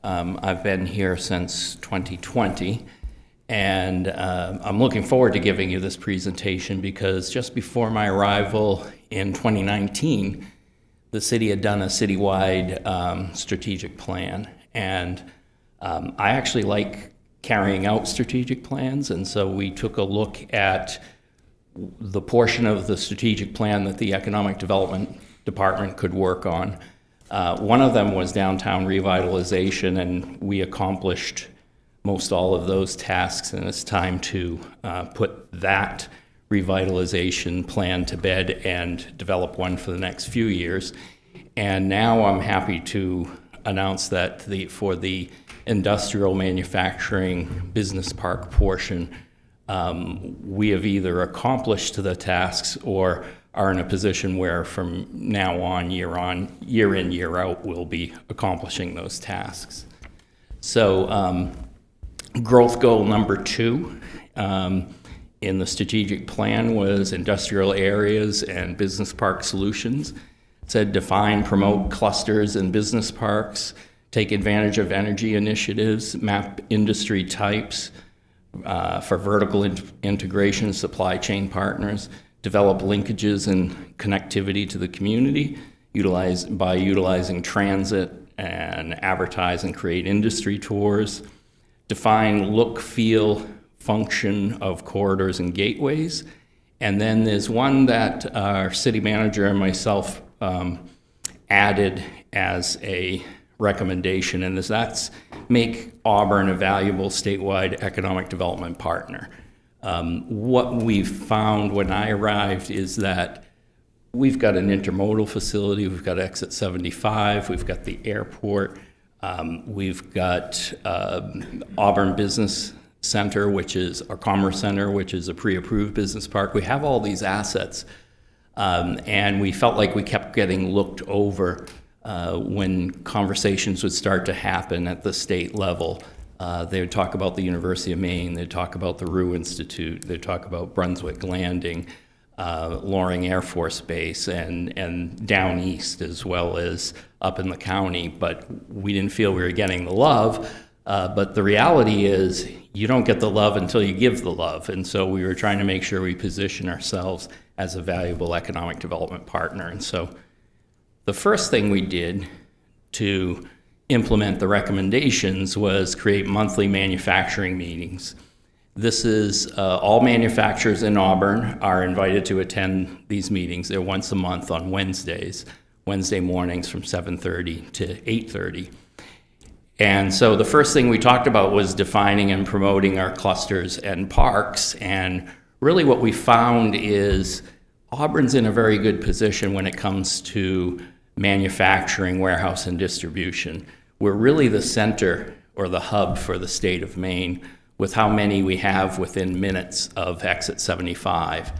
S16: I've been here since 2020, and I'm looking forward to giving you this presentation because just before my arrival in 2019, the city had done a citywide strategic plan, and I actually like carrying out strategic plans, and so we took a look at the portion of the strategic plan that the Economic Development Department could work on. One of them was downtown revitalization, and we accomplished most all of those tasks, and it's time to put that revitalization plan to bed and develop one for the next few years. And now I'm happy to announce that for the industrial manufacturing business park portion, we have either accomplished the tasks or are in a position where from now on, year in, year out, we'll be accomplishing those tasks. So growth goal number 2 in the strategic plan was industrial areas and business park solutions. It said define, promote clusters and business parks, take advantage of energy initiatives, map industry types, for vertical integration, supply chain partners, develop linkages and connectivity to the community, utilizing transit and advertise and create industry tours, define look, feel, function of corridors and gateways. And then there's one that our city manager and myself added as a recommendation, and that's make Auburn a valuable statewide economic development partner. What we found when I arrived is that we've got an intermodal facility, we've got Exit 75, we've got the airport, we've got Auburn Business Center, which is our Commerce Center, which is a pre-approved business park. We have all these assets, and we felt like we kept getting looked over when conversations would start to happen at the state level. They would talk about the University of Maine, they'd talk about the Rue Institute, they'd talk about Brunswick Landing, Loring Air Force Base, and down east as well as up in the county, but we didn't feel we were getting the love. But the reality is you don't get the love until you give the love, and so we were trying to make sure we position ourselves as a valuable economic development partner. And so the first thing we did to implement the recommendations was create monthly manufacturing meetings. This is all manufacturers in Auburn are invited to attend these meetings. They're once a month on Wednesday mornings from 7:30 to 8:30. And so the first thing we talked about was defining and promoting our clusters and parks. And really what we found is Auburn's in a very good position when it comes to manufacturing, warehouse, and distribution. We're really the center or the hub for the state of Maine with how many we have within minutes of Exit 75.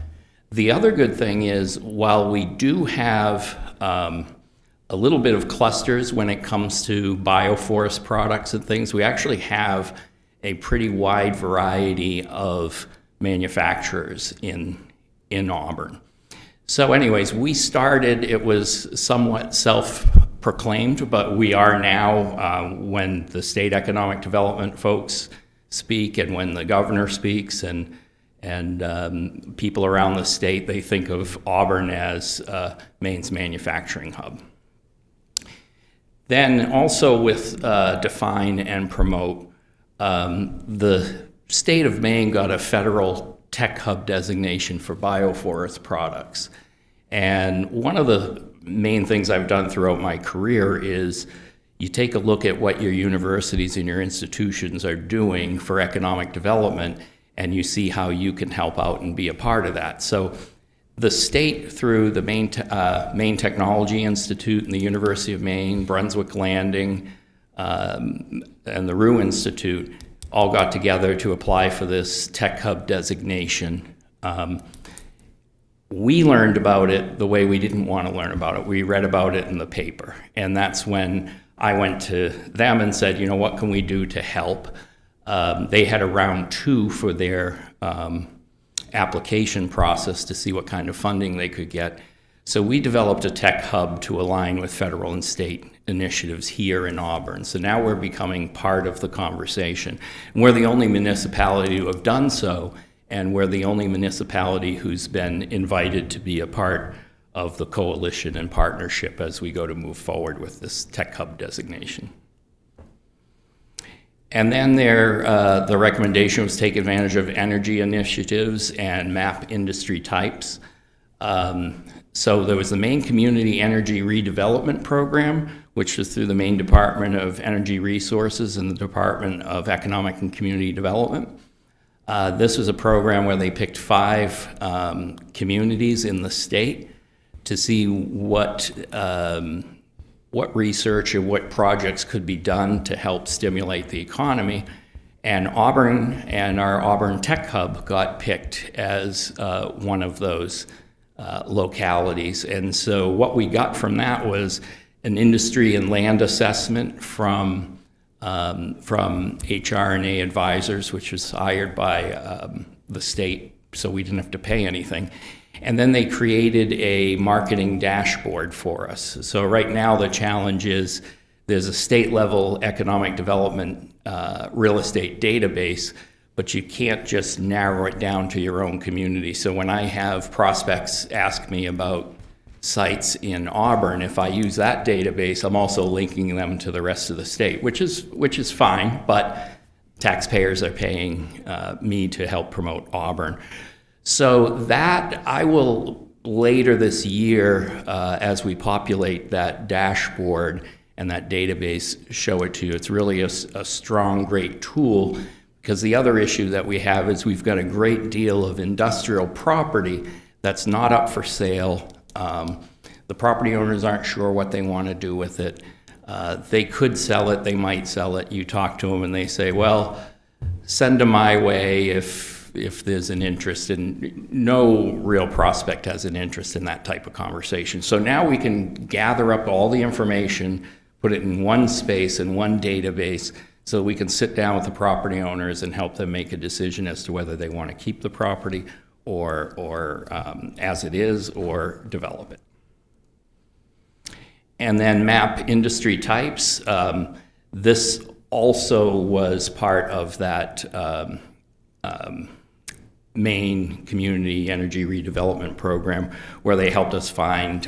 S16: The other good thing is while we do have a little bit of clusters when it comes to bioforest products and things, we actually have a pretty wide variety of manufacturers in Auburn. So anyways, we started, it was somewhat self-proclaimed, but we are now, when the state economic development folks speak and when the governor speaks and people around the state, they think of Auburn as Maine's manufacturing hub. Then also with define and promote, the state of Maine got a federal tech hub designation for bioforest products. And one of the main things I've done throughout my career is you take a look at what your universities and your institutions are doing for economic development, and you see how you can help out and be a part of that. So the state, through the Maine Technology Institute and the University of Maine, Brunswick Landing, and the Rue Institute, all got together to apply for this tech hub designation. We learned about it the way we didn't want to learn about it. We read about it in the paper. And that's when I went to them and said, you know, what can we do to help? They had a round 2 for their application process to see what kind of funding they could get. So we developed a tech hub to align with federal and state initiatives here in Auburn. So now we're becoming part of the conversation. And we're the only municipality to have done so, and we're the only municipality who's been invited to be a part of the coalition and partnership as we go to move forward with this tech hub designation. And then the recommendation was take advantage of energy initiatives and map industry types. So there was the Maine Community Energy Redevelopment Program, which was through the Maine Department of Energy Resources and the Department of Economic and Community Development. This was a program where they picked 5 communities in the state to see what research or what projects could be done to help stimulate the economy. And Auburn and our Auburn Tech Hub got picked as one of those localities. And so what we got from that was an industry and land assessment from HR&A Advisors, which was hired by the state, so we didn't have to pay anything. And then they created a marketing dashboard for us. So right now the challenge is there's a state-level economic development real estate database, but you can't just narrow it down to your own community. So when I have prospects ask me about sites in Auburn, if I use that database, I'm also linking them to the rest of the state, which is fine, but taxpayers are paying me to help promote Auburn. So that I will later this year, as we populate that dashboard and that database, show it to you. It's really a strong, great tool, because the other issue that we have is we've got a great deal of industrial property that's not up for sale. The property owners aren't sure what they want to do with it. They could sell it, they might sell it. You talk to them and they say, well, send them my way if there's an interest. And no real prospect has an interest in that type of conversation. So now we can gather up all the information, put it in one space, in one database, so we can sit down with the property owners and help them make a decision as to whether they want to keep the property or as it is, or develop it. And then map industry types. This also was part of that Maine Community Energy Redevelopment Program, where they helped us find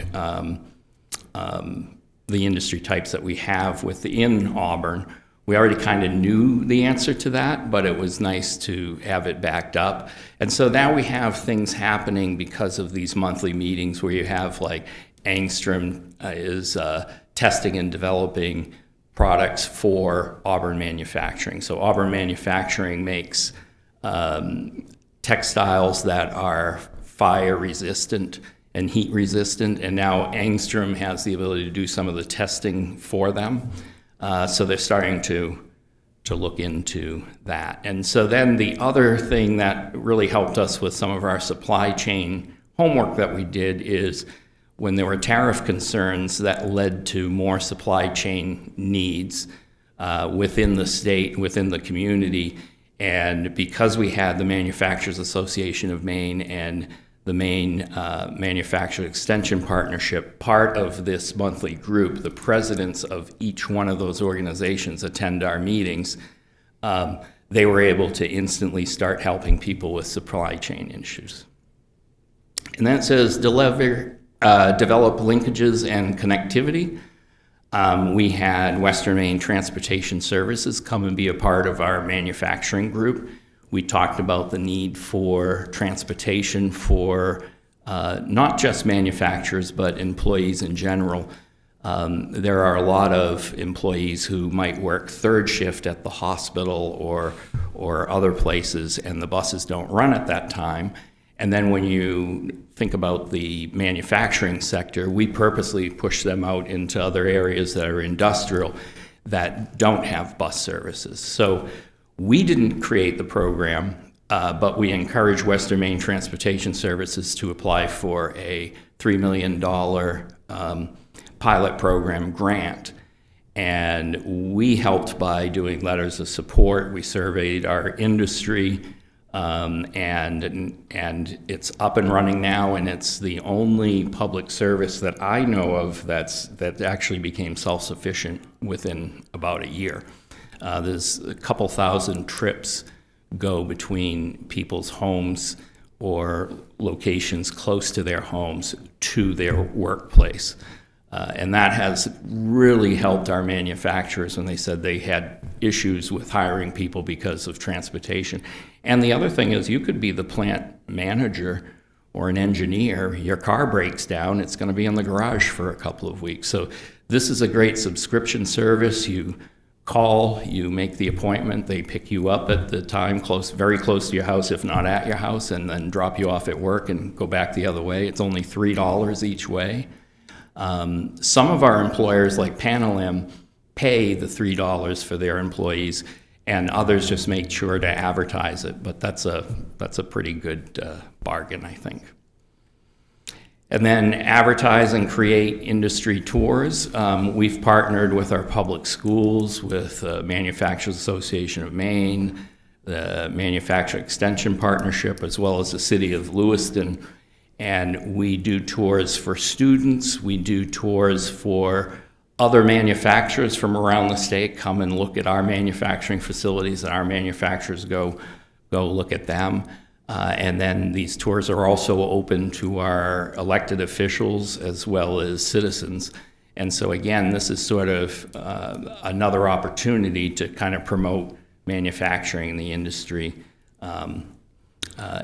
S16: the industry types that we have within Auburn. We already kind of knew the answer to that, but it was nice to have it backed up. And so now we have things happening because of these monthly meetings where you have, like, Angstrom is testing and developing products for Auburn manufacturing. So Auburn manufacturing makes textiles that are fire resistant and heat resistant, and now Angstrom has the ability to do some of the testing for them. So they're starting to look into that. And so then the other thing that really helped us with some of our supply chain homework that we did is when there were tariff concerns that led to more supply chain needs within the state, within the community. And because we had the Manufacturers Association of Maine and the Maine Manufacturer Extension Partnership, part of this monthly group, the presidents of each one of those organizations attend our meetings. They were able to instantly start helping people with supply chain issues. And then it says develop linkages and connectivity. We had Western Maine Transportation Services come and be a part of our manufacturing group. We talked about the need for transportation for not just manufacturers, but employees in general. There are a lot of employees who might work third shift at the hospital or other places, and the buses don't run at that time. And then when you think about the manufacturing sector, we purposely push them out into other areas that are industrial that don't have bus services. So we didn't create the program, but we encourage Western Maine Transportation Services to apply for a $3 million pilot program grant. And we helped by doing letters of support. We surveyed our industry. And it's up and running now, and it's the only public service that I know of that actually became self-sufficient within about a year. There's a couple thousand trips go between people's homes or locations close to their homes to their workplace. And that has really helped our manufacturers when they said they had issues with hiring people because of transportation. And the other thing is, you could be the plant manager or an engineer, your car breaks down, it's going to be in the garage for a couple of weeks. So this is a great subscription service. You call, you make the appointment, they pick you up at the time very close to your house, if not at your house, and then drop you off at work and go back the other way. It's only $3 each way. Some of our employers, like Panelem, pay the $3 for their employees, and others just make sure to advertise it. But that's a pretty good bargain, I think. And then advertise and create industry tours. We've partnered with our public schools, with the Manufacturers Association of Maine, the Manufacturer Extension Partnership, as well as the City of Lewiston. And we do tours for students. We do tours for other manufacturers from around the state. Come and look at our manufacturing facilities, and our manufacturers go look at them. And then these tours are also open to our elected officials as well as citizens. And so again, this is sort of another opportunity to kind of promote manufacturing in the industry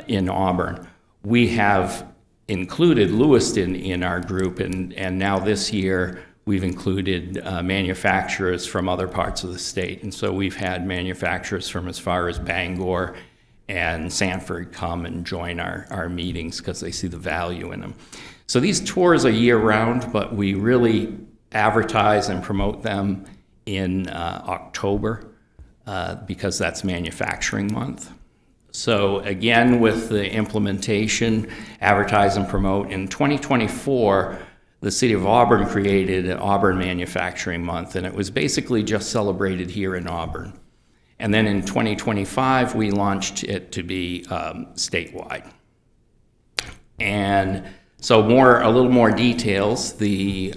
S16: in Auburn. We have included Lewiston in our group, and now this year we've included manufacturers from other parts of the state. And so we've had manufacturers from as far as Bangor and Sanford come and join our meetings because they see the value in them. So these tours are year-round, but we really advertise and promote them in October because that's Manufacturing Month. So again, with the implementation, advertise and promote, in 2024, the City of Auburn created an Auburn Manufacturing Month, and it was basically just celebrated here in Auburn. And then in 2025, we launched it to be statewide. And so a little more details. The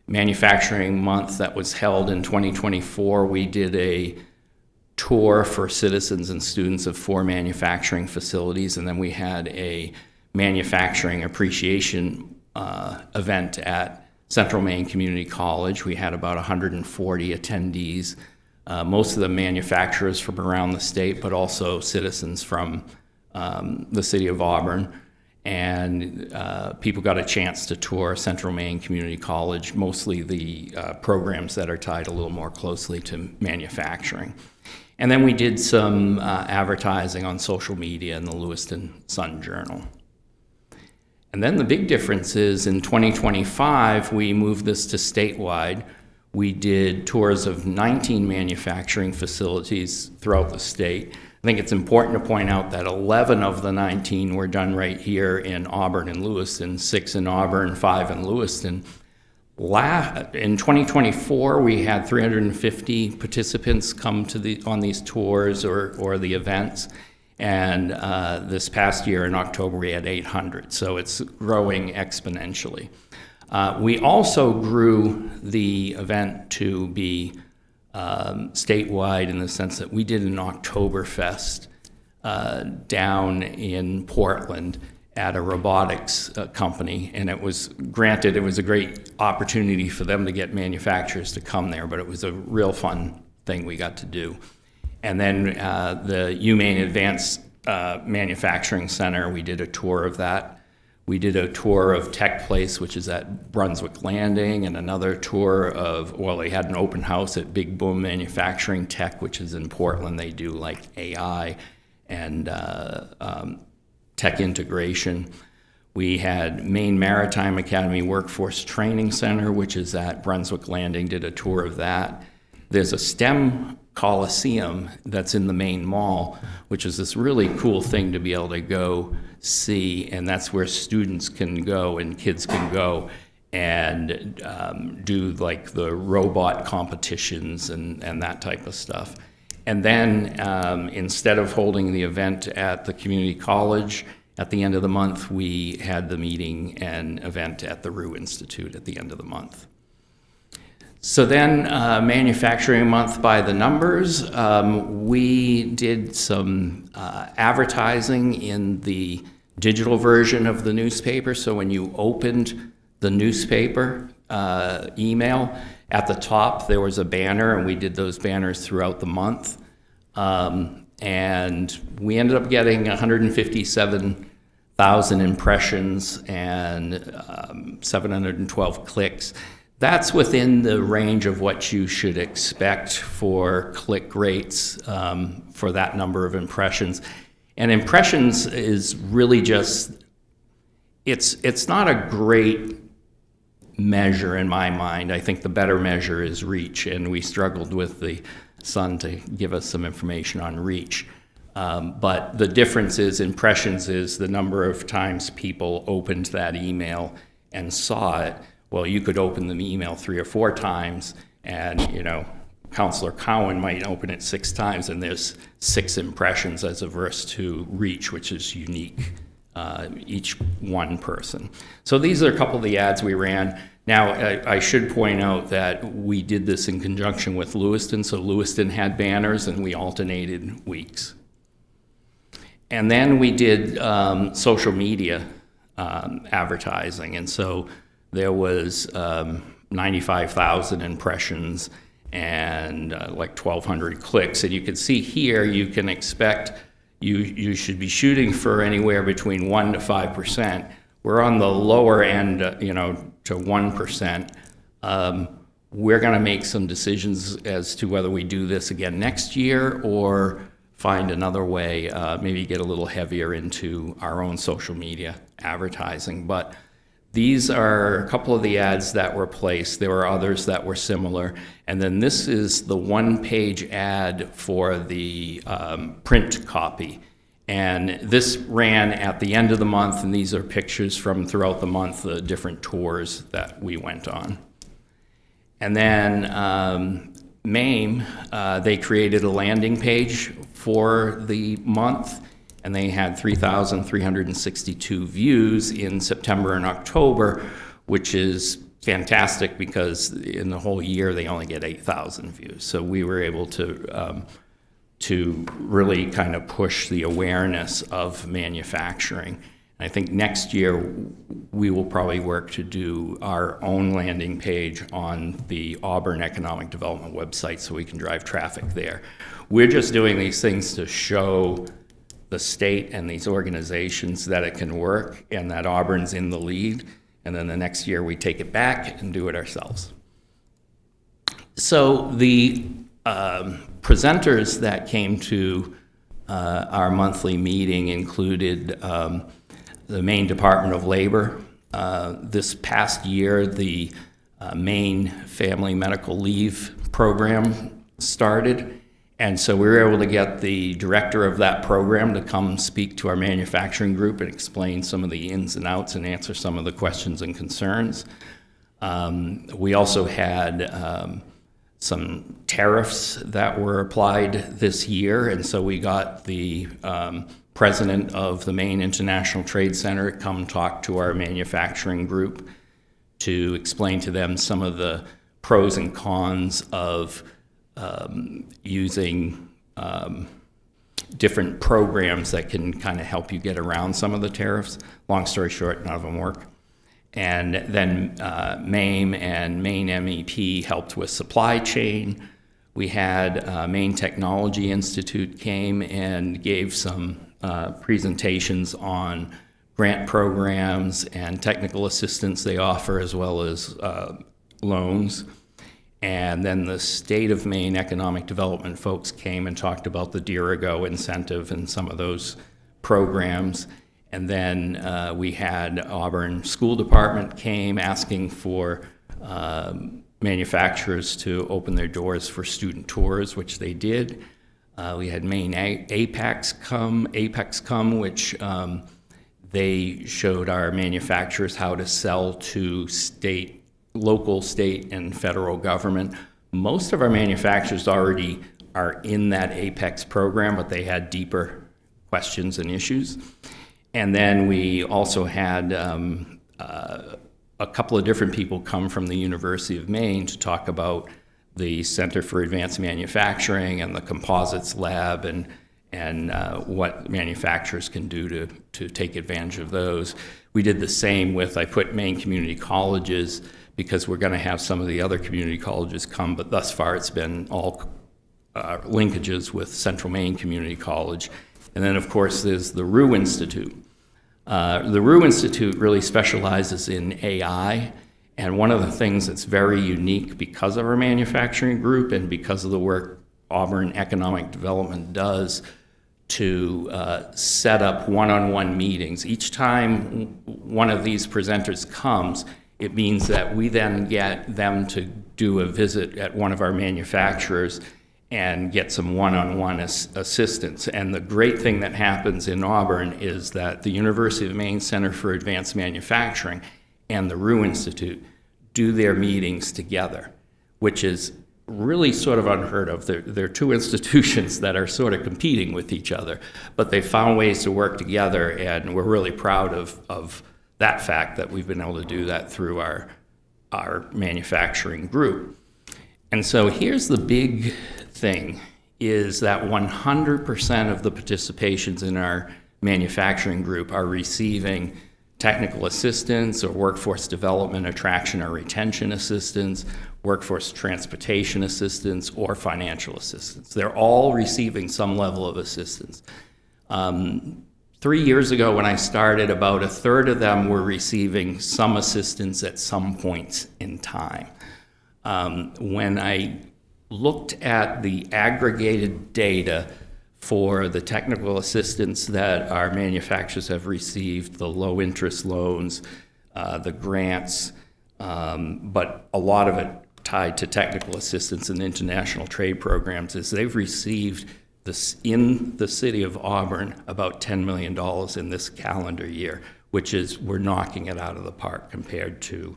S16: Manufacturing Month that was held in 2024, we did a tour for citizens and students of 4 manufacturing facilities, and then we had a manufacturing appreciation event at Central Maine Community College. We had about 140 attendees, most of them manufacturers from around the state, but also citizens from the City of Auburn. And people got a chance to tour Central Maine Community College, mostly the programs that are tied a little more closely to manufacturing. And then we did some advertising on social media in the Lewiston Sun-Journal. And then the big difference is in 2025, we moved this to statewide. We did tours of 19 manufacturing facilities throughout the state. I think it's important to point out that 11 of the 19 were done right here in Auburn and Lewiston, 6 in Auburn, 5 in Lewiston. In 2024, we had 350 participants come to on these tours or the events. And this past year in October, we had 800. So it's growing exponentially. We also grew the event to be statewide in the sense that we did an Oktoberfest down in Portland at a robotics company, and it was a great opportunity for them to get manufacturers to come there, but it was a real fun thing we got to do. And then the UMaine Advanced Manufacturing Center, we did a tour of that. We did a tour of Tech Place, which is at Brunswick Landing, and another tour of, they had an open house at Big Boom Manufacturing Tech, which is in Portland. They do like AI and tech integration. We had Maine Maritime Academy Workforce Training Center, which is at Brunswick Landing, did a tour of that. There's a STEM Coliseum that's in the Maine Mall, which is this really cool thing to be able to go see, and that's where students can go and kids can go and do like the robot competitions and that type of stuff. And then instead of holding the event at the community college at the end of the month, we had the meeting and event at the Rue Institute at the end of the month. So then, manufacturing month by the numbers, we did some advertising in the digital version of the newspaper. So when you opened the newspaper email, at the top there was a banner, and we did those banners throughout the month. And we ended up getting 157,000 impressions and 712 clicks. That's within the range of what you should expect for click rates for that number of impressions. And impressions is really just, it's not a great measure in my mind. I think the better measure is reach, and we struggled with the Sun to give us some information on reach. But the difference is impressions is the number of times people opened that email and saw it. Well, you could open the email 3 or 4 times, and Councilor Cowan might open it 6 times, and there's 6 impressions as opposed to reach, which is unique, each one person. So these are a couple of the ads we ran. Now, I should point out that we did this in conjunction with Lewiston, so Lewiston had banners, and we alternated weeks. And then we did social media advertising, and so there was 95,000 impressions and like 1,200 clicks. And you can see here, you can expect, you should be shooting for anywhere between 1% to 5%. We're on the lower end, to 1%. We're gonna make some decisions as to whether we do this again next year or find another way, maybe get a little heavier into our own social media advertising. But these are a couple of the ads that were placed. There were others that were similar. And then this is the one-page ad for the print copy. And this ran at the end of the month, and these are pictures from throughout the month, the different tours that we went on. And then Maine, they created a landing page for the month, and they had 3,362 views in September and October, which is fantastic because in the whole year they only get 8,000 views. So we were able to really kind of push the awareness of manufacturing. And I think next year we will probably work to do our own landing page on the Auburn Economic Development website so we can drive traffic there. We're just doing these things to show the state and these organizations that it can work and that Auburn's in the lead, and then the next year we take it back and do it ourselves. So the presenters that came to our monthly meeting included the Maine Department of Labor. This past year, the Maine Family Medical Leave Program started. And so we were able to get the director of that program to come speak to our manufacturing group and explain some of the ins and outs and answer some of the questions and concerns. We also had some tariffs that were applied this year, and so we got the president of the Maine International Trade Center to come talk to our manufacturing group to explain to them some of the pros and cons of using different programs that can kind of help you get around some of the tariffs. Long story short, none of them work. And then MAME and Maine MEP helped with supply chain. We had Maine Technology Institute came and gave some presentations on grant programs and technical assistance they offer, as well as loans. And then the State of Maine Economic Development folks came and talked about the Dirigo incentive and some of those programs. And then we had Auburn School Department came asking for manufacturers to open their doors for student tours, which they did. We had Maine Apex come, which they showed our manufacturers how to sell to local, state, and federal government. Most of our manufacturers already are in that Apex program, but they had deeper questions and issues. And then we also had a couple of different people come from the University of Maine to talk about the Center for Advanced Manufacturing and the Composites Lab and what manufacturers can do to take advantage of those. We did the same with, I put Maine community colleges because we're going to have some of the other community colleges come, but thus far it's been all linkages with Central Maine Community College. And then, of course, there's the Rue Institute. The Rue Institute really specializes in AI, and one of the things that's very unique because of our manufacturing group and because of the work Auburn Economic Development does to set up one-on-one meetings. Each time one of these presenters comes, it means that we then get them to do a visit at one of our manufacturers and get some one-on-one assistance. And the great thing that happens in Auburn is that the University of Maine Center for Advanced Manufacturing and the Rue Institute do their meetings together, which is really sort of unheard of. They're two institutions that are sort of competing with each other, but they found ways to work together, and we're really proud of that fact that we've been able to do that through our manufacturing group. And so here's the big thing, is that 100% of the participations in our manufacturing group are receiving technical assistance or workforce development, attraction or retention assistance, workforce transportation assistance, or financial assistance. They're all receiving some level of assistance. 3 years ago when I started, about a third of them were receiving some assistance at some points in time. When I looked at the aggregated data for the technical assistance that our manufacturers have received, the low interest loans, the grants, but a lot of it tied to technical assistance and international trade programs, is they've received this in the city of Auburn about $10 million in this calendar year, which is, we're knocking it out of the park compared to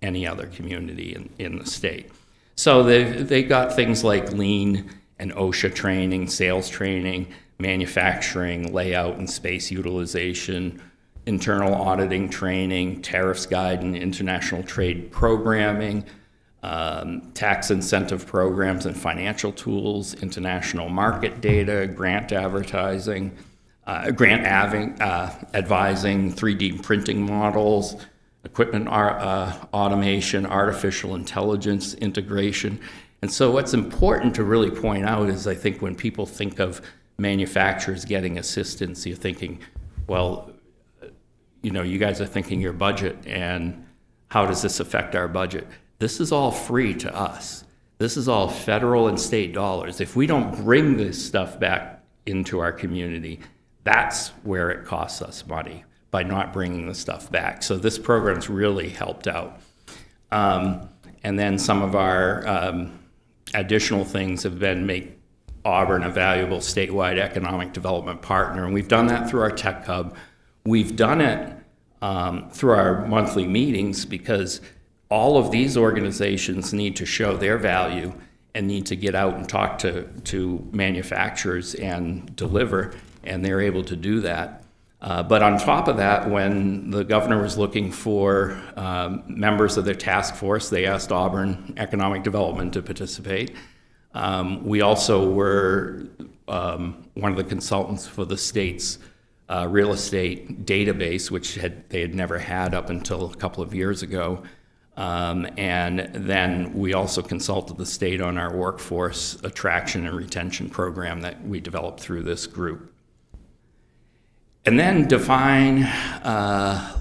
S16: any other community in the state. So they got things like lean and OSHA training, sales training, manufacturing, layout and space utilization, internal auditing training, tariffs guide and international trade programming, tax incentive programs and financial tools, international market data, grant advertising, advising, 3D printing models, equipment automation, artificial intelligence integration. And so what's important to really point out is, I think when people think of manufacturers getting assistance, you're thinking, well, you know, you guys are thinking your budget and how does this affect our budget? This is all free to us. This is all federal and state dollars. If we don't bring this stuff back into our community, that's where it costs us money, by not bringing the stuff back. So this program's really helped out. And then some of our additional things have been make Auburn a valuable statewide economic development partner, and we've done that through our tech hub. We've done it through our monthly meetings, because all of these organizations need to show their value and need to get out and talk to manufacturers and deliver, and they're able to do that. But on top of that, when the governor was looking for members of their task force, they asked Auburn Economic Development to participate. We also were one of the consultants for the state's real estate database, which they had never had up until a couple of years ago. And then we also consulted the state on our workforce attraction and retention program that we developed through this group. And then define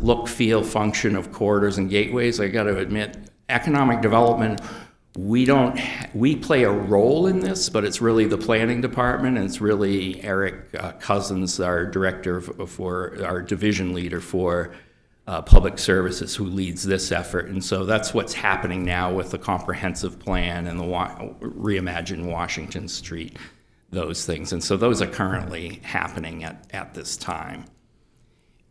S16: look, feel, function of corridors and gateways. I got to admit, economic development, we play a role in this, but it's really the planning department, and it's really Eric Cousins, our director for our division leader for public services, who leads this effort. And so that's what's happening now with the comprehensive plan and the Reimagine Washington Street, those things. And so those are currently happening at this time.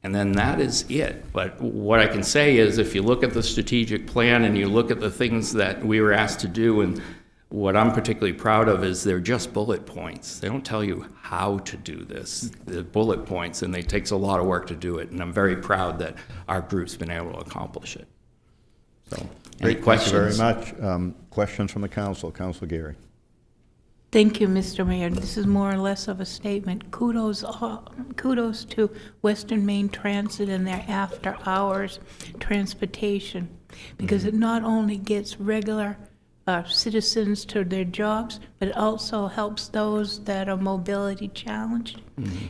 S16: And then that is it. But what I can say is, if you look at the strategic plan and you look at the things that we were asked to do and what I'm particularly proud of is they're just bullet points. They don't tell you how to do this. They're bullet points, and it takes a lot of work to do it, and I'm very proud that our group's been able to accomplish it. So, any questions?
S1: Thank you very much. Questions from the council? Councilor Geary.
S4: Thank you, Mr. Mayor. This is more or less of a statement. Kudos to Western Maine Transit and their after-hours transportation, because it not only gets regular citizens to their jobs, but it also helps those that are mobility challenged.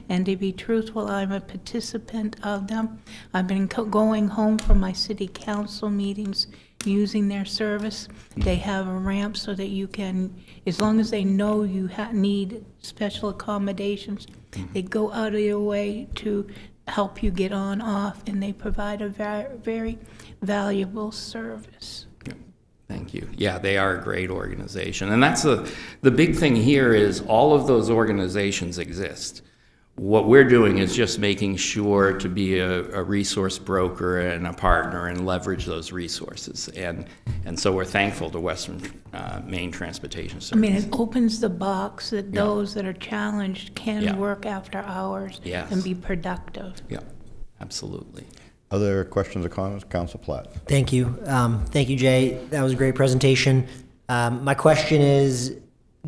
S4: And to be truthful, I'm a participant of them. I've been going home from my city council meetings using their service. They have a ramp so that you can, as long as they know you need special accommodations, they go out of their way to help you get on, off, and they provide a very valuable service.
S16: Thank you. Yeah, they are a great organization. And that's the big thing here is all of those organizations exist. What we're doing is just making sure to be a resource broker and a partner and leverage those resources. And so we're thankful to Western Maine Transportation Service.
S4: I mean, it opens the box that those that are challenged can work after hours and be productive.
S16: Yeah, absolutely.
S1: Other questions or comments? Council Platt.
S6: Thank you. Thank you, Jay. That was a great presentation. My question is,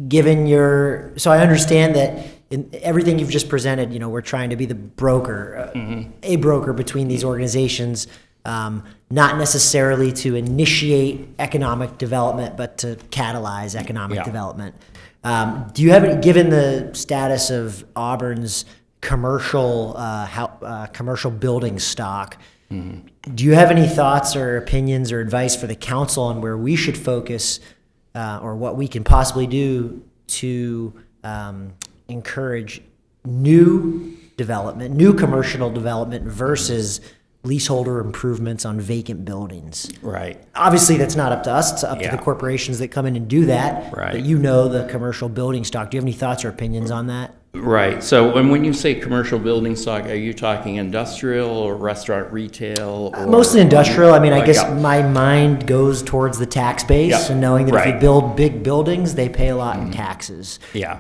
S6: so I understand that in everything you've just presented, we're trying to be the broker, a broker between these organizations, not necessarily to initiate economic development, but to catalyze economic development. Do you have, given the status of Auburn's commercial building stock, do you have any thoughts or opinions or advice for the council on where we should focus or what we can possibly do to encourage new development, new commercial development versus leaseholder improvements on vacant buildings?
S16: Right.
S6: Obviously, that's not up to us. It's up to the corporations that come in and do that.
S16: Right.
S6: But the commercial building stock. Do you have any thoughts or opinions on that?
S16: Right. So when you say commercial building stock, are you talking industrial or restaurant retail? Or
S6: mostly industrial. I mean, I guess my mind goes towards the tax base and knowing that if you build big buildings, they pay a lot in taxes.
S16: Yeah.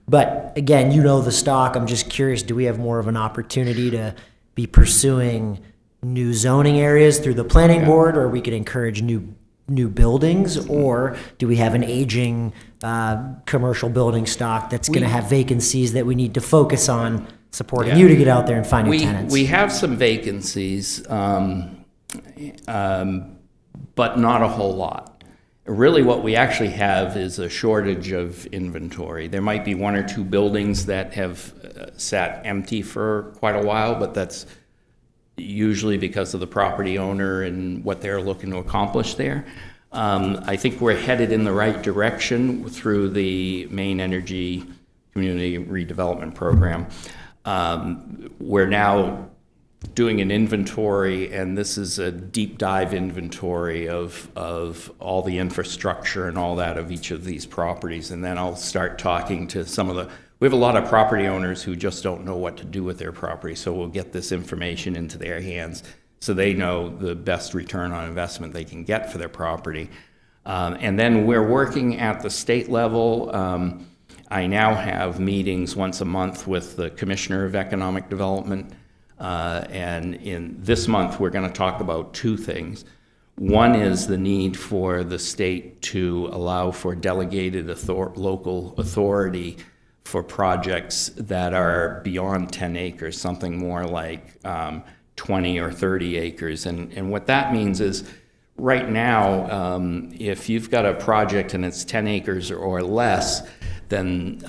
S6: But again, the stock. I'm just curious, do we have more of an opportunity to be pursuing new zoning areas through the planning board, or we could encourage new buildings, or do we have an aging commercial building stock that's going to have vacancies that we need to focus on supporting you to get out there and finding tenants?
S16: We have some vacancies, but not a whole lot. Really what we actually have is a shortage of inventory. There might be one or two buildings that have sat empty for quite a while, but that's usually because of the property owner and what they're looking to accomplish there. I think we're headed in the right direction through the Maine Energy Community Redevelopment Program. We're now doing an inventory, and this is a deep dive inventory of all the infrastructure and all that of each of these properties. And then I'll start talking to we have a lot of property owners who just don't know what to do with their property, so we'll get this information into their hands so they know the best return on investment they can get for their property. And then we're working at the state level. I now have meetings once a month with the Commissioner of Economic Development, and in this month we're going to talk about two things. One is the need for the state to allow for delegated local authority for projects that are beyond 10 acres, something more like 20 or 30 acres. And what that means is right now, if you've got a project and it's 10 acres or less, then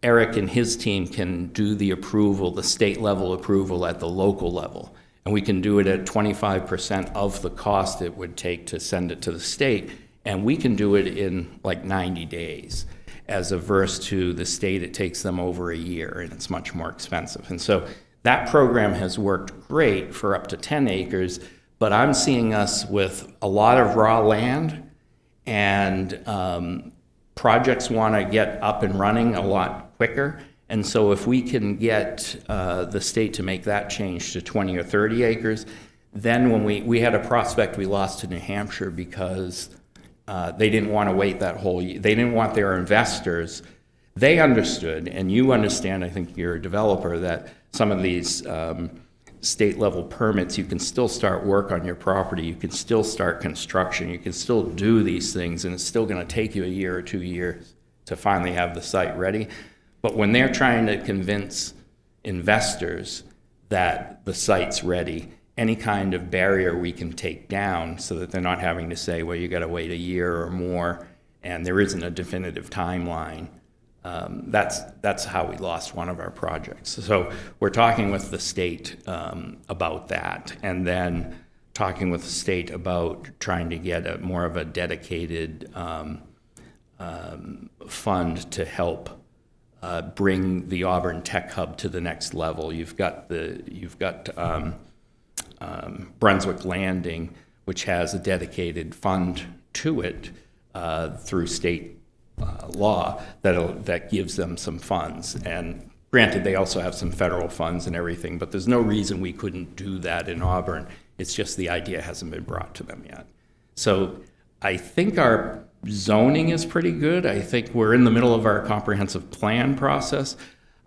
S16: Eric and his team can do the approval, the state level approval at the local level. And we can do it at 25% of the cost it would take to send it to the state. And we can do it in like 90 days. As averse to the state, it takes them over a year, and it's much more expensive. And so that program has worked great for up to 10 acres, but I'm seeing us with a lot of raw land, and projects want to get up and running a lot quicker. And so if we can get the state to make that change to 20 or 30 acres, then when we had a prospect we lost to New Hampshire because They didn't want to wait that whole year. They didn't want their investors. They understood, and you understand, I think you're a developer, that some of these state-level permits, you can still start work on your property, you can still start construction, you can still do these things, and it's still going to take you a year or 2 years to finally have the site ready. But when they're trying to convince investors that the site's ready, any kind of barrier we can take down so that they're not having to say, well, you got to wait a year or more, and there isn't a definitive timeline. That's how we lost one of our projects. So we're talking with the state about that, and then talking with the state about trying to get more of a dedicated fund to help bring the Auburn Tech Hub to the next level. You've got Brunswick Landing, which has a dedicated fund to it through state law that gives them some funds. And granted, they also have some federal funds and everything, but there's no reason we couldn't do that in Auburn. It's just the idea hasn't been brought to them yet. So I think our zoning is pretty good. I think we're in the middle of our comprehensive plan process.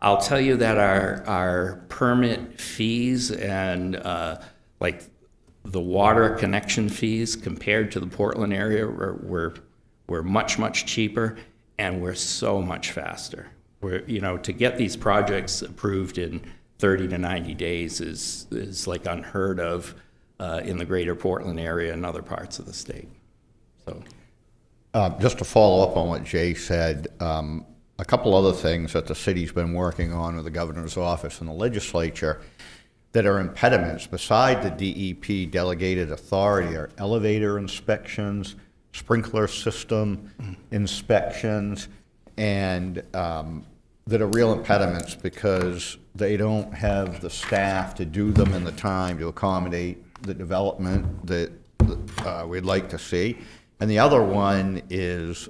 S16: I'll tell you that our permit fees and like the water connection fees compared to the Portland area we're much, much cheaper, and we're so much faster. To get these projects approved in 30 to 90 days is like unheard of in the greater Portland area and other parts of the state. So,
S1: just to follow up on what Jay said, a couple other things that the city's been working on with the governor's office and the legislature that are impediments beside the DEP delegated authority are elevator inspections, sprinkler system inspections, and that are real impediments because they don't have the staff to do them in the time to accommodate the development that we'd like to see. And the other one is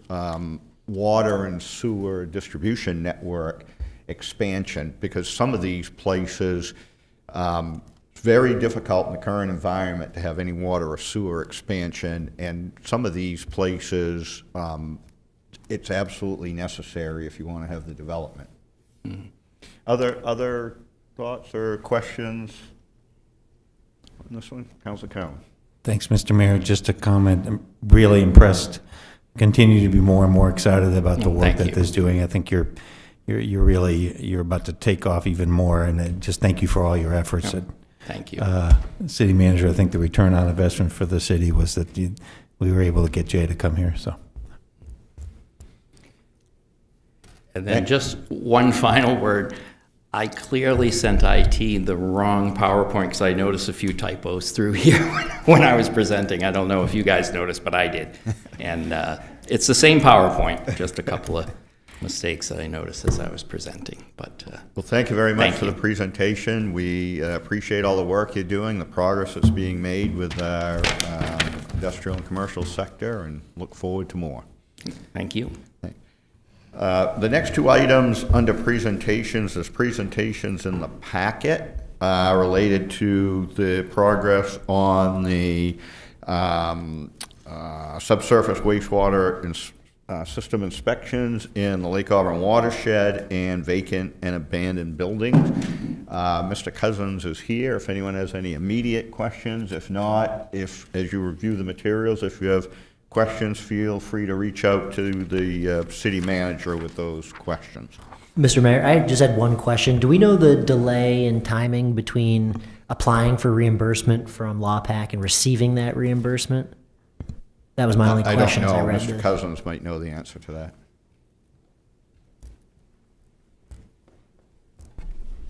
S1: water and sewer distribution network expansion, because some of these places, it's very difficult in the current environment to have any water or sewer expansion, and some of these places, it's absolutely necessary if you want to have the development. Mm-hmm. Other thoughts or questions on this one? Councilor Cowan.
S5: Thanks, Mr. Mayor. Just a comment. I'm really impressed. Continue to be more and more excited about the work that this doing. I think you're about to take off even more, and just thank you for all your efforts.
S16: Thank you.
S5: City manager, I think the return on investment for the city was that we were able to get Jay to come here. So.
S16: And then just one final word. I clearly sent IT the wrong PowerPoint because I noticed a few typos through here when I was presenting. I don't know if you guys noticed, but I did. And it's the same PowerPoint, just a couple of mistakes that I noticed as I was presenting. But
S1: well, thank you very much for the presentation. We appreciate all the work you're doing, the progress that's being made with our industrial and commercial sector, and look forward to more.
S16: Thank you.
S1: The next two items under presentations, there's presentations in the packet related to the progress on the subsurface wastewater system inspections in the Lake Auburn watershed and vacant and abandoned buildings. Mr. Cousins is here if anyone has any immediate questions. If not, as you review the materials, if you have questions, feel free to reach out to the city manager with those questions.
S6: Mr. Mayor, I just had one question. Do we know the delay in timing between applying for reimbursement from LawPac and receiving that reimbursement? That was my only question.
S1: I don't know. Mr. Cousins might know the answer to that.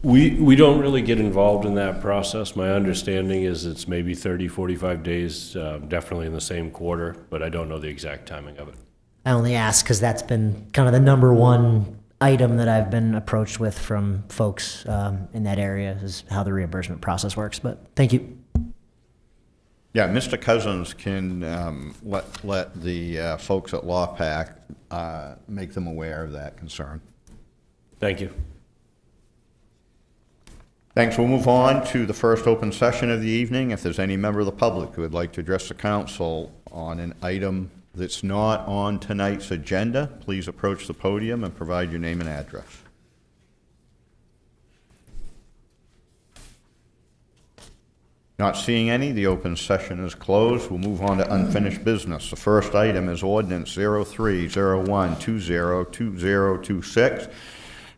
S17: We don't really get involved in that process. My understanding is it's maybe 30, 45 days, definitely in the same quarter, but I don't know the exact timing of it.
S6: I only ask because that's been kind of the number one item that I've been approached with from folks in that area is how the reimbursement process works, but thank you.
S1: Yeah, Mr. Cousins can let the folks at LawPac make them aware of that concern.
S17: Thank you.
S1: Thanks. We'll move on to the first open session of the evening. If there's any member of the public who would like to address the council on an item that's not on tonight's agenda, please approach the podium and provide your name and address. Not seeing any, the open session is closed. We'll move on to unfinished business. The first item is ordinance 0301202026,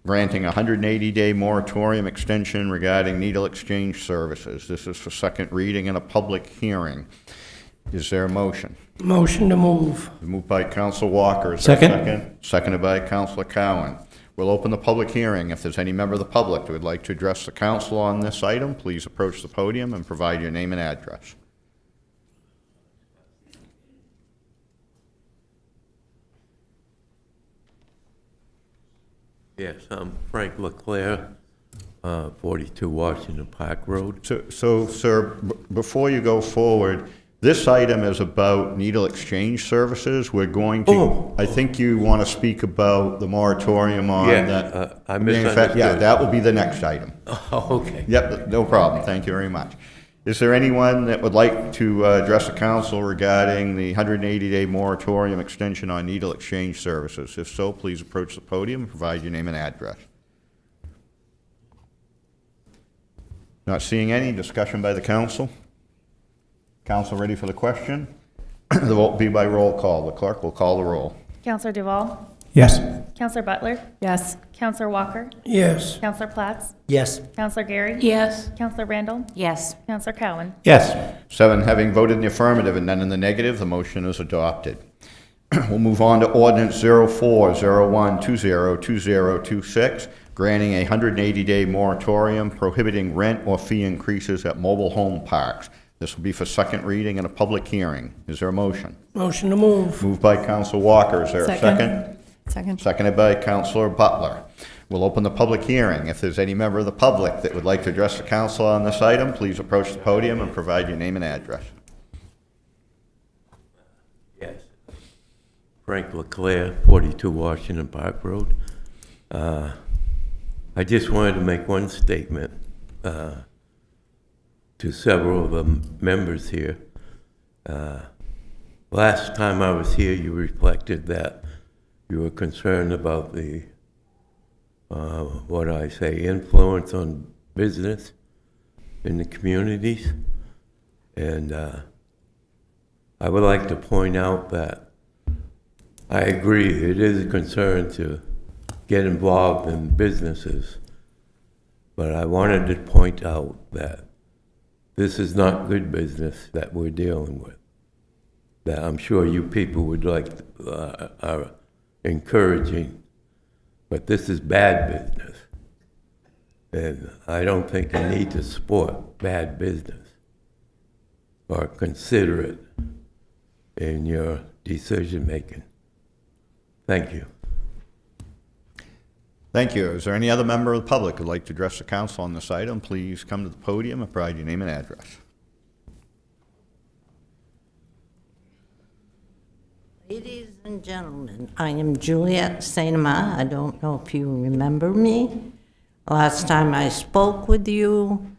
S1: granting a 180-day moratorium extension regarding needle exchange services. This is for second reading and a public hearing. Is there a motion?
S12: Motion to move.
S1: Moved by Council Walker. Is there a
S9: Second.
S1: second? Seconded by Councilor Cowan. We'll open the public hearing. If there's any member of the public who would like to address the council on this item, please approach the podium and provide your name and address.
S18: Yes, I'm Frank LeClaire, 42 Washington Park Road.
S1: So, sir, before you go forward, this item is about needle exchange services. We're going to, I think you want to speak about the moratorium on
S18: Yeah,
S1: that.
S18: I misunderstood.
S1: Yeah, that will be the next item.
S18: Oh, okay.
S1: Yep, no problem. Thank you very much. Is there anyone that would like to address the council regarding the 180-day moratorium extension on needle exchange services? If so, please approach the podium and provide your name and address. Not seeing any. Discussion by the council? Council ready for the question? The vote will be by roll call. The clerk will call the roll.
S19: Counselor Duvall?
S9: Yes.
S19: Counselor Butler?
S8: Yes.
S19: Counselor Walker?
S12: Yes.
S19: Counselor Platts?
S6: Yes.
S19: Counselor Gary?
S4: Yes.
S19: Counselor Randall?
S3: Yes.
S19: Counselor Cowan?
S9: Yes.
S1: 7 having voted in the affirmative and none in the negative, the motion is adopted. We'll move on to ordinance 0401202026, granting a 180-day moratorium prohibiting rent or fee increases at mobile home parks. This will be for second reading and a public hearing. Is there a motion?
S12: Motion to move.
S1: Moved by Council Walker. Is there a second?
S8: Second.
S1: Seconded by Councilor Butler. We'll open the public hearing. If there's any member of the public that would like to address the council on this item, please approach the podium and provide your name and address.
S18: Yes. Frank LeClaire, 42 Washington Park Road. I just wanted to make one statement to several of the members here. Last time I was here, you reflected that you were concerned about the, influence on business in the communities. And I would like to point out that I agree, it is a concern to get involved in businesses. But I wanted to point out that this is not good business that we're dealing with. That I'm sure you people would like, are encouraging, but this is bad business. And I don't think you need to support bad business or consider it in your decision making. Thank you.
S1: Thank you. Is there any other member of the public who would like to address the council on this item? Please come to the podium and provide your name and address.
S20: Ladies and gentlemen, I am Juliet St. Amand. I don't know if you remember me. Last time I spoke with you,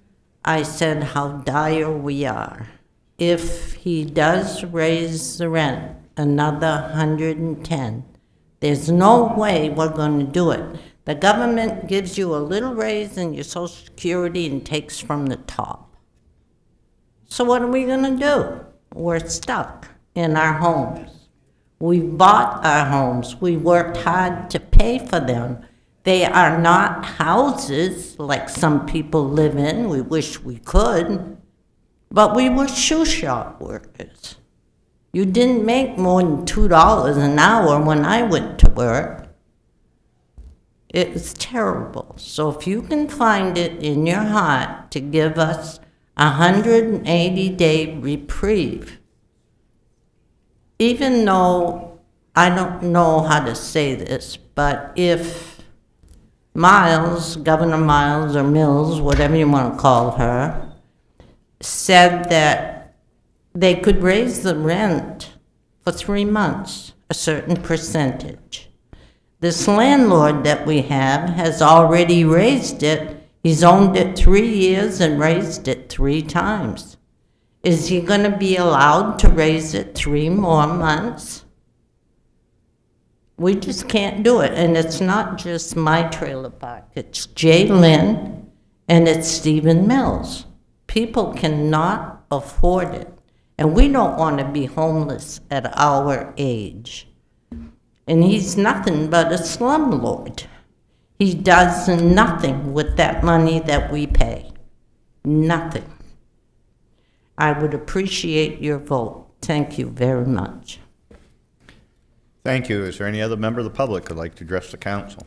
S20: I said how dire we are. If he does raise the rent another 110, there's no way we're going to do it. The government gives you a little raise in your Social Security and takes from the top. So what are we going to do? We're stuck in our homes. We bought our homes. We worked hard to pay for them. They are not houses like some people live in. We wish we could. But we were shoe shop workers. You didn't make more than $2 an hour when I went to work. It was terrible. So if you can find it in your heart to give us a 180-day reprieve, even though I don't know how to say this, but if Miles, Governor Miles or Mills, whatever you want to call her, said that they could raise the rent for 3 months, a certain percentage. This landlord that we have has already raised it. He's owned it 3 years and raised it 3 times. Is he going to be allowed to raise it 3 more months? We just can't do it, and it's not just my trailer park. It's Jay Lynn, and it's Stephen Mills. People cannot afford it, and we don't want to be homeless at our age. And he's nothing but a slumlord. He does nothing with that money that we pay. Nothing. I would appreciate your vote. Thank you very much.
S1: Thank you. Is there any other member of the public who'd like to address the council?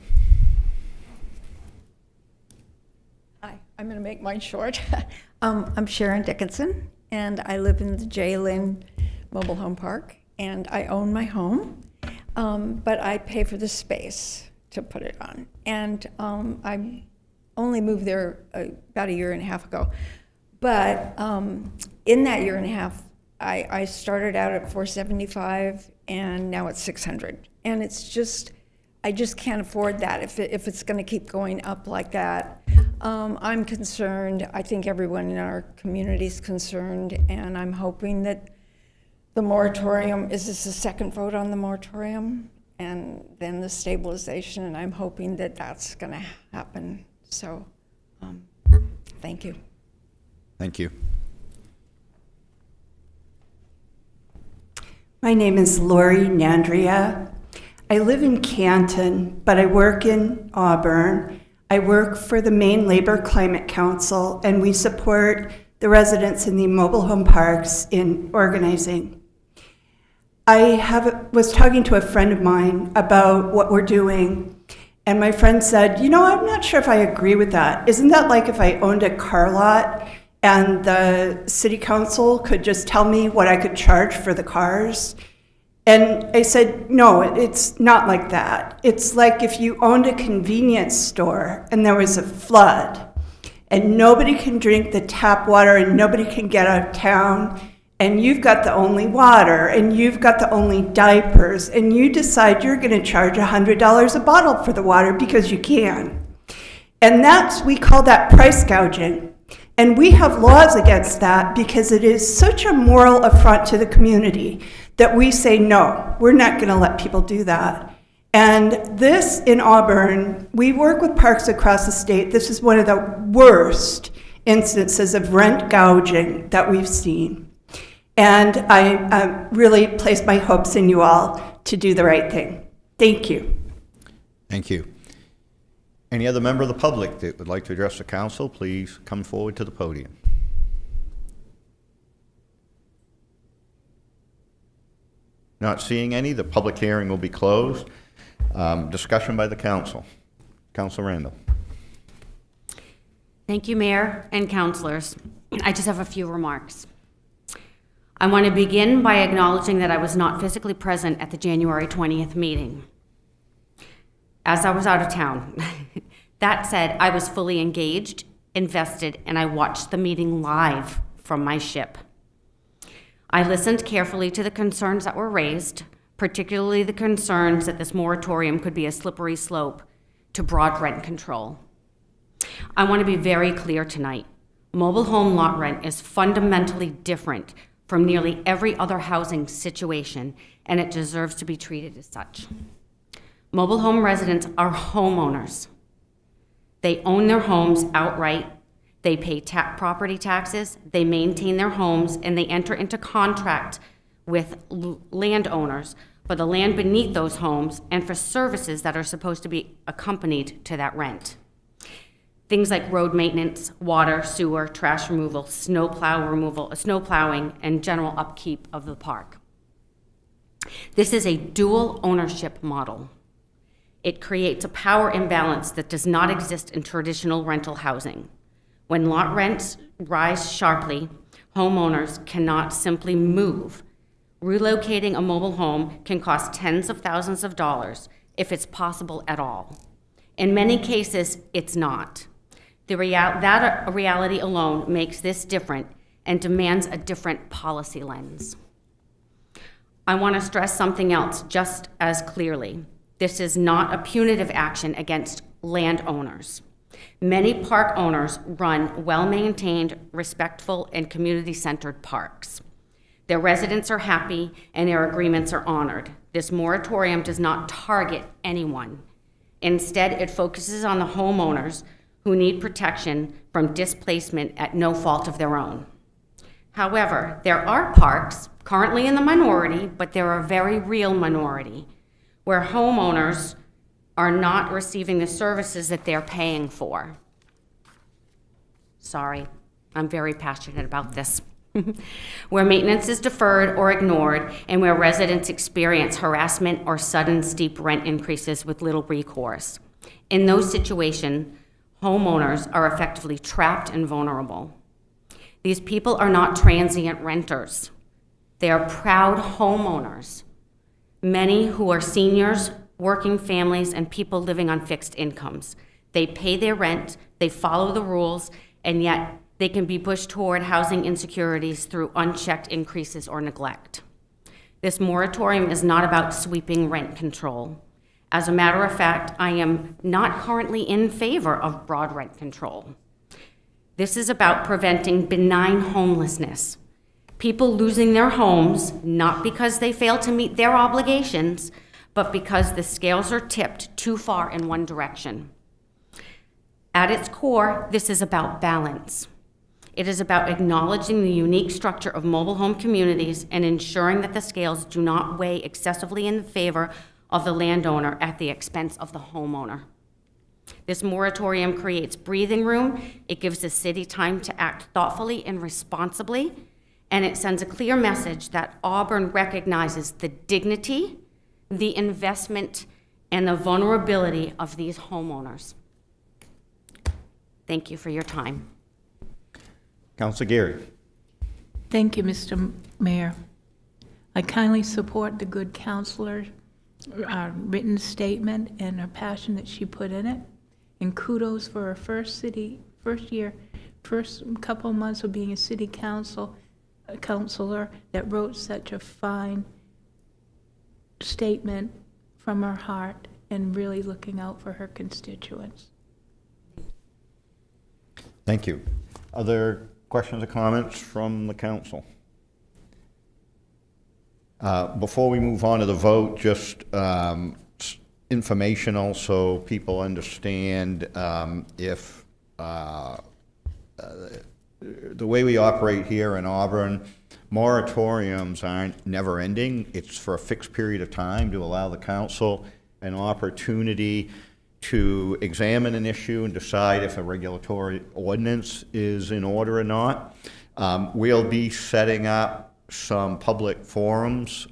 S21: Hi, I'm going to make mine short. I'm Sharon Dickinson, and I live in the J. Lynn Mobile Home Park, and I own my home, but I pay for the space to put it on. And I only moved there about 1.5 years ago. But in that 1.5 years, I started out at $475, and now it's $600. And it's just, I just can't afford that if it's going to keep going up like that. I'm concerned. I think everyone in our community is concerned, and I'm hoping that the moratorium, is this the second vote on the moratorium? And then the stabilization, and I'm hoping that that's going to happen. So, thank you.
S1: Thank you.
S22: My name is Lori Nandria. I live in Canton, but I work in Auburn. I work for the Maine Labor Climate Council, and we support the residents in the mobile home parks in organizing. I was talking to a friend of mine about what we're doing, and my friend said, you know, I'm not sure if I agree with that. Isn't that like if I owned a car lot and the city council could just tell me what I could charge for the cars? And I said, no, it's not like that. It's like if you owned a convenience store and there was a flood and nobody can drink the tap water and nobody can get out of town, and you've got the only water, and you've got the only diapers, and you decide you're going to charge $100 a bottle for the water because you can. And we call that price gouging. And we have laws against that because it is such a moral affront to the community that we say, no, we're not going to let people do that. And this in Auburn, we work with parks across the state. This is one of the worst instances of rent gouging that we've seen. And I really place my hopes in you all to do the right thing. Thank you.
S1: Thank you. Any other member of the public that would like to address the council, please come forward to the podium. Not seeing any, the public hearing will be closed. Discussion by the council. Council Randall.
S3: Thank you, Mayor and councilors. I just have a few remarks. I want to begin by acknowledging that I was not physically present at the January 20th meeting, as I was out of town. That said, I was fully engaged, invested, and I watched the meeting live from my ship. I listened carefully to the concerns that were raised, particularly the concerns that this moratorium could be a slippery slope to broad rent control. I want to be very clear tonight. Mobile home lot rent is fundamentally different from nearly every other housing situation, and it deserves to be treated as such. Mobile home residents are homeowners. They own their homes outright, they pay property taxes, they maintain their homes, and they enter into contract with landowners for the land beneath those homes and for services that are supposed to be accompanied to that rent. Things like road maintenance, water, sewer, trash removal, snow plowing, and general upkeep of the park. This is a dual ownership model. It creates a power imbalance that does not exist in traditional rental housing. When lot rents rise sharply, homeowners cannot simply move. Relocating a mobile home can cost tens of thousands of dollars, if it's possible at all. In many cases, it's not. That reality alone makes this different and demands a different policy lens. I want to stress something else just as clearly. This is not a punitive action against landowners. Many park owners run well-maintained, respectful, and community-centered parks. Their residents are happy and their agreements are honored. This moratorium does not target anyone. Instead, it focuses on the homeowners who need protection from displacement at no fault of their own. However, there are parks, currently in the minority, but they're a very real minority, where homeowners are not receiving the services that they're paying for. Sorry, I'm very passionate about this. Where maintenance is deferred or ignored, and where residents experience harassment or sudden steep rent increases with little recourse. In those situations, homeowners are effectively trapped and vulnerable. These people are not transient renters. They are proud homeowners, many who are seniors, working families, and people living on fixed incomes. They pay their rent, they follow the rules, and yet they can be pushed toward housing insecurities through unchecked increases or neglect. This moratorium is not about sweeping rent control. As a matter of fact, I am not currently in favor of broad rent control. This is about preventing benign homelessness. People losing their homes, not because they fail to meet their obligations, but because the scales are tipped too far in one direction. At its core, this is about balance. It is about acknowledging the unique structure of mobile home communities and ensuring that the scales do not weigh excessively in favor of the landowner at the expense of the homeowner. This moratorium creates breathing room, it gives the city time to act thoughtfully and responsibly, and it sends a clear message that Auburn recognizes the dignity, the investment, and the vulnerability of these homeowners. Thank you for your time.
S1: Councilor Geary.
S4: Thank you, Mr. Mayor. I kindly support the good counselor's written statement and her passion that she put in it. And kudos for her first couple of months of being a city counselor that wrote such a fine statement from her heart and really looking out for her constituents.
S1: Thank you. Other questions or comments from the council? Before we move on to the vote, just informational so people understand if the way we operate here in Auburn, moratoriums aren't never ending. It's for a fixed period of time to allow the council an opportunity to examine an issue and decide if a regulatory ordinance is in order or not. We'll be setting up some public forums.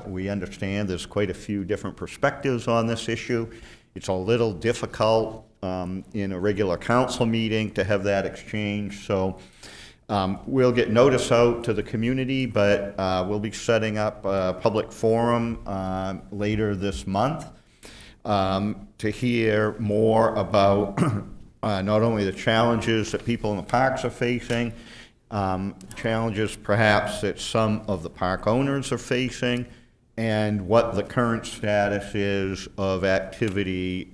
S1: We understand there's quite a few different perspectives on this issue. It's a little difficult in a regular council meeting to have that exchange, so we'll get notice out to the community, but we'll be setting up a public forum later this month to hear more about not only the challenges that people in the parks are facing, challenges perhaps that some of the park owners are facing, and what the current status is of activity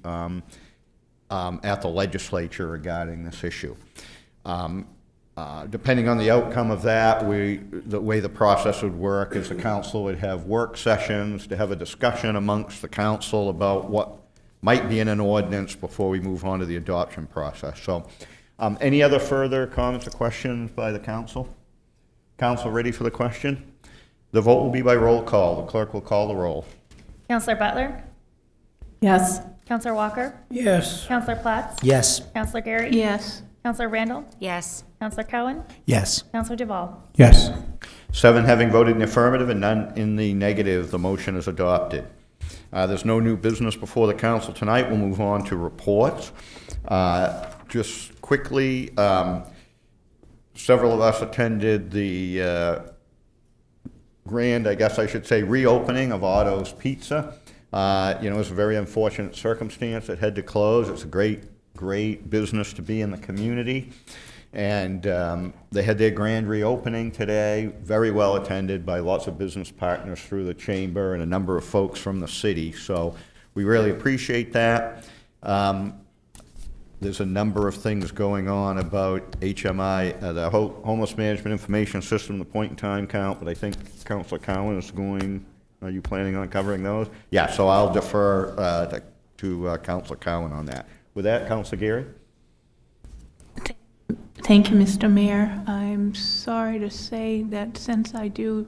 S1: at the legislature regarding this issue. Depending on the outcome of that, the way the process would work is the council would have work sessions to have a discussion amongst the council about what might be in an ordinance before we move on to the adoption process. So, any other further comments or questions by the council? Council ready for the question? The vote will be by roll call. The clerk will call the roll.
S19: Counselor Butler?
S8: Yes.
S19: Counselor Walker?
S12: Yes.
S19: Counselor Platts?
S6: Yes.
S19: Counselor Gary?
S4: Yes.
S19: Counselor Randall?
S3: Yes.
S19: Counselor Cowan?
S5: Yes.
S19: Counselor Duvall?
S9: Yes.
S1: 7 having voted in the affirmative and none in the negative, the motion is adopted. There's no new business before the council tonight. We'll move on to reports. Just quickly, several of us attended the grand, I guess I should say, reopening of Otto's Pizza. It was a very unfortunate circumstance. It had to close. It's a great business to be in the community. And they had their grand reopening today, very well attended by lots of business partners through the chamber and a number of folks from the city. So we really appreciate that. there's a number of things going on about HMI, the Homeless Management Information System, the point-in-time count, but I think Councilor Cowan is going, are you planning on covering those? Yeah, so I'll defer to Councilor Cowan on that. With that, Councilor Geary?
S4: Thank you, Mr. Mayor. I'm sorry to say that since I do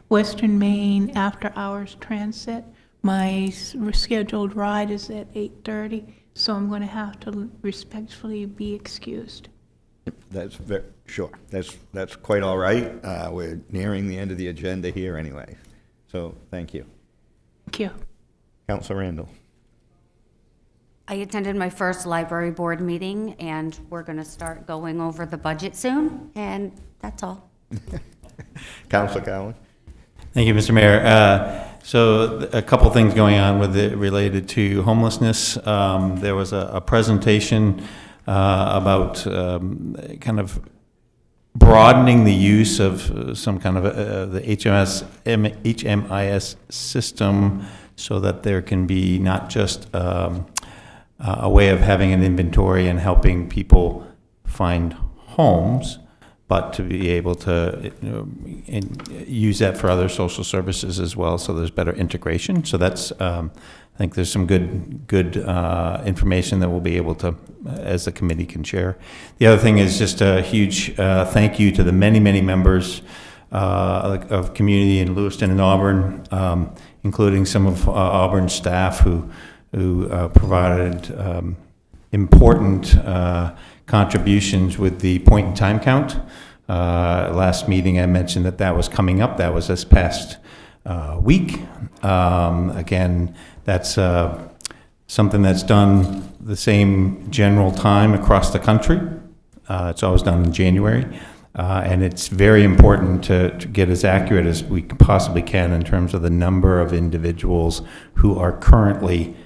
S4: Western Maine after-hours transit, my scheduled ride is at 8:30, so I'm going to have to respectfully be excused.
S1: That's sure. That's quite all right. We're nearing the end of the agenda here anyway. So thank you.
S4: Thank you.
S1: Councilor Randall.
S7: I attended my first library board meeting, and we're going to start going over the budget soon, and that's all.
S1: Councilor Cowan.
S5: Thank you, Mr. Mayor. So a couple things going on with it related to homelessness. There was a presentation about kind of broadening the use of some kind of the HMIS system so that there can be not just a way of having an inventory and helping people find homes, but to be able to use that for other social services as well, so there's better integration. So that's, I think there's some good information that we'll be able to, as the committee can share. The other thing is just a huge thank you to the many members of community in Lewiston and Auburn, including some of Auburn's staff who provided important contributions with the point-in-time count. Last meeting I mentioned that was coming up. That was this past week. Again, that's something that's done the same general time across the country. It's always done in January. And it's very important to get as accurate as we possibly can in terms of the number of individuals who are currently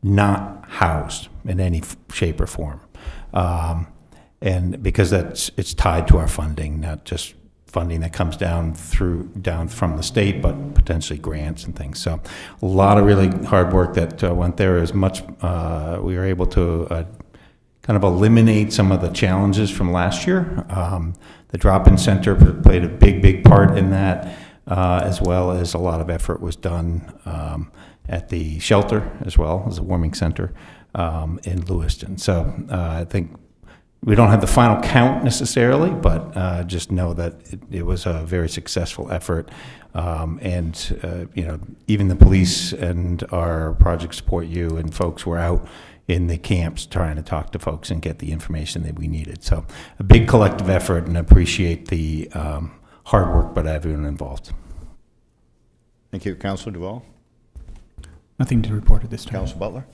S5: not housed in any shape or form. And because it's tied to our funding, not just funding that comes down from the state, but potentially grants and things. So a lot of really hard work that went there. As much we were able to kind of eliminate some of the challenges from last year. The drop-in center played a big part in that, as well as a lot of effort was done at the shelter as well as a warming center in Lewiston. So I think we don't have the final count necessarily, but just know that it was a very successful effort. And even the police and our Project Support You and folks were out in the camps trying to talk to folks and get the information that we needed. So a big collective effort, and appreciate the hard work by everyone involved.
S1: Thank you. Councilor Duvall.
S9: Nothing to report at this time.
S1: Councilor Butler.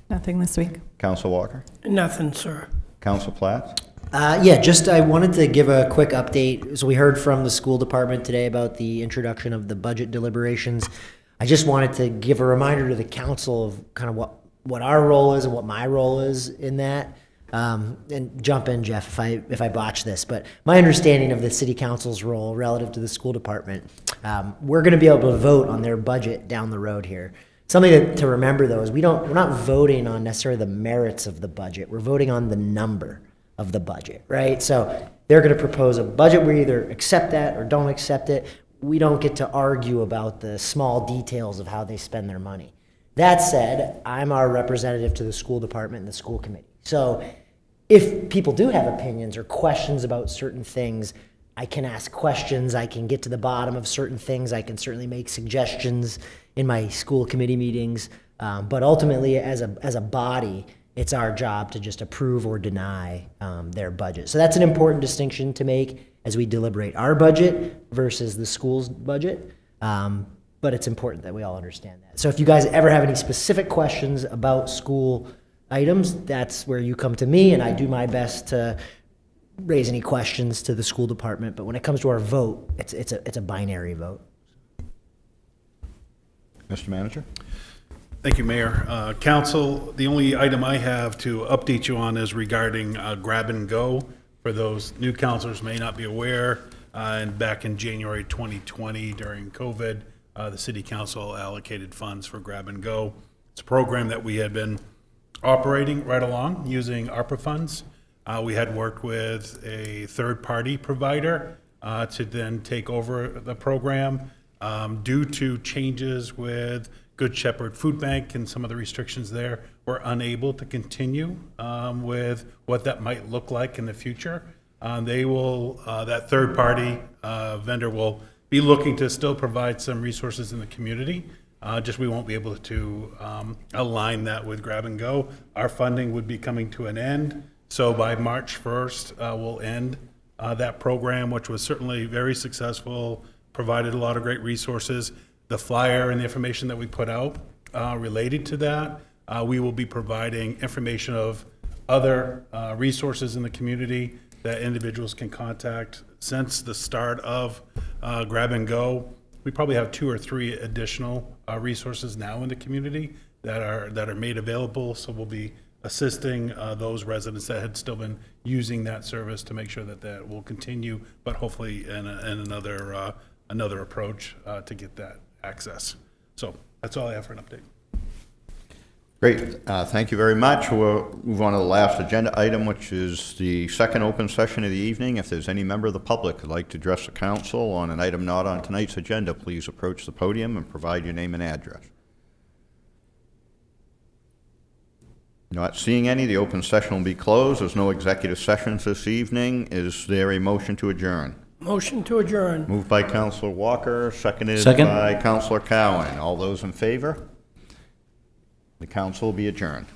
S8: Nothing this week.
S1: Councilor Walker.
S12: Nothing, sir.
S1: Councilor Platt.
S6: I wanted to give a quick update. So we heard from the school department today about the introduction of the budget deliberations. I just wanted to give a reminder to the council of kind of what our role is and what my role is in that. And jump in, Jeff, if I botch this. But my understanding of the city council's role relative to the school department, we're going to be able to vote on their budget down the road here. Something to remember, though, is we're not voting on necessarily the merits of the budget. We're voting on the number of the budget, right? So they're going to propose a budget. We either accept that or don't accept it. We don't get to argue about the small details of how they spend their money. That said, I'm our representative to the school department and the school committee. So if people do have opinions or questions about certain things, I can ask questions. I can get to the bottom of certain things. I can certainly make suggestions in my school committee meetings. But ultimately, as a body, it's our job to just approve or deny their budget. So that's an important distinction to make as we deliberate our budget versus the school's budget. But it's important that we all understand that. So if you guys ever have any specific questions about school items, that's where you come to me, and I do my best to raise any questions to the school department. But when it comes to our vote, it's a binary vote.
S1: Mr. Manager.
S2: Thank you, Mayor. Council, the only item I have to update you on is regarding grab and go. For those new councilors may not be aware, and back in January 2020 during COVID, the city council allocated funds for grab and go. It's a program that we had been operating right along using ARPA funds. We had worked with a third-party provider to then take over the program. Due to changes with Good Shepherd Food Bank and some of the restrictions there, we're unable to continue with what that might look like in the future. That third-party vendor will be looking to still provide some resources in the community. Just we won't be able to align that with Grab and Go. Our funding would be coming to an end. So by March 1st, we'll end that program, which was certainly very successful, provided a lot of great resources. The flyer and the information that we put out related to that, we will be providing information of other resources in the community that individuals can contact. Since the start of Grab and Go, we probably have 2 or 3 additional resources now in the community that are made available. So we'll be assisting those residents that had still been using that service to make sure that that will continue, but hopefully in another approach to get that access. So that's all I have for an update.
S1: Great, thank you very much. We'll move on to the last agenda item, which is the second open session of the evening. If there's any member of the public who'd like to address the council on an item not on tonight's agenda, please approach the podium and provide your name and address. Not seeing any, the open session will be closed. There's no executive sessions this evening. Is there a motion to adjourn?
S12: Motion to adjourn.
S1: Moved by Councilor Walker, seconded
S10: Second.
S1: by Councilor Cowan. All those in favor? The council will be adjourned.